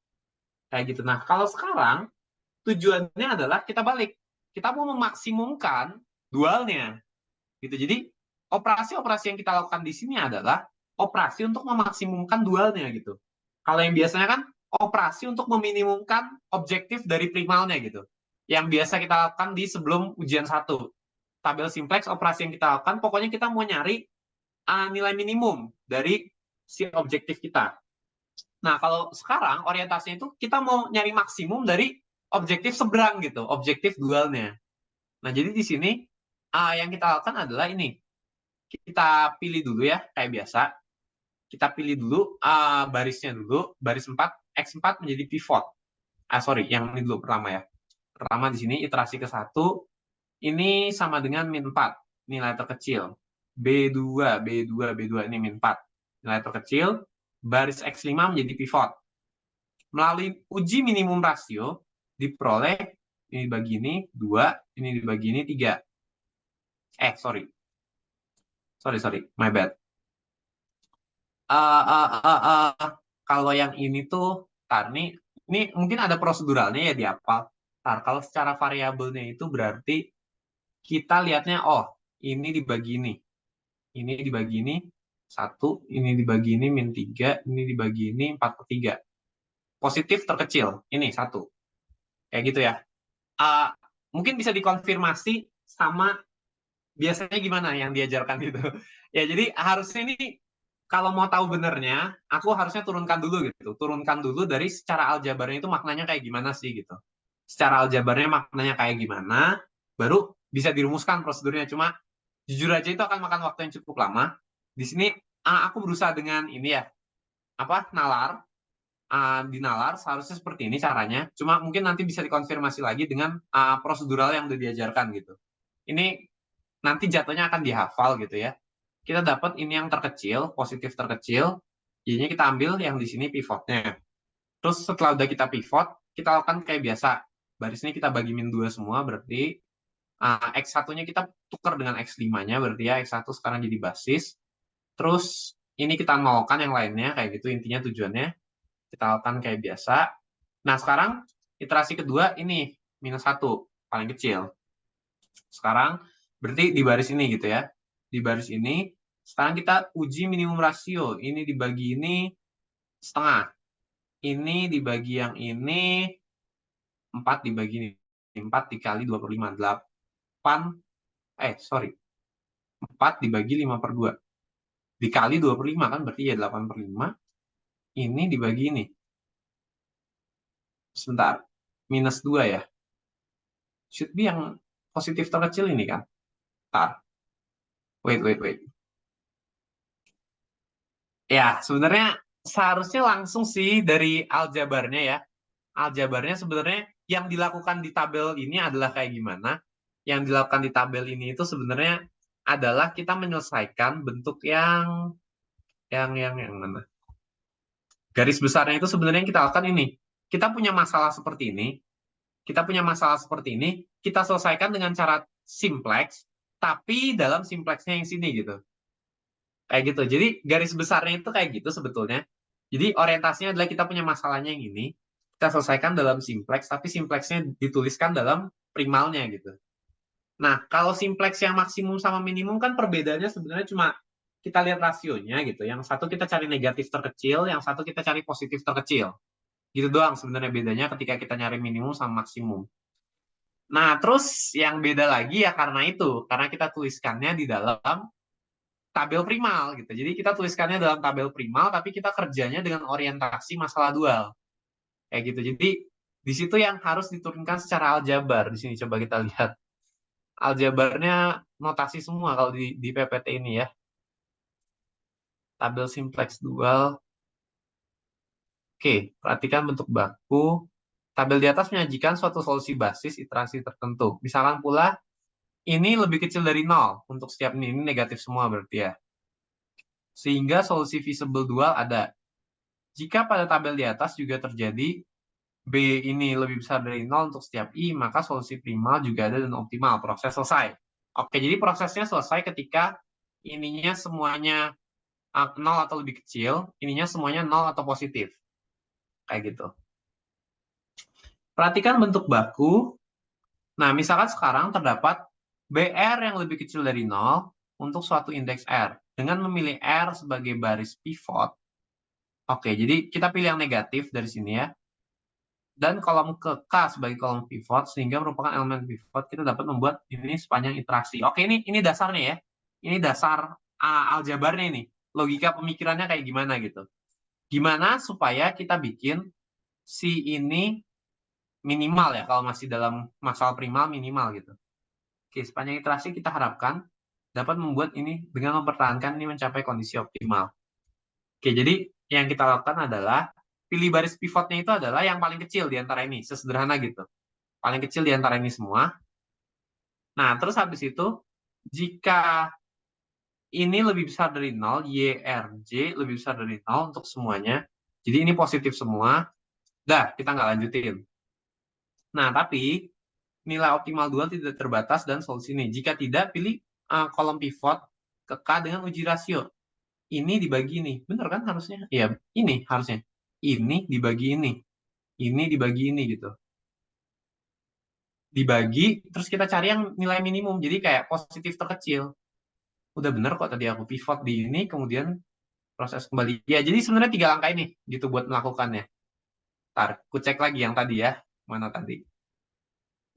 Kayak gitu. Nah, kalau sekarang tujuannya adalah kita balik. Kita mau memaksimumkan dualnya. Gitu. Jadi operasi-operasi yang kita lakukan di sini adalah operasi untuk memaksimumkan dualnya gitu. Kalau yang biasanya kan operasi untuk meminimumkan objektif dari primalnya gitu. Yang biasa kita lakukan di sebelum ujian 1. Tabel simplex operasi yang kita lakukan pokoknya kita mau nyari nilai minimum dari si objektif kita. Nah, kalau sekarang orientasinya itu kita mau nyari maksimum dari objektif seberang gitu, objektif dualnya. Nah, jadi di sini yang kita lakukan adalah ini. Kita pilih dulu ya, kayak biasa. Kita pilih dulu barisnya dulu, baris 4, X4 menjadi pivot. Sorry, yang ini dulu pertama ya. Pertama di sini iterasi ke-1, ini sama dengan min 4, nilai terkecil. B2, B2, B2, ini min 4, nilai terkecil. Baris X5 menjadi pivot. Melalui uji minimum rasio, diperoleh ini dibagi ini 2, ini dibagi ini 3. Sorry, my bad. Eh, eh, eh, eh, Kalau yang ini tuh, ini mungkin ada proseduralnya ya di apa. Kalau secara variabelnya itu berarti kita lihatnya, oh ini dibagi ini dibagi ini 1, ini dibagi ini min 3, ini dibagi ini 4/3. Positif terkecil, ini 1. Kayak gitu ya. Uh, Mungkin bisa dikonfirmasi sama biasanya gimana yang diajarkan itu. Ya, jadi harusnya ini kalau mau tahu benernya, aku harusnya turunkan dulu gitu. Turunkan dulu dari secara aljabarnya itu maknanya kayak gimana sih gitu. Secara aljabarnya maknanya kayak gimana, baru bisa dirumuskan prosedurnya. Cuma jujur aja itu akan makan waktu yang cukup lama. Di sini aku berusaha dengan ini ya, apa nalar. Di nalar seharusnya seperti ini caranya. Cuma mungkin nanti bisa dikonfirmasi lagi dengan prosedural yang udah diajarkan gitu. Ini nanti jatuhnya akan dihafal gitu ya. Kita dapat ini yang terkecil, positif terkecil, jadinya kita ambil yang di sini pivotnya. Terus setelah udah kita pivot, kita lakukan kayak biasa. Baris ini kita bagi min 2 semua, berarti X1-nya kita tukar dengan X5-nya, berarti ya X1 sekarang jadi basis. Terus ini kita nolkan yang lainnya, kayak gitu intinya tujuannya. Kita lakukan kayak biasa. Nah, sekarang iterasi kedua ini, minus 1, paling kecil. Sekarang berarti di baris ini gitu ya. Di baris ini, sekarang kita uji minimum rasio. Ini dibagi ini setengah. Ini dibagi yang ini 4 dibagi ini. 4 dikali 25. 8, sorry. 4 dibagi 5/2. Dikali 25 kan berarti ya 8/5. Ini dibagi ini. Sebentar. Minus 2 ya. Should be yang positif terkecil ini kan. Bentar. Wait. Ya, sebenarnya seharusnya langsung sih dari aljabarnya ya. Aljabarnya sebenarnya yang dilakukan di tabel ini adalah kayak gimana? Yang dilakukan di tabel ini itu sebenarnya adalah kita menyelesaikan bentuk yang mana? Garis besarnya itu sebenarnya yang kita lakukan ini. Kita punya masalah seperti ini, kita selesaikan dengan cara simplex, tapi dalam simplexnya yang sini gitu. Kayak gitu. Jadi garis besarnya itu kayak gitu sebetulnya. Jadi orientasinya adalah kita punya masalahnya yang ini, kita selesaikan dalam simplex, tapi simplexnya dituliskan dalam primalnya gitu. Nah, kalau simplex yang maksimum sama minimum kan perbedaannya sebenarnya cuma kita lihat rasionya gitu. Yang satu kita cari negatif terkecil, yang satu kita cari positif terkecil. Gitu doang sebenarnya bedanya ketika kita nyari minimum sama maksimum. Nah, terus yang beda lagi ya karena kita tuliskannya di dalam tabel primal gitu. Jadi kita tuliskannya dalam tabel primal, tapi kita kerjanya dengan orientasi masalah dual. Kayak gitu. Jadi di situ yang harus diturunkan secara aljabar. Di sini coba kita lihat. Aljabarnya notasi semua kalau di PPT ini ya. Tabel simplex dual. Oke, perhatikan bentuk baku. Tabel di atas menyajikan suatu solusi basis iterasi tertentu. Misalkan pula ini lebih kecil dari 0 untuk setiap ini negatif semua berarti ya. Sehingga solusi visible dual ada. Jika pada tabel di atas juga terjadi B ini lebih besar dari 0 untuk setiap I, maka solusi primal juga ada dan optimal. Proses selesai. Oke, jadi prosesnya selesai ketika ininya semuanya 0 atau lebih kecil, ininya semuanya 0 atau positif. Kayak gitu. Perhatikan bentuk baku. Nah, misalkan sekarang terdapat BR yang lebih kecil dari 0 untuk suatu indeks R. Dengan memilih R sebagai baris pivot, oke, jadi kita pilih yang negatif dari sini ya. Dan kolom ke K sebagai kolom pivot, sehingga merupakan elemen pivot, kita dapat membuat ini sepanjang iterasi. Oke, ini dasarnya ya. Ini dasar aljabarnya ini. Logika pemikirannya kayak gimana gitu. Gimana supaya kita bikin si ini minimal ya, kalau masih dalam masalah primal minimal gitu. Oke, sepanjang iterasi kita harapkan dapat membuat ini dengan mempertahankan ini mencapai kondisi optimal. Oke, jadi yang kita lakukan adalah pilih baris pivotnya itu adalah yang paling kecil di antara ini, sesederhana gitu. Paling kecil di antara ini semua. Nah, terus habis itu, jika ini lebih besar dari 0, YRJ lebih besar dari 0 untuk semuanya, jadi ini positif semua, dah, kita nggak lanjutin. Nah, tapi nilai optimal dual tidak terbatas dan solusi ini. Jika tidak, pilih kolom pivot ke K dengan uji rasio. Ini dibagi ini. Bener kan harusnya? Iya, ini harusnya. Ini dibagi ini. Ini dibagi ini gitu. Dibagi, terus kita cari yang nilai minimum. Jadi kayak positif terkecil. Udah bener kok tadi aku pivot di ini, kemudian proses kembali. Ya, jadi sebenarnya 3 langkah ini gitu buat melakukannya. Ntar, ku cek lagi yang tadi ya. Mana tadi?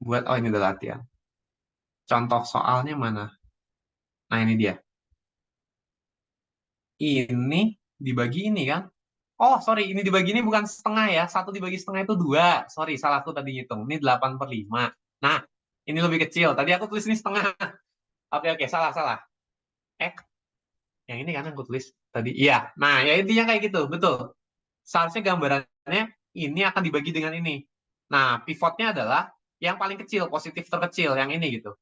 Oh ini udah latihan. Contoh soalnya mana? Nah ini dia. Ini dibagi ini kan? Oh sorry, ini dibagi ini bukan setengah ya. 1 dibagi setengah itu 2. Sorry, salahku tadi ngitung. Ini 8/5. Nah, ini lebih kecil. Tadi aku tulis ini setengah. Oke, oke, salah. Eh, yang ini kan yang aku tulis tadi. Iya. Nah, ya intinya kayak gitu. Betul. Seharusnya gambarannya ini akan dibagi dengan ini. Nah, pivotnya adalah yang paling kecil, positif terkecil, yang ini gitu.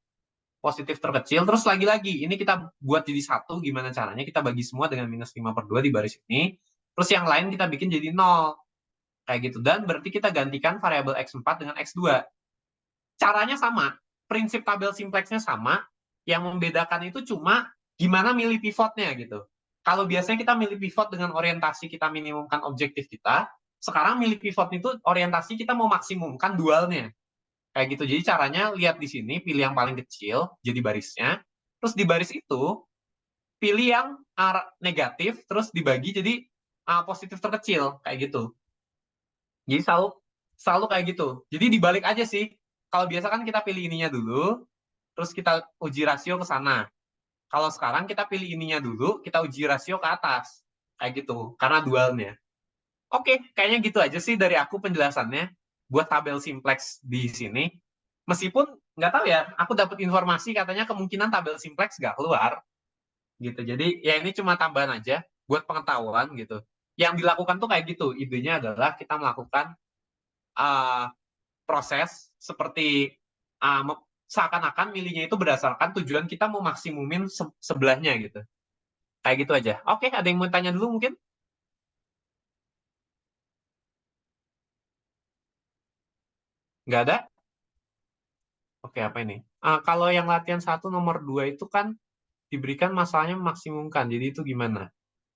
Positif terkecil, terus lagi-lagi, ini kita buat jadi 1, gimana caranya? Kita bagi semua dengan -5/2 di baris ini, terus yang lain kita bikin jadi 0, kayak gitu. Dan berarti kita gantikan variabel X4 dengan X2. Caranya sama, prinsip tabel simplexnya sama, yang membedakan itu cuma gimana milih pivotnya gitu. Kalau biasanya kita milih pivot dengan orientasi kita minimumkan objektif kita, sekarang milih pivot itu orientasi kita mau maksimumkan dualnya. Kayak gitu. Jadi caranya lihat di sini, pilih yang paling kecil, jadi barisnya. Terus di baris itu, pilih yang negatif, terus dibagi jadi positif terkecil. Kayak gitu. Jadi selalu kayak gitu. Jadi dibalik aja sih. Kalau biasa kan kita pilih ininya dulu, terus kita uji rasio ke sana. Kalau sekarang kita pilih ininya dulu, kita uji rasio ke atas. Kayak gitu, karena dualnya. Oke, kayaknya gitu aja sih dari aku penjelasannya buat tabel simplex di sini. Meskipun nggak tahu ya, aku dapat informasi katanya kemungkinan tabel simplex nggak keluar gitu. Jadi ya ini cuma tambahan aja buat pengetahuan gitu. Yang dilakukan tuh kayak gitu. Idenya adalah kita melakukan uh, proses seperti seakan-akan milihnya itu berdasarkan tujuan kita mau maksimumin sebelahnya gitu. Kayak gitu aja. Oke, ada yang mau tanya dulu mungkin? Nggak ada? Oke, apa ini? Kalau yang latihan 1 nomor 2 itu kan diberikan masalahnya maksimumkan. Jadi itu gimana?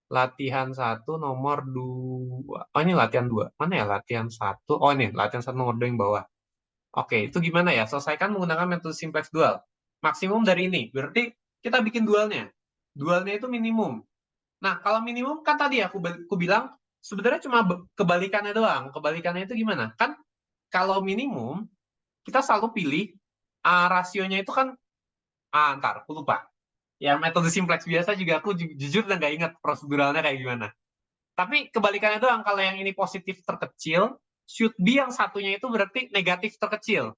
Latihan 1 nomor 2. Oh, ini latihan 2. Mana ya latihan 1? Oh, ini latihan 1 nomor 2 yang bawah. Oke, itu gimana ya? Selesaikan menggunakan metode simplex dual. Maksimum dari ini. Berarti kita bikin dualnya. Dualnya itu minimum. Nah, kalau minimum kan tadi aku bilang sebenarnya cuma kebalikannya doang. Kebalikannya itu gimana? Kan kalau minimum, kita selalu pilih rasionya itu kan, ntar, aku lupa. Yang metode simplex biasa juga aku jujur dan nggak ingat proseduralnya kayak gimana. Tapi kebalikannya doang, kalau yang ini positif terkecil, should be yang satunya itu berarti negatif terkecil.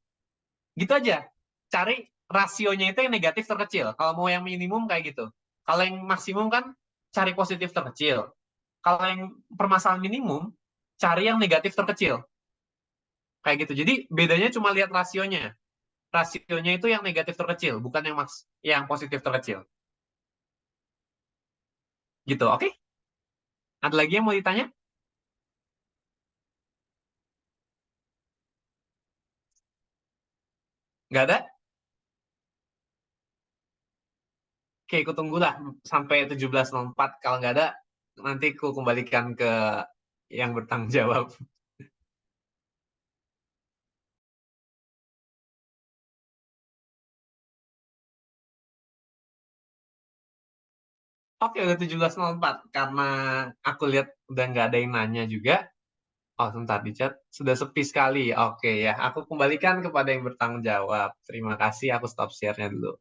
Gitu aja. Cari rasionya itu yang negatif terkecil. Kalau mau yang minimum kayak gitu. Kalau yang maksimum kan cari positif terkecil. Kalau yang permasalahan minimum, cari yang negatif terkecil. Kayak gitu. Jadi bedanya cuma lihat rasionya. Rasionya itu yang negatif terkecil, bukan yang positif terkecil. Gitu, oke? Ada lagi yang mau ditanya? Nggak ada? Oke, aku tunggulah sampai 17.04. Kalau nggak ada, nanti aku kembalikan ke yang bertanggung jawab. Oke, udah 17.04. Karena aku lihat udah nggak ada yang nanya juga. Oh, sebentar di chat. Sudah sepi sekali. Oke ya, aku kembalikan kepada yang bertanggung jawab. Terima kasih, aku stop share-nya dulu.